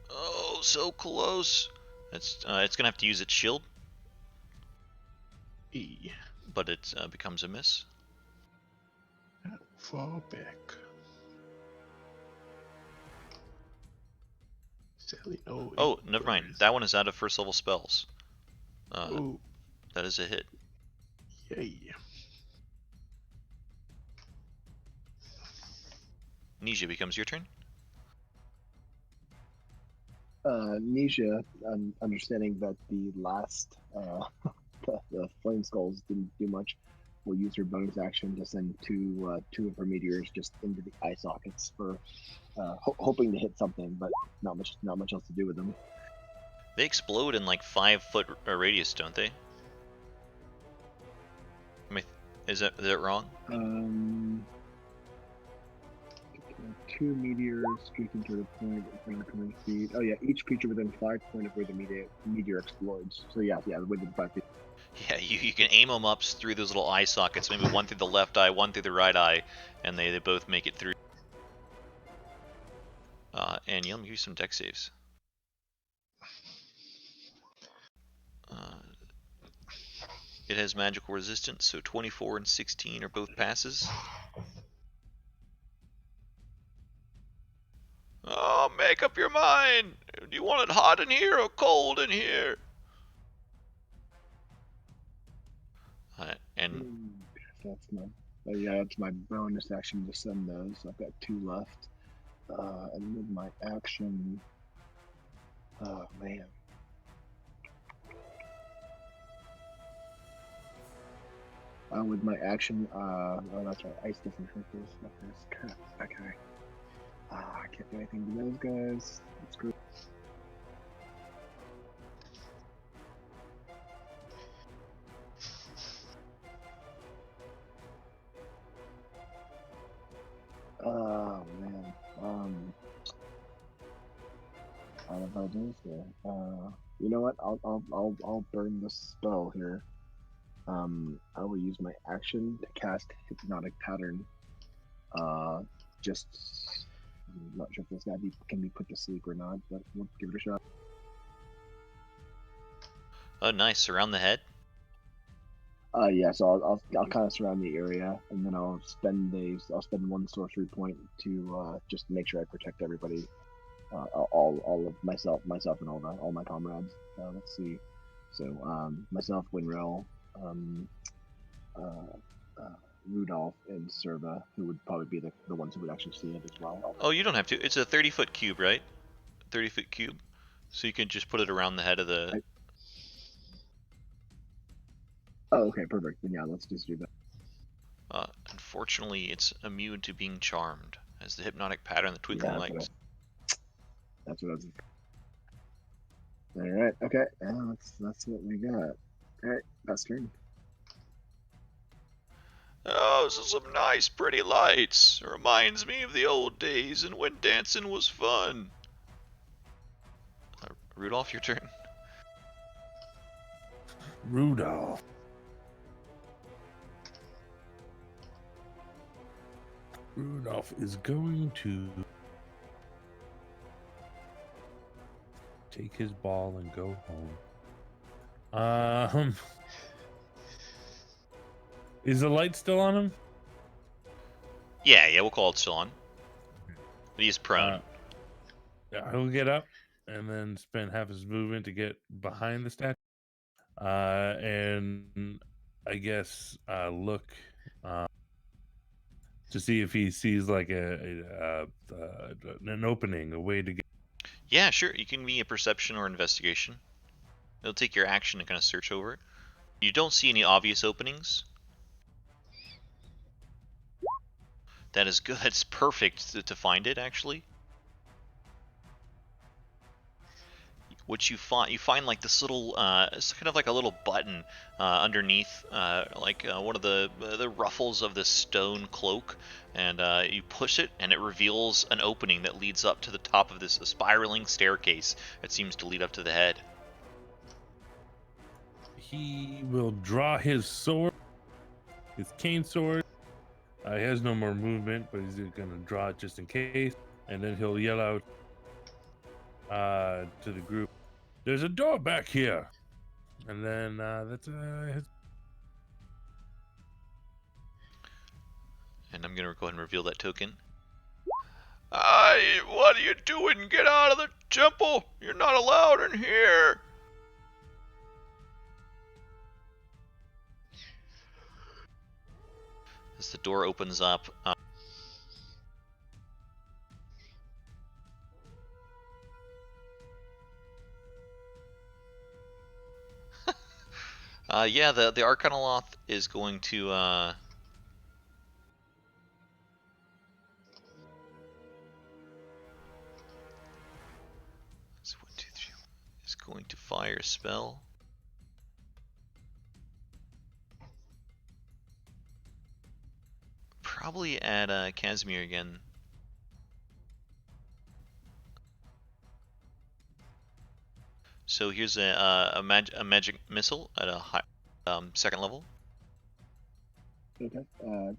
Oh, so close. It's gonna have to use its shield, E. but it becomes a miss. Fall back. Sadly, no. Oh, never mind. That one is out of first level spells. Oh, That is a hit. yay. Nisha, becomes your turn. Nisha, understanding that the last the flame skulls didn't do much, will use her bonus action to send two of her meteors just into the eye sockets for hoping to hit something, but not much else to do with them. They explode in like 5-foot radius, don't they? Is that wrong? 2 meteors streaking to the point of 120 feet. Oh yeah, each creature within 5 point of where the meteor explodes. So yeah, within 5 feet. Yeah, you can aim them up through those little eye sockets, maybe one through the left eye, one through the right eye, and they both make it through. And let me give you some dex saves. It has magical resistance, so 24 and 16 are both passes. Oh, make up your mind! Do you want it hot in here or cold in here? And That's my bonus action to send those. I've got 2 left. And with my action, oh man. With my action, oh that's right, ice doesn't hurt those fuckers. Crap. Okay. I can't do anything to those guys. That's great. Oh man. How about this here? You know what? I'll burn this spell here. I will use my action to cast Hypnotic Pattern. Just I'm not sure if this guy can be put to sleep or not, but we'll give it a shot. oh, nice, around the head. Yeah, so I'll kind of surround the area, and then I'll spend one sorcery point to just make sure I protect everybody, all of myself and all my comrades. Let's see, so myself, Winrel, uh, uh, Rudolph, and Serva, who would probably be the ones who would actually see it as well. Oh, you don't have to. It's a 30-foot cube, right? 30-foot cube. So you can just put it around the head of the. Oh, okay, perfect. Then yeah, let's just do that. Unfortunately, it's immune to being charmed, as the hypnotic pattern, the twinkling Yeah, lights. that's what I was. All right. Okay. That's what we got. All right. That's turn. Oh, this is some nice, pretty lights. It reminds me of the old days and when dancing was fun. Rudolph, your turn. Rudolph. Rudolph is going to take his ball and go home. Is the light still on him? Yeah, we'll call it still on. But he's prone. He'll get up and then spend half his movement to get behind the statue. And I guess look to see if he sees like an opening, a way to get. Yeah, sure. You can be a perception or investigation. It'll take your action to kind of search over it. You don't see any obvious openings. That is good. That's perfect to find it, actually. What you find like this little, it's kind of like a little button underneath, one of the ruffles of this stone cloak, and you push it, and it reveals an opening that leads up to the top of this spiraling staircase that seems to lead up to the head. He will draw his sword, his cane sword. He has no more movement, but he's going to draw it just in case, and then he'll yell out to the group, "There's a door back here," and then that's his. And I'm gonna go ahead and reveal that token. What are you doing? Get out of the temple! You're not allowed in here! As the door opens up, yeah, the Arcanoloth is going to so 1, 2, 3, is going to fire a spell. Probably at Casimir again. So here's a magic missile at a high, second level. Okay.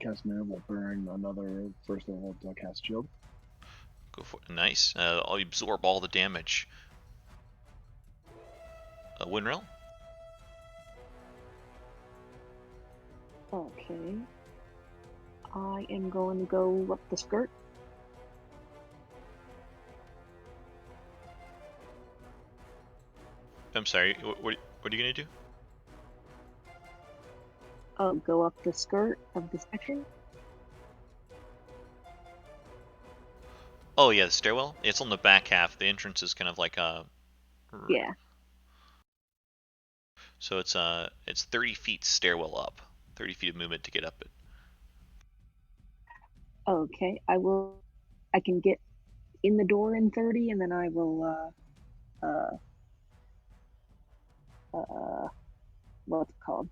Casimir will burn another first level to cast shield. Go for it. Nice. I'll absorb all the damage. Winrel? Okay. I am going to go up the skirt. I'm sorry, what are you going to do? I'll go up the skirt of the section. Oh yeah, the stairwell? It's on the back half. The entrance is kind of like a... Yeah. So it's 30 feet stairwell up. 30 feet of movement to get up it. Okay. I can get in the door in 30, and then I will, what's it called?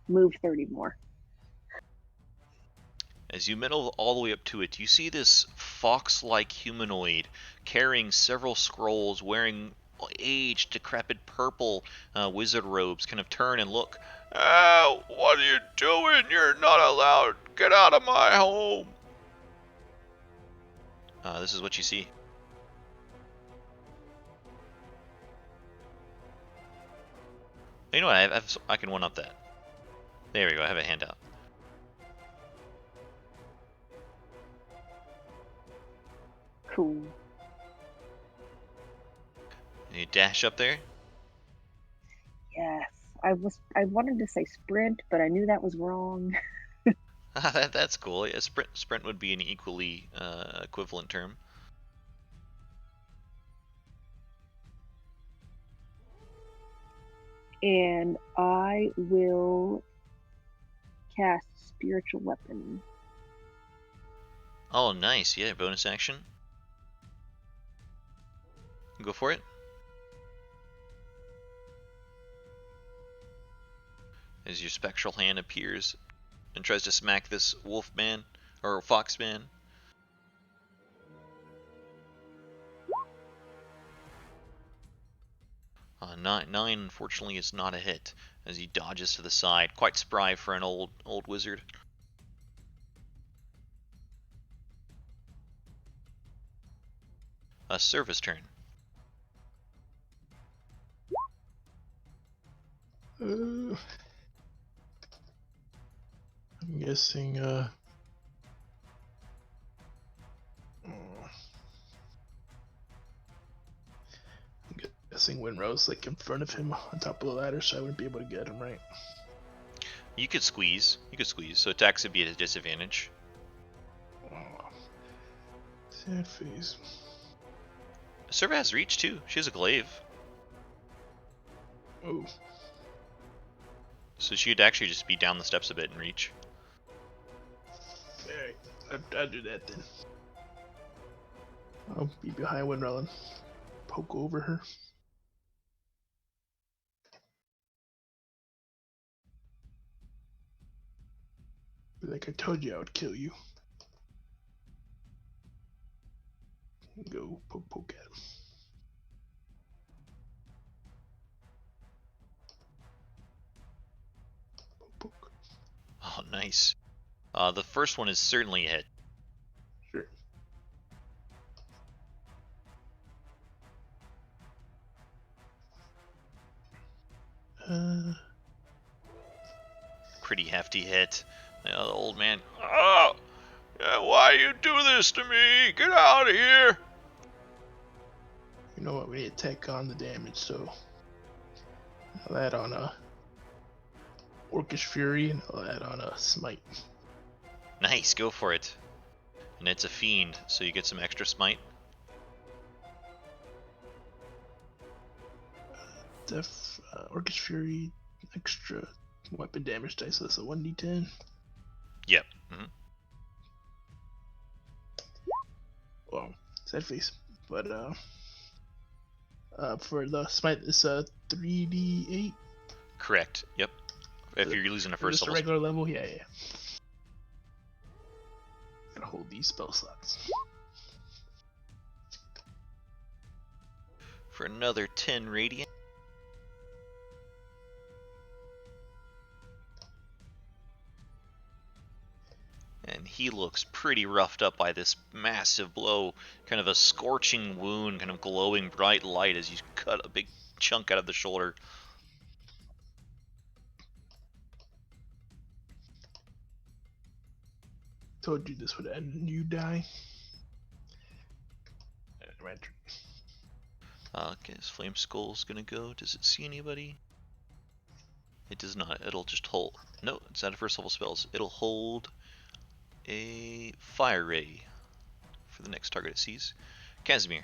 Move 30 more. As you meddle all the way up to it, you see this fox-like humanoid carrying several scrolls, wearing aged, decrepit purple wizard robes, kind of turn and look. What are you doing? You're not allowed. Get out of my home. This is what you see. You know what? I can one-up that. There we go. I have a handout. Cool. You dash up there. Yes. I wanted to say sprint, but I knew that was wrong. That's cool. Yeah, sprint would be an equally equivalent term. And I will cast spiritual weapon. Oh, nice. Yeah, bonus action. Go for it. As your spectral hand appears and tries to smack this wolf man or fox man. Nine, unfortunately, is not a hit as he dodges to the side. Quite spry for an old wizard. A service turn. I'm guessing, Winrow's like in front of him on top of the ladder, so I wouldn't be able to get him, right? You could squeeze. So attacks would be at a disadvantage. Oh, sad face. Serva has reach too. She has a glaive. Oh. So she'd actually just be down the steps a bit and reach. Alright, I'll do that then. I'll be behind Winrow and poke over her. Be like, I told you I would kill you. Go poke at him. Poke. Oh, nice. The first one is certainly a hit. Sure. Pretty hefty hit. The old man. Oh! Why you do this to me? Get out of here! You know what? We need to tack on the damage, so I'll add on a Orcish Fury and I'll add on a Smite. Nice, go for it. And it's a fiend, so you get some extra smite. Orcish Fury, extra weapon damage dice, so that's a 1d10. Yep. Mm-hmm. Well, sad face. But for the Smite, it's a 3d8. Correct. Yep. If you're using a first just level. A regular level, yeah. Gotta hold these spell slots. For another 10 radiant. And he looks pretty roughed up by this massive blow. Kind of a scorching wound, kind of glowing bright light as you cut a big chunk out of the shoulder. Told you this would end and you die. Guess Flame Skull's gonna go. Does it see anybody? It does not. It'll just hold. No, it's not a first level spells. It'll hold a fire ray for the next target it sees. Casimir.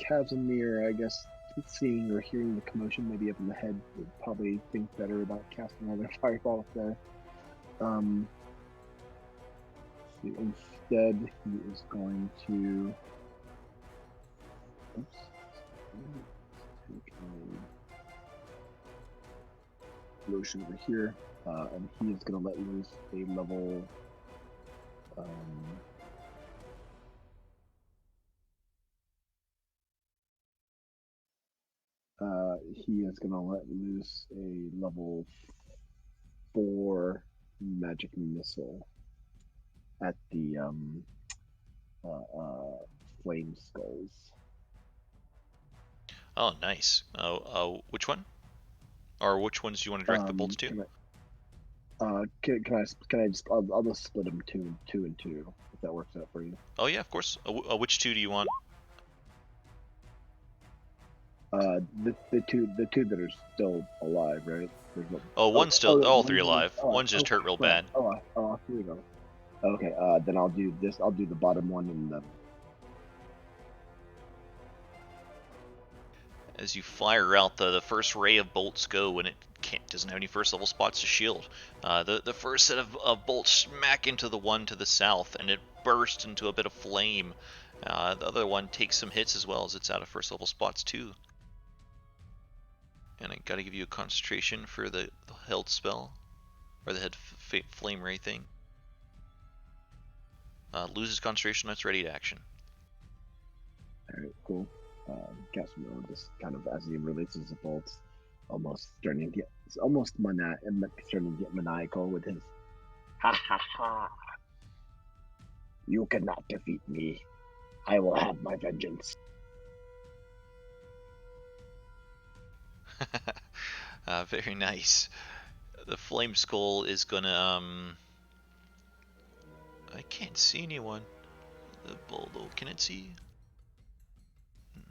Casimir, I guess, seeing or hearing the commotion maybe up in the head, would probably think better about casting another fireball there. Instead, he is going to. Oops. Take a motion over here, and he is going to let loose a level. He is going to let loose a level 4 magic missile at the flame skulls. Oh, nice. Which one? Or which ones do you want to direct the bolts to? Can I just I'll just split them two and two if that works out for you. Oh yeah, of course. Which two do you want? The two that are still alive, right? No... Oh, one's still all three one's alive. oh, One's just okay, hurt real right. bad. Here we go. Okay, then I'll do this. I'll do the bottom one and the... As you fire out, the first ray of bolts go, and it doesn't have any first level spots to shield. The first set of bolts smack into the one to the south, and it bursts into a bit of flame. The other one takes some hits as well, as it's out of first level spots too. And I gotta give you a concentration for the held spell, or the head flame ray thing. Loses concentration, that's ready to action. Alright, cool. Casimiro just kind of, as he releases the bolts, starting to get maniacal with his ha ha ha. You cannot defeat me. I will have my vengeance. Very nice. The flame skull is gonna I can't see anyone. The bulldog, can it see?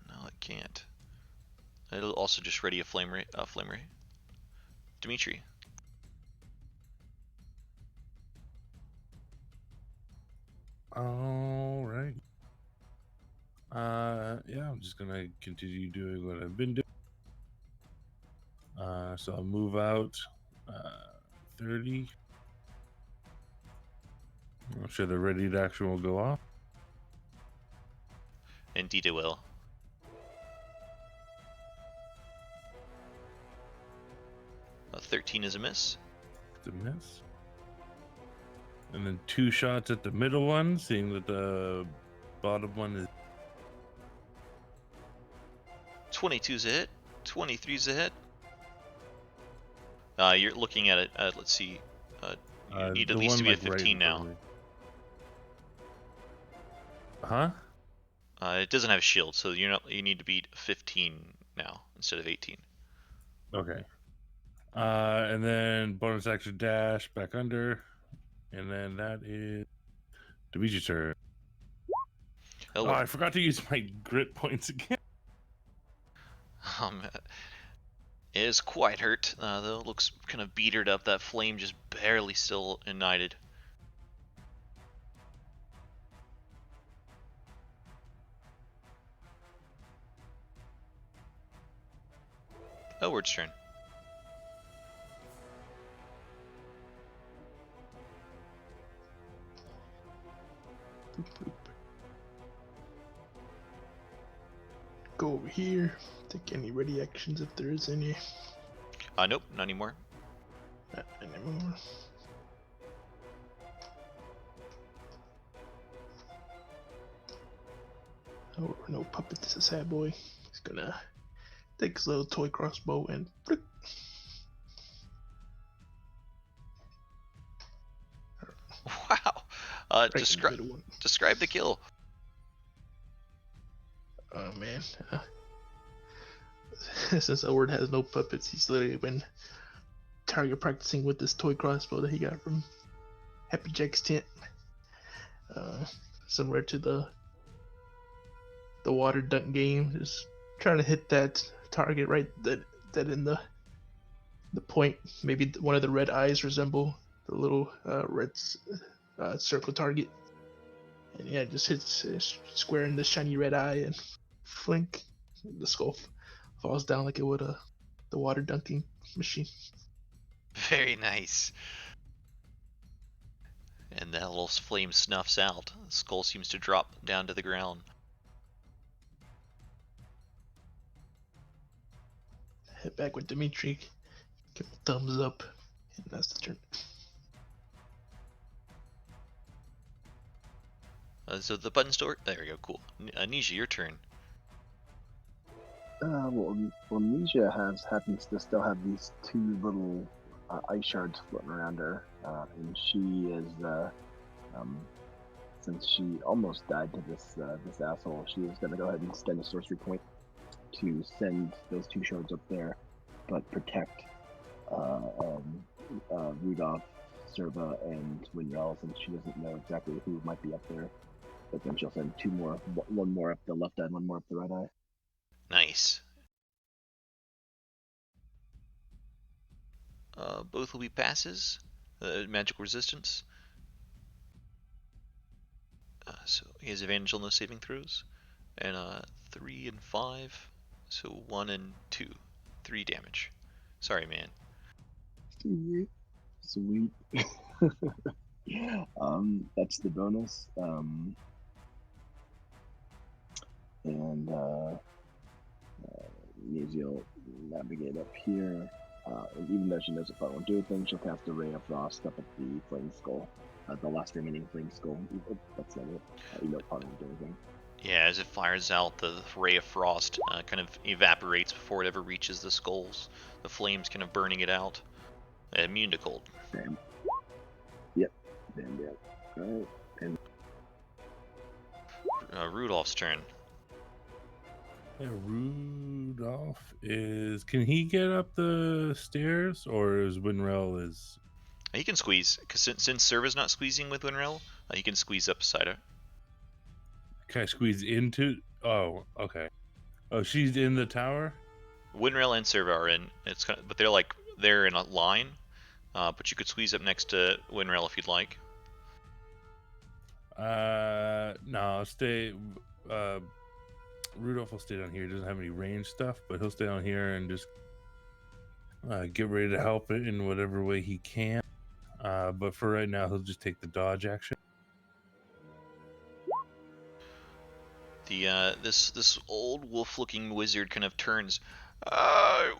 No, it can't. It'll also just ready a flame ray. Dimitri. All right. Yeah, I'm just gonna continue doing what I've been doing. So I'll move out 30. I'm sure the ready to action will go off. Indeed it will. A 13 is a miss. It's a miss. And then 2 shots at the middle one, seeing that the bottom one is 22's a hit. 23's a hit. You're looking at it. Let's see. You need at least to be at 15 now. Huh? It doesn't have a shield, so you need to beat 15 now instead of 18. Okay. And then bonus action dash back under, and then that is Dimitri's turn. Oh, I forgot to use my grit points again. It is quite hurt. Though it looks kind of beatered up. That flame just barely still ignited. Elward's turn. Go over here. Take any ready actions if there is any. Nope, not anymore. Not anymore. Oh, no puppet. This is a sad boy. He's gonna take his little toy crossbow and flick. Wow. Describe the kill. Oh man. Since Elward has no puppets, he's literally been target practicing with this toy crossbow that he got from Happy Jack's tent. Similar to the water dunk game, just trying to hit that target right that in the point. Maybe one of the red eyes resemble the little red circle target, and yeah, just hits square in the shiny red eye and flink. The skull falls down like it would the water dunking machine. Very nice. And that little flame snuffs out. The skull seems to drop down to the ground. Head back with Dimitri. Give him a thumbs up, and that's the turn. So the button store. There we go. Cool. Nisha, your turn. Well, Nisha happens to still have these two little ice shards floating around her, and she is, since she almost died to this asshole, she is going to go ahead and spend a sorcery point to send those 2 shards up there, but protect Rudolph, Serva, and Winrel, since she doesn't know exactly who might be up there. But then she'll send 2 more, 1 more up the left eye, 1 more up the right eye. Nice. Both will be passes. Magical resistance. So he has advantage on those saving throws. And 3 and 5. So 1 and 2. 3 damage. Sorry, man. Sweet. That's the bonus. And Maisie will navigate up here. And even though she knows if I won't do anything, she'll cast a Ray of Frost up at the Flame Skull. The last remaining Flame Skull. That's not it. Probably won't do anything. Yeah, as it fires out, the Ray of Frost kind of evaporates before it ever reaches the skulls. The flames kind of burning it out. Immune to cold. Bam. Yep. Bam, bam. Alright. And Rudolph's turn. Yeah, Rudolph is. Can he get up the stairs, or is Winrel is? He can squeeze, because since Serva's not squeezing with Winrel, he can squeeze up beside her. Can I squeeze into? Oh, okay. Oh, she's in the tower. Winrel and Serva are in. It's kind of, but they're in a line. But you could squeeze up next to Winrel if you'd like. No, I'll stay. Rudolph will stay down here. He doesn't have any range stuff, but he'll stay down here and just get ready to help it in whatever way he can. But for right now, he'll just take the dodge action. This old wolf-looking wizard kind of turns.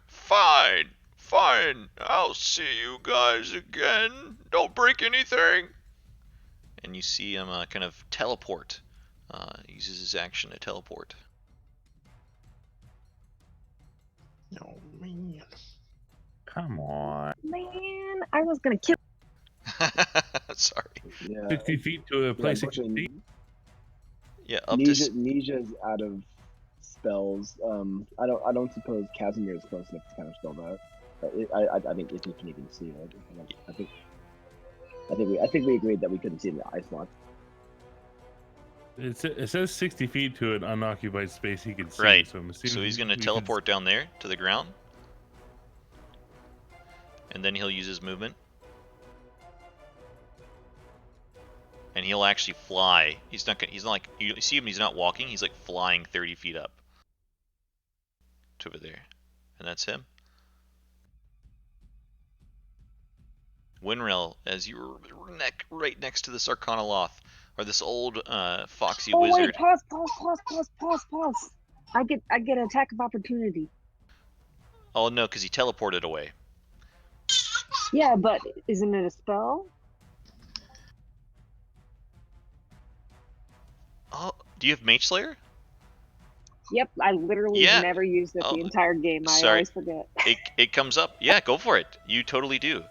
Fine. I'll see you guys again. Don't break anything. And you see him kind of teleport. Uses his action to teleport. Oh man. Come on. Man, I was gonna kill. Sorry. yeah, 60 feet to a place. 60 unfortunately, feet. Yeah, up to. Nisia's out of spells. I don't suppose Casimir is close enough to kind of spell that. I think if you can even see it, I think we agreed that we couldn't see the ice block. It says 60 feet to an unoccupied space he can see. Right. So I'm assuming So he's going to we teleport down there to the ground, and then he'll use his movement, and he'll actually fly. He's not like, you see him. He's not walking. He's like flying 30 feet up to over there, and that's him. Winrel, as you were right next to this Arcanoloth, or this old foxy wizard. Wait, pause. I get an attack of opportunity. Oh no, because he teleported away. Yeah, but isn't it a spell? Oh, do you have Mage Slayer? Yep, I literally never used it the entire game. I always forget. It comes up. Yeah, go for it. You totally do.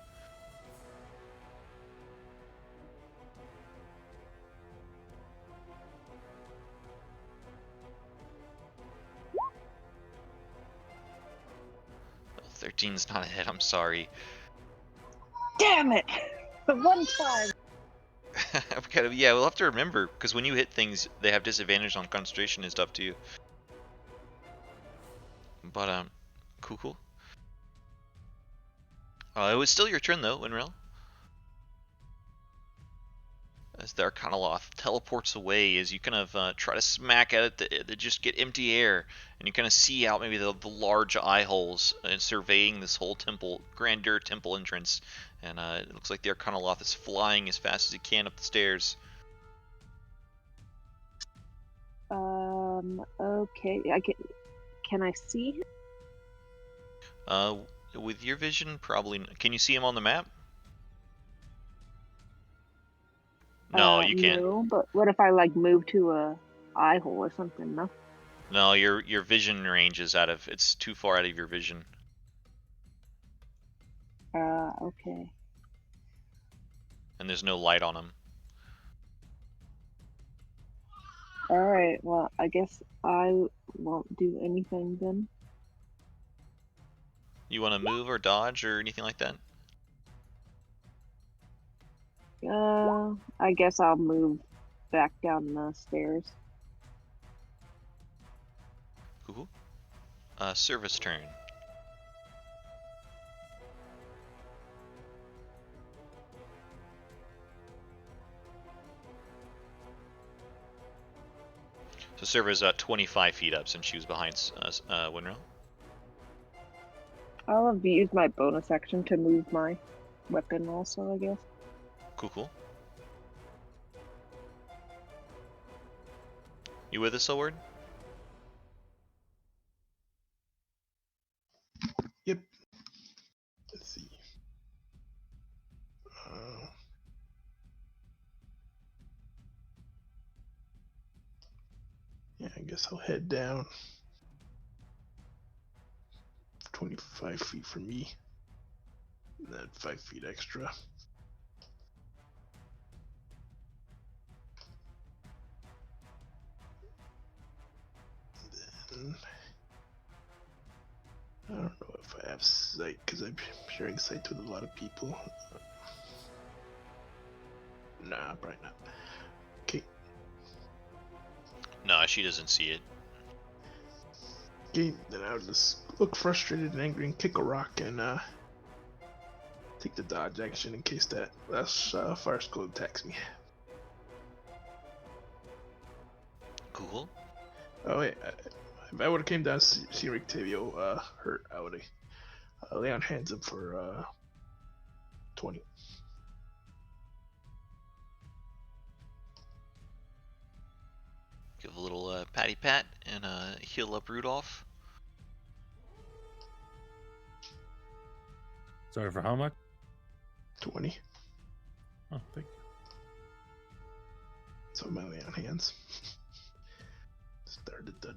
Oh, 13's not a hit. I'm sorry. Damn it! The one time. Yeah, we'll have to remember, because when you hit things, they have disadvantage on concentration and stuff too. But cool. It was still your turn though, Winrel. As the Arcanoloth teleports away, as you kind of try to smack at it, they just get empty air, and you kind of see out maybe the large eye holes surveying this whole grandeur temple entrance, and it looks like the Arcanoloth is flying as fast as he can up the stairs. Okay. Can I see him? With your vision, probably. Can you see him on the map? No, you can't. No, but what if I move to a eye hole or something? No. No, your vision range is it's too far out of your vision. Okay. And there's no light on him. All right. Well, I guess I won't do anything then. You want to move or dodge or anything like that? I guess I'll move back down the stairs. Cool. Service turn. So Serva's about 25 feet up since she was behind Winrow. I'll have used my bonus action to move my weapon also, I guess. Cool. You with us, Elward? Yep. Let's see. Yeah, I guess I'll head down 25 feet from me. And then 5 feet extra. Then I don't know if I have sight because I'm sharing sight with a lot of people. Nah, probably not. Okay. No, she doesn't see it. Okay, then I'll just look frustrated and angry and kick a rock and take the dodge action in case that last fire skull attacks me. Cool. Oh wait, if I would have came down to see Rictavio hurt, I would have lay on hands him for 20. Give a little patty pat and heal up Rudolph. Sorry, for how much? 20. Oh, thank you. So I'm lay on hands. Started done.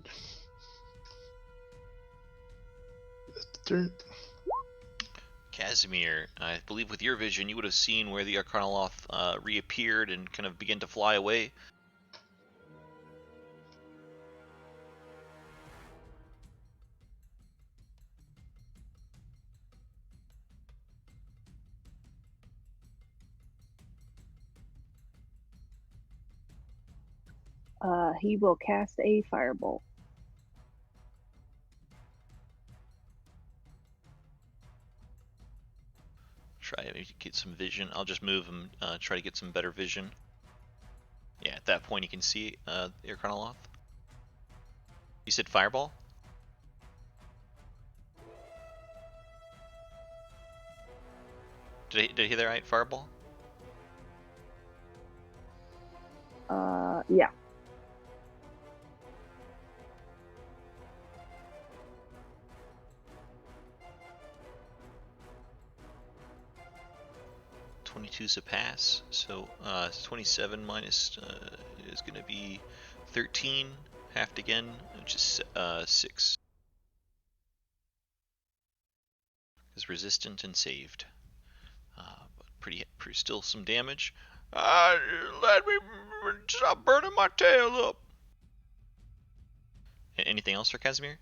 That's the turn. Casimir, I believe with your vision you would have seen where the Arcanoloth reappeared and kind of began to fly away. He will cast a firebolt. Try to get some vision. I'll just move him, try to get some better vision. Yeah, at that point you can see the Arcanoloth. You said fireball? Did I hear that right? Fireball? Yeah. .22's a pass, so 27 minus is going to be 13, halved again, which is 6. Is resistant and saved. But pretty still some damage. Let me stop burning my tail up. Anything else for Casimir?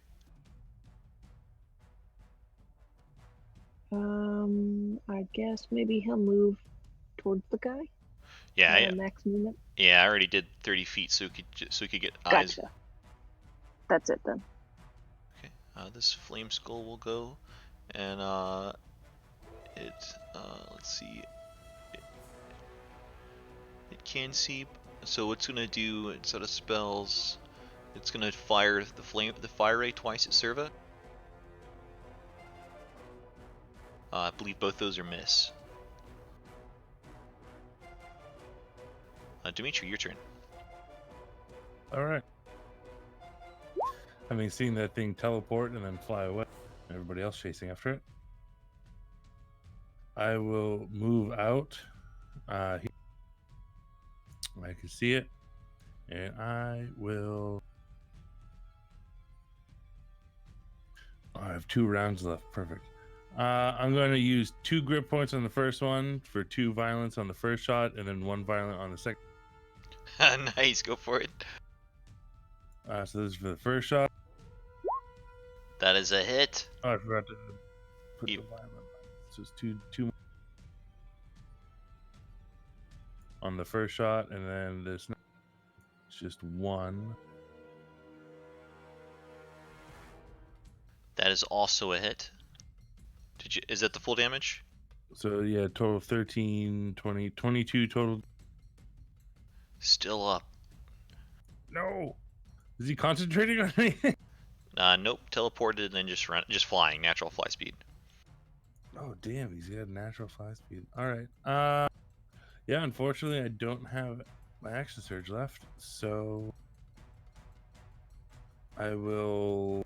I guess maybe he'll move towards the guy. Yeah, Max movement. I already did 30 feet, so he could get eyes. Gotcha. That's it then. Okay, this flame skull will go, and let's see. It can see, so it's gonna do. It's out of spells. It's gonna fire the fire ray twice at Serva. I believe both those are miss. Dimitri, your turn. All right. Having seen that thing teleport and then fly away, everybody else chasing after it, I will move out. I can see it, and I will. I have 2 rounds left. Perfect. I'm going to use 2 grip points on the first one for 2 violence on the first shot, and then 1 violent on the second. Nice, go for it. So this is for the first shot. That is a hit. Oh, I forgot to put You- the violent. So it's two on the first shot, and then this it's just one. That is also a hit. Is that the full damage? So yeah, total of 13, 20, 22 total. Still up. No, is he concentrating on me? Nope. Teleported and then just flying. Natural fly speed. Oh damn, he's got natural fly speed. All right. Yeah, unfortunately, I don't have my action surge left, so I will.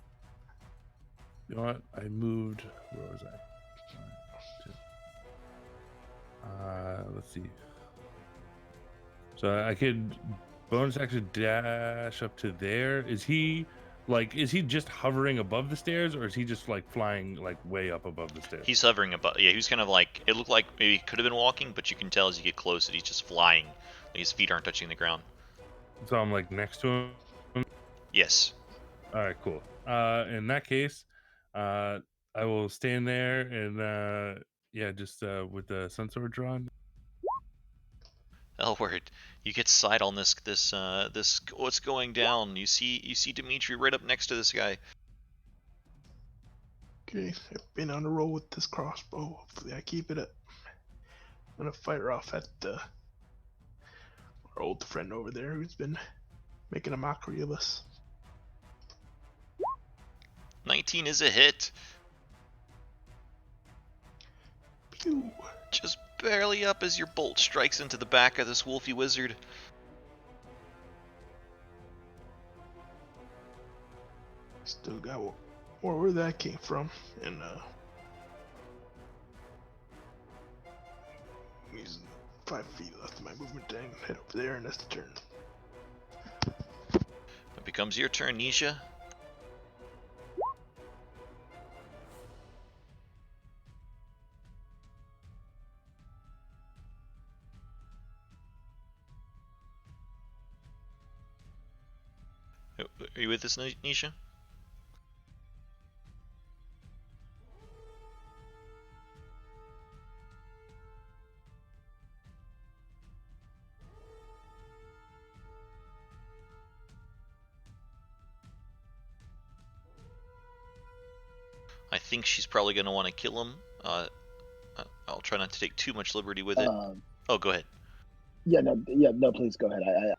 You know what? I moved. Where was I? Let's see. So I could bonus action dash up to there. Is he just hovering above the stairs, or is he just like flying like way up above the stairs? He's hovering above. Yeah, he's kind of like, it looked like maybe he could have been walking, but you can tell as you get close that he's just flying. Like his feet aren't touching the ground. So I'm like next to him. Yes. All right, cool. In that case, I will stand there and yeah, just with the sun sword drawn. Elward, you get sight on this what's going down. You see Dimitri right up next to this guy. Okay, I've been on a roll with this crossbow. Hopefully I keep it up. I'm gonna fire off at our old friend over there who's been making a mockery of us. 19 is a hit. Pew! Just barely up as your bolt strikes into the back of this wolfy wizard. Still got more where that came from, and he's 5 feet left of my movement thing. Head over there, and that's the turn. It becomes your turn, Nisha. Are you with us, Nisha? I think she's probably going to want to kill him. I'll try not to take too much liberty with it. Oh, go ahead. No, please go ahead.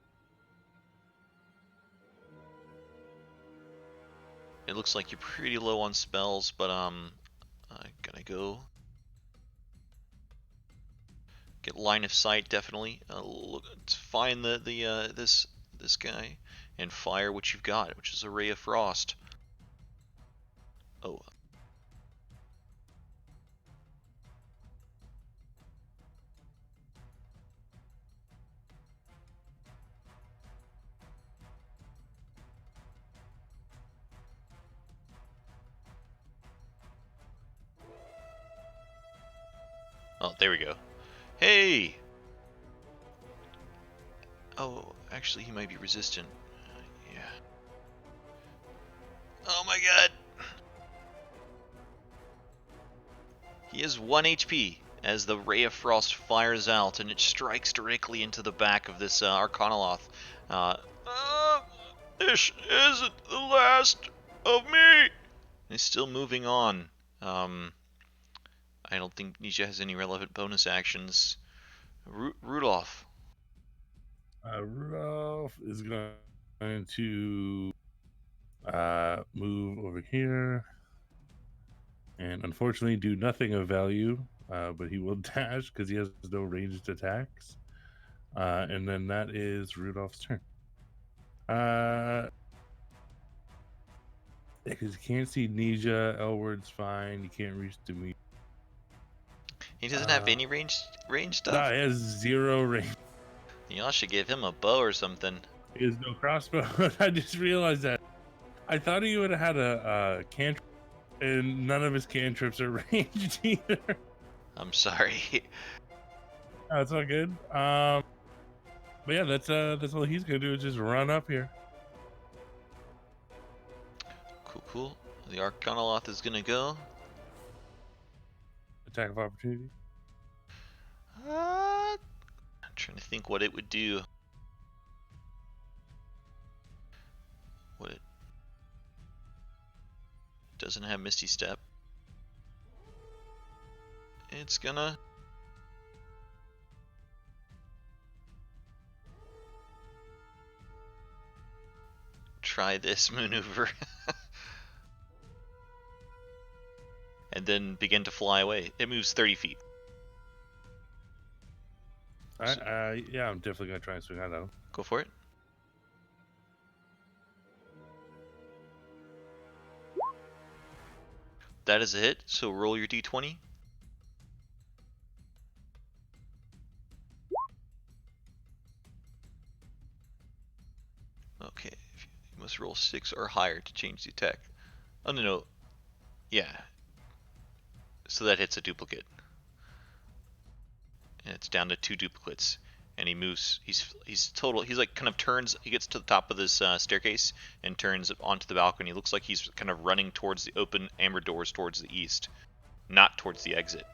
It looks like you're pretty low on spells, but I'm gonna go get line of sight. Definitely look, find this guy and fire what you've got, which is a ray of frost. Oh. Oh, there we go. Hey! Oh, actually, he might be resistant. Yeah. Oh my god! He has 1 HP as the Ray of Frost fires out, and it strikes directly into the back of this Arcanoloth. This isn't the last of me! He's still moving on. I don't think Nisha has any relevant bonus actions. Rudolph. Rudolph is going to move over here and unfortunately do nothing of value, but he will dash because he has no ranged attacks. And then that is Rudolph's turn. Because you can't see Nisha, Elward's fine. You can't reach Dimitri. He doesn't have any range stuff? Nah, he has 0 range. Y'all should give him a bow or something. He has no crossbow. I just realized that. I thought he would have had a cantrip, and none of his cantrips are ranged either. I'm sorry. That's all good. But yeah, that's all he's gonna do is just run up here. Cool. The Arcanoloth is gonna go. Attack of opportunity. I'm trying to think what it would do. What it doesn't have Misty Step. It's gonna try this maneuver. And then begin to fly away. It moves 30 feet. Yeah, I'm definitely gonna try and swing at him. Go for it. That is a hit, so roll your d20. Okay, you must roll 6 or higher to change the attack. Oh, no. Yeah. So that hits a duplicate. And it's down to 2 duplicates. And he moves, he's like kind of turns, he gets to the top of this staircase and turns onto the balcony. It looks like he's kind of running towards the open amber doors towards the east, not towards the exit.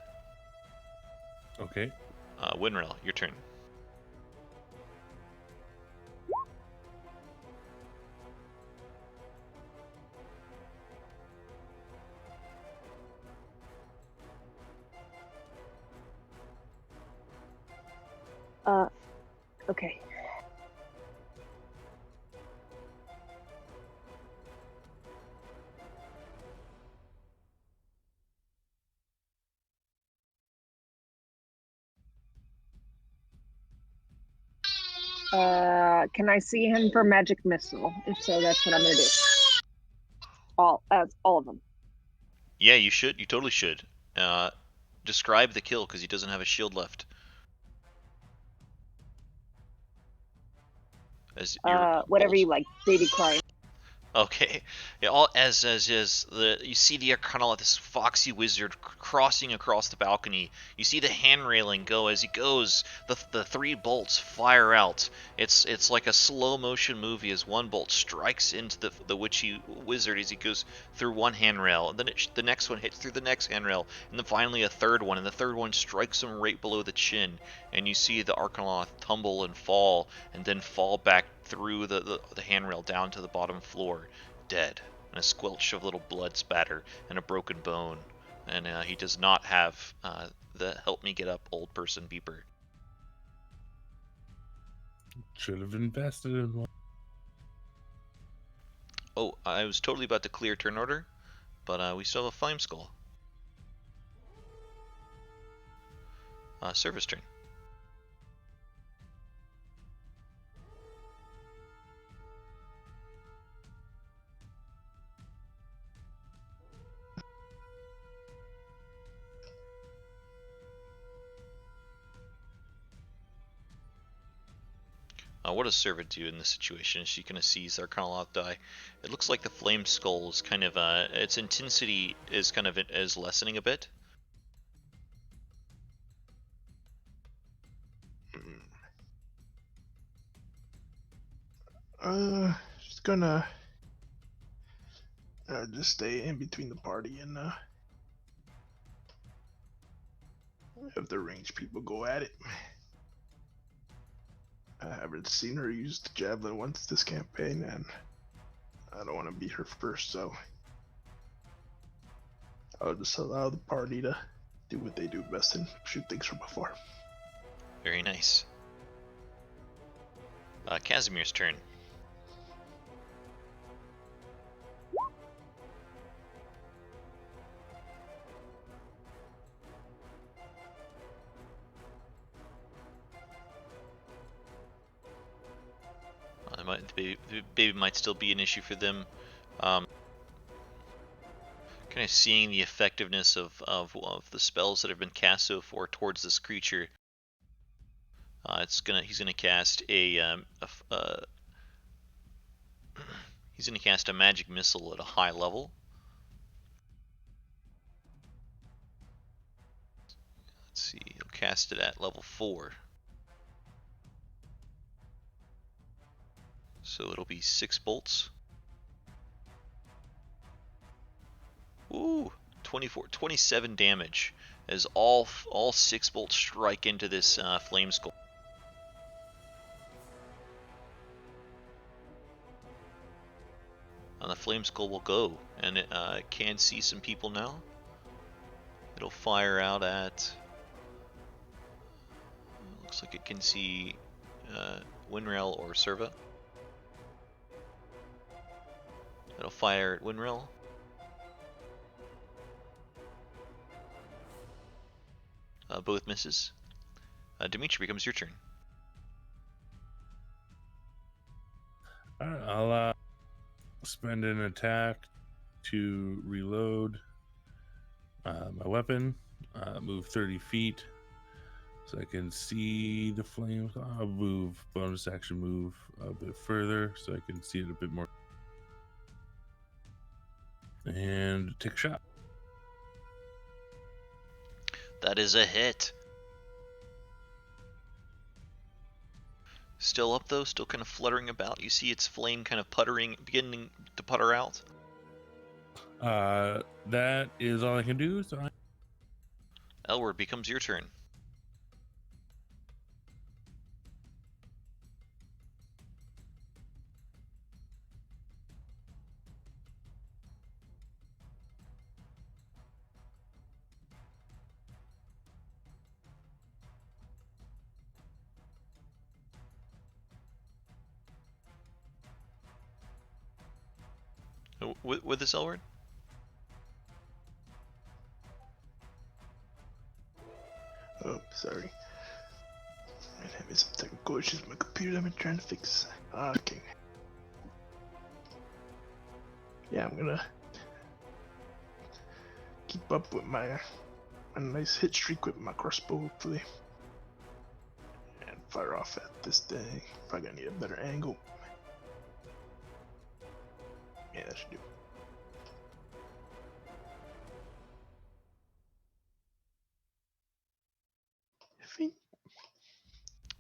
Okay. Winrel, your turn. Okay. Can I see him for magic missile? If so, that's what I'm gonna do. All of them. Yeah, you should. You totally should. Describe the kill because he doesn't have a shield left. As whatever you like, baby crying. Okay, yeah, all as is the you see the Arcanoloth, this foxy wizard crossing across the balcony. You see the hand railing go as he goes. The 3 bolts fire out. It's like a slow motion movie as one bolt strikes into the witchy wizard as he goes through one handrail, and then the next one hits through the next handrail, and then finally a third one, and the third one strikes him right below the chin. And you see the Arcanoloth tumble and fall, and then fall back through the handrail down to the bottom floor, dead, and a squelch of little blood spatter and a broken bone. And he does not have the help me get up old person beeper. Should have invested in one. Oh, I was totally about to clear turn order, but we still have a Flame Skull. Service turn. What does Serva do in this situation? She kind of sees Arcanoloth die. It looks like the Flame Skull is kind of, its intensity is kind of is lessening a bit. Just gonna just stay in between the party and have the ranged people go at it. I haven't seen her use the javelin once this campaign, and I don't want to be her first, so I'll just allow the party to do what they do best and shoot things from afar. Very nice. Casimir's turn. The baby might still be an issue for them. Kind of seeing the effectiveness of the spells that have been cast so far towards this creature. He's gonna cast he's gonna cast a magic missile at a high level. Let's see, he'll cast it at level 4. So it'll be 6 bolts. Ooh, 27 damage as all 6 bolts strike into this flame skull. And the flame skull will go, and it can see some people now. It'll fire out at. Looks like it can see Winrail or Serva. It'll fire at Winrail. Both misses. Dimitri, becomes your turn. Alright, I'll spend an attack to reload my weapon. Move 30 feet so I can see the flames. I'll move, bonus action move a bit further so I can see it a bit more. And take a shot. That is a hit. Still up though, still kind of fluttering about. You see its flame kind of beginning to putter out. That is all I can do. So Elward, becomes your turn. With this, Elward? Oh, sorry. I'm having some technical issues with my computer I've been trying to fix. Okay. Yeah, I'm gonna keep up with my nice hit streak with my crossbow, hopefully. And fire off at this thing. Probably gonna need a better angle. Yeah, that should do.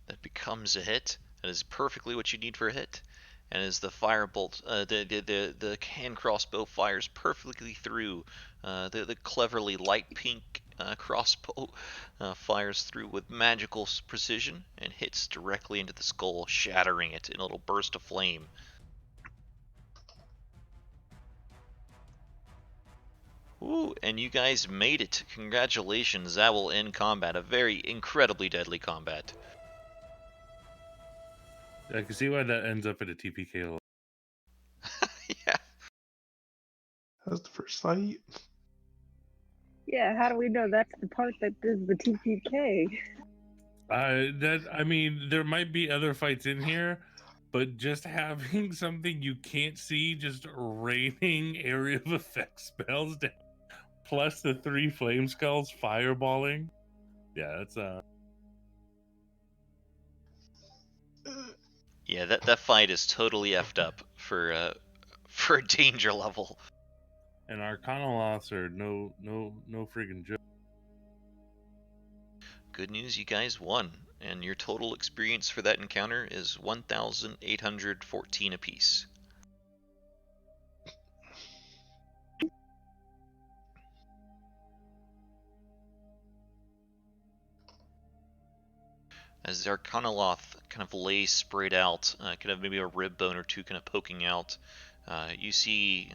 That becomes a hit. That is perfectly what you need for a hit. And as the firebolt, the hand crossbow fires perfectly through, the cleverly light pink crossbow fires through with magical precision and hits directly into the skull, shattering it in a little burst of flame. Ooh, and you guys made it. Congratulations. That will end combat. A very incredibly deadly combat. I can see why that ends up at a TPK. Yeah. That was the first fight. Yeah, how do we know that's the part that is the TPK? I mean, there might be other fights in here, but just having something you can't see just raining area of effect spells down, plus the 3 flame skulls fireballing. Yeah, that's Yeah, that fight is totally effed up for a danger level. and Arcanoloths are no friggin' joke. Good news, you guys won, and your total experience for that encounter is 1,814 apiece. As the Arcanoloth kind of lays sprayed out, kind of maybe a rib bone or two kind of poking out, you see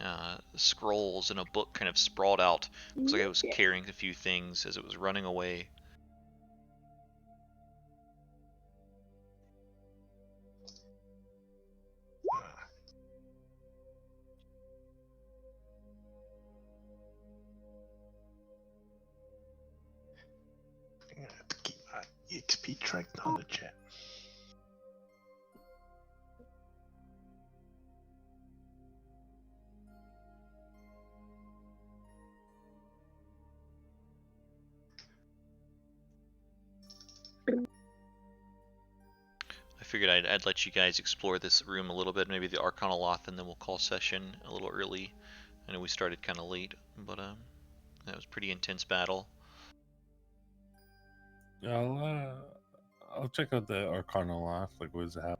scrolls and a book kind of sprawled out. Looks like it was carrying a few things as it was running away. I'm gonna have to keep my EXP tracked on the chat. I figured I'd let you guys explore this room a little bit, maybe the Arcanoloth, and then we'll call session a little early. I know we started kind of late, but that was a pretty intense battle. I'll check out the Arcanoloth. Like, what is that?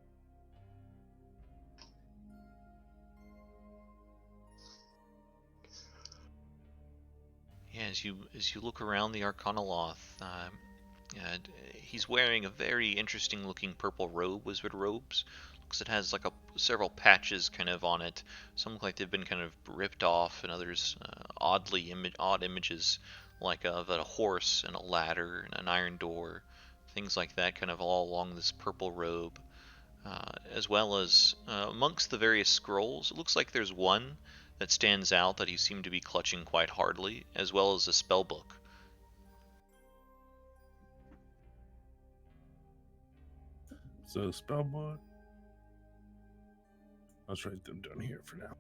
as you look around the Arcanoloth, he's wearing a very interesting looking purple robe, wizard robes. Looks it has like several patches kind of on it. Some look like they've been kind of ripped off, and others odd images like of a horse and a ladder and an iron door, things like that, kind of all along this purple robe. As well as amongst the various scrolls, it looks like there's one that stands out that he seemed to be clutching quite hardly, as well as a spell book. So spellbook. Let's write them down here for now.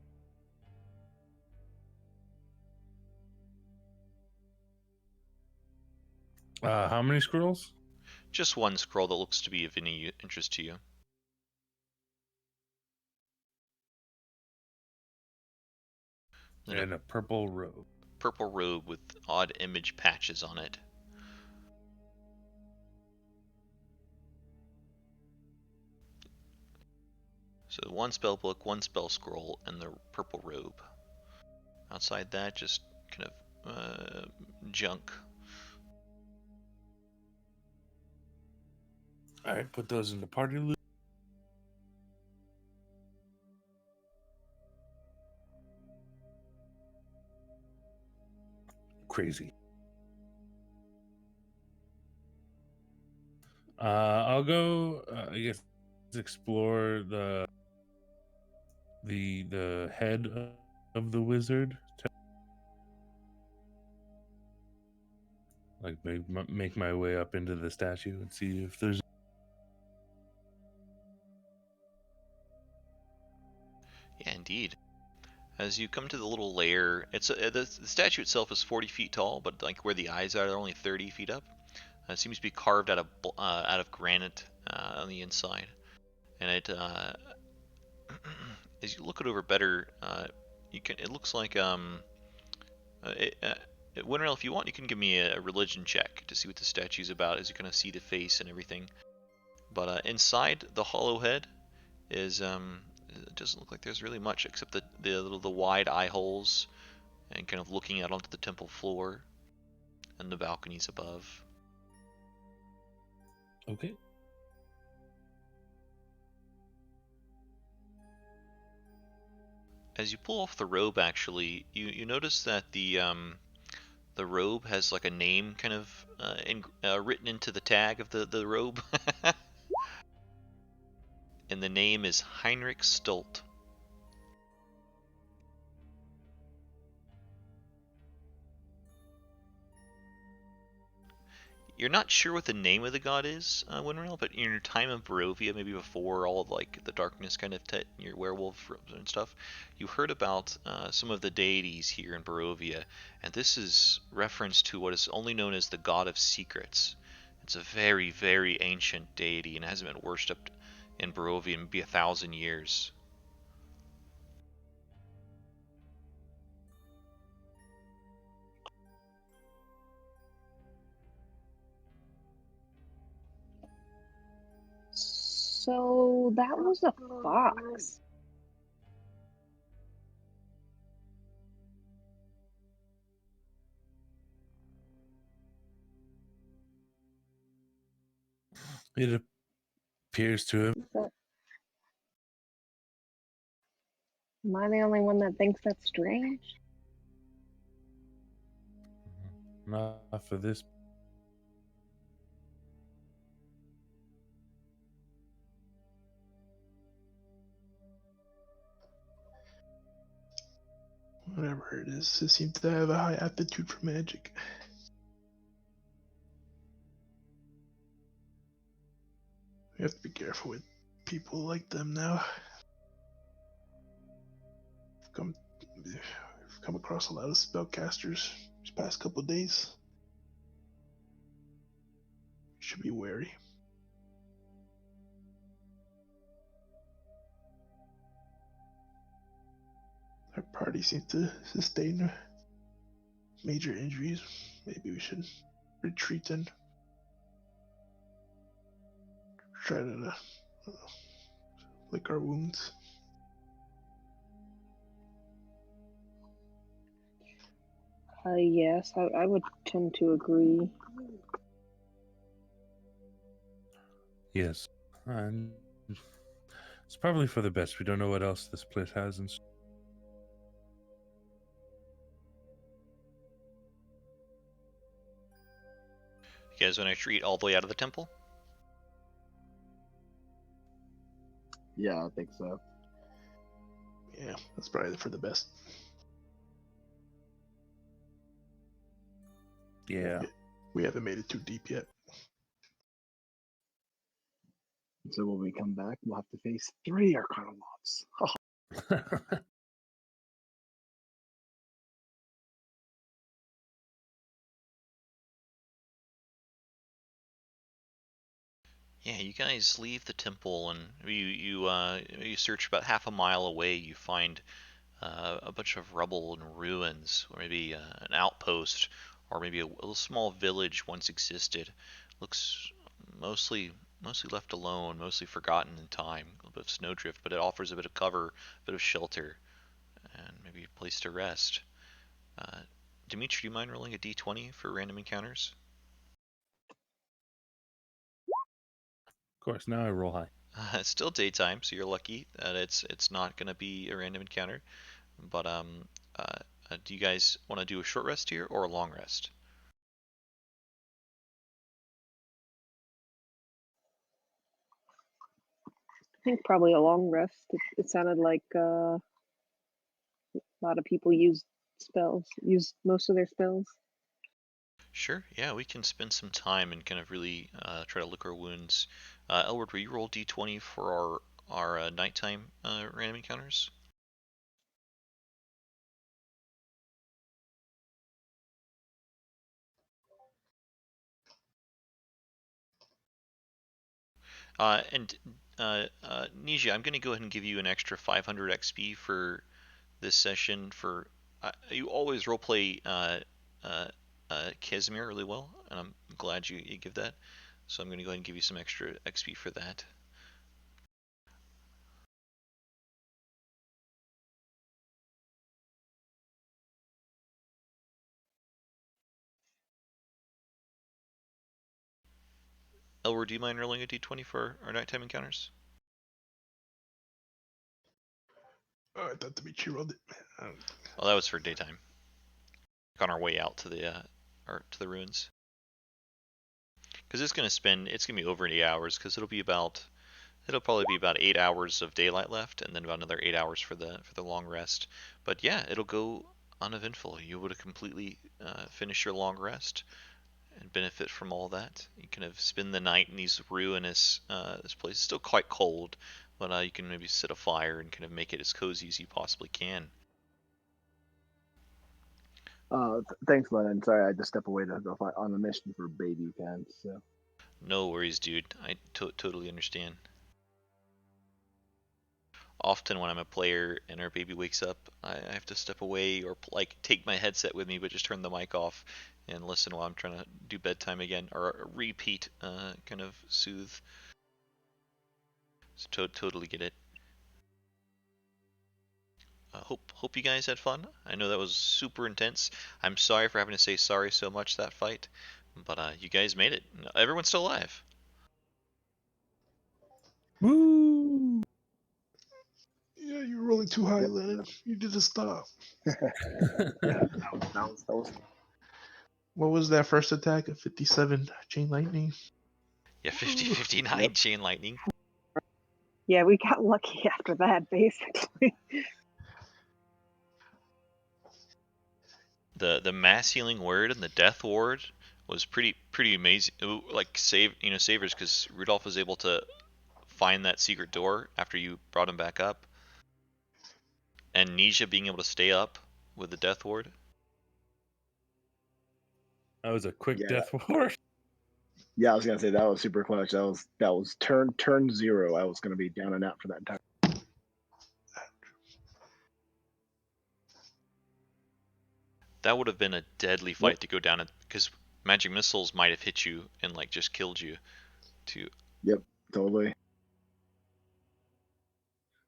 How many scrolls? Just one scroll that looks to be of any interest to you. And a purple robe. Purple robe with odd image patches on it. So one spell book, one spell scroll, and the purple robe. Outside that, just kind of junk. Alright, put those in the party loot. Crazy. I'll go, I guess, explore the head of the wizard. Like make my way up into the statue and see if there's. Yeah, indeed. As you come to the little lair, it's the statue itself is 40 feet tall, but like where the eyes are, they're only 30 feet up. It seems to be carved out of granite on the inside, and it as you look it over better, you can. It looks like Winterell, if you want, you can give me a religion check to see what the statue's about, as you kind of see the face and everything. But inside the hollow head is it doesn't look like there's really much except the wide eye holes and kind of looking out onto the temple floor and the balconies above. Okay. As you pull off the robe, actually, you notice that the robe has like a name kind of written into the tag of the robe. And the name is Heinrich Stolt. You're not sure what the name of the god is, Winterell, but in your time of Barovia, maybe before all of like the darkness kind of your werewolf and stuff, you heard about some of the deities here in Barovia, and this is reference to what is only known as the God of Secrets. It's a very, very ancient deity and hasn't been worshipped in Barovia in maybe 1,000 years. So that was a fox. It appears to him. Am I the only one that thinks that's strange? Not for this. Whatever it is, it seems to have a high aptitude for magic. We have to be careful with people like them now. We've come across a lot of spellcasters these past couple of days. Should be wary. Our party seems to sustain major injuries. Maybe we should retreat and try to lick our wounds. Yes, I would tend to agree. Yes. And it's probably for the best. We don't know what else this place has. And You guys want to retreat all the way out of the temple? Yeah, I think so. Yeah, that's probably for the best. yeah. We haven't made it too deep yet. So when we come back, we'll have to face 3 Arcana mobs. Yeah, you guys leave the temple and you search about half a mile away. You find a bunch of rubble and ruins, or maybe an outpost, or maybe a little small village once existed. Looks mostly left alone, mostly forgotten in time. A little bit of snowdrift, but it offers a bit of cover, a bit of shelter, and maybe a place to rest. Uh, Dimitri, do you mind rolling a d20 for random encounters? Of course, now I roll high. It's still daytime, so you're lucky that it's not going to be a random encounter. But do you guys want to do a short rest here or a long rest? I think probably a long rest. It sounded like a lot of people used most of their spells. Sure, yeah, we can spend some time and kind of really try to lick our wounds. Elward, will you roll d20 for our nighttime random encounters? And Nija, I'm going to go ahead and give you an extra 500 XP for this session. For you always roleplay uh, Casimir really well, and I'm glad you give that. So I'm going to go ahead and give you some extra XP for that. Elward, do you mind rolling a d20 for our nighttime encounters? Oh, I thought Dimitri rolled it. Well, that was for daytime. On our way out to the ruins. Because it's gonna be over 8 hours. Because it'll probably be about 8 hours of daylight left, and then about another 8 hours for the long rest. But yeah, it'll go uneventful. You would have completely finished your long rest and benefit from all that. You kind of spend the night in these ruinous. This place is still quite cold, but you can maybe set a fire and kind of make it as cozy as you possibly can. Thanks, Lennon. Sorry, I had to step away to go on a mission for baby pants. So. No worries, dude. I totally understand. Often when I'm a player and our baby wakes up, I have to step away or like take my headset with me, but just turn the mic off and listen while I'm trying to do bedtime again or repeat, kind of soothe. So totally get it. Hope you guys had fun. I know that was super intense. I'm sorry for having to say sorry so much that fight, but you guys made it. Everyone's still alive. Woo! Yeah, you're rolling too high, Yep. Lennon. You need to stop. Yeah, that was What was that first attack? A 57 chain lightning? Yeah, 59 Yep. chain lightning. Yeah, we got lucky after that, basically. The mass healing word and the death ward was pretty amazing. Like savers, because Rudolph was able to find that secret door after you brought him back up, and Nisha being able to stay up with the death ward. That was a quick Yeah. death ward. Yeah, I was gonna say that was super clutch. That was turn 0. I was gonna be down and out for that entire. That would have been a deadly fight to go down, because magic missiles might have hit you and like just killed you. Yep, totally.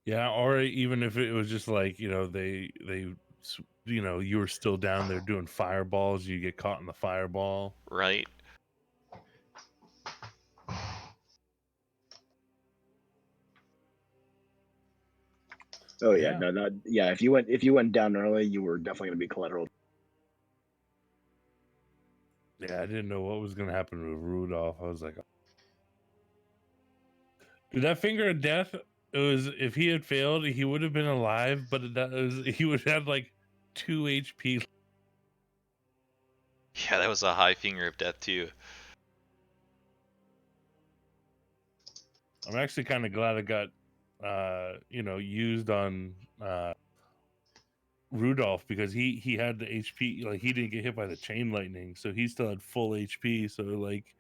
Yeah, or even if it was just like, they you were still down there doing fireballs, you get caught in the fireball. Right. Oh yeah, Yeah. no, not yeah. If you went down early, you were definitely gonna be collateral. Yeah, I didn't know what was gonna happen with Rudolph. I was like, dude, that finger of death. It was, if he had failed, he would have been alive, but he would have like 2 HP. Yeah, that was a high finger of death too. I'm actually kind of glad it got used on Rudolph, because he had the HP, like he didn't get hit by the chain lightning, so he still had full HP. So like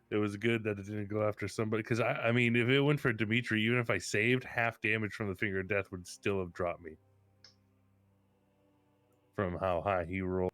it was good that it didn't go after somebody, because I mean, if it went for Dimitri, even if I saved, half damage from the finger of death would still have dropped me from how high he rolled.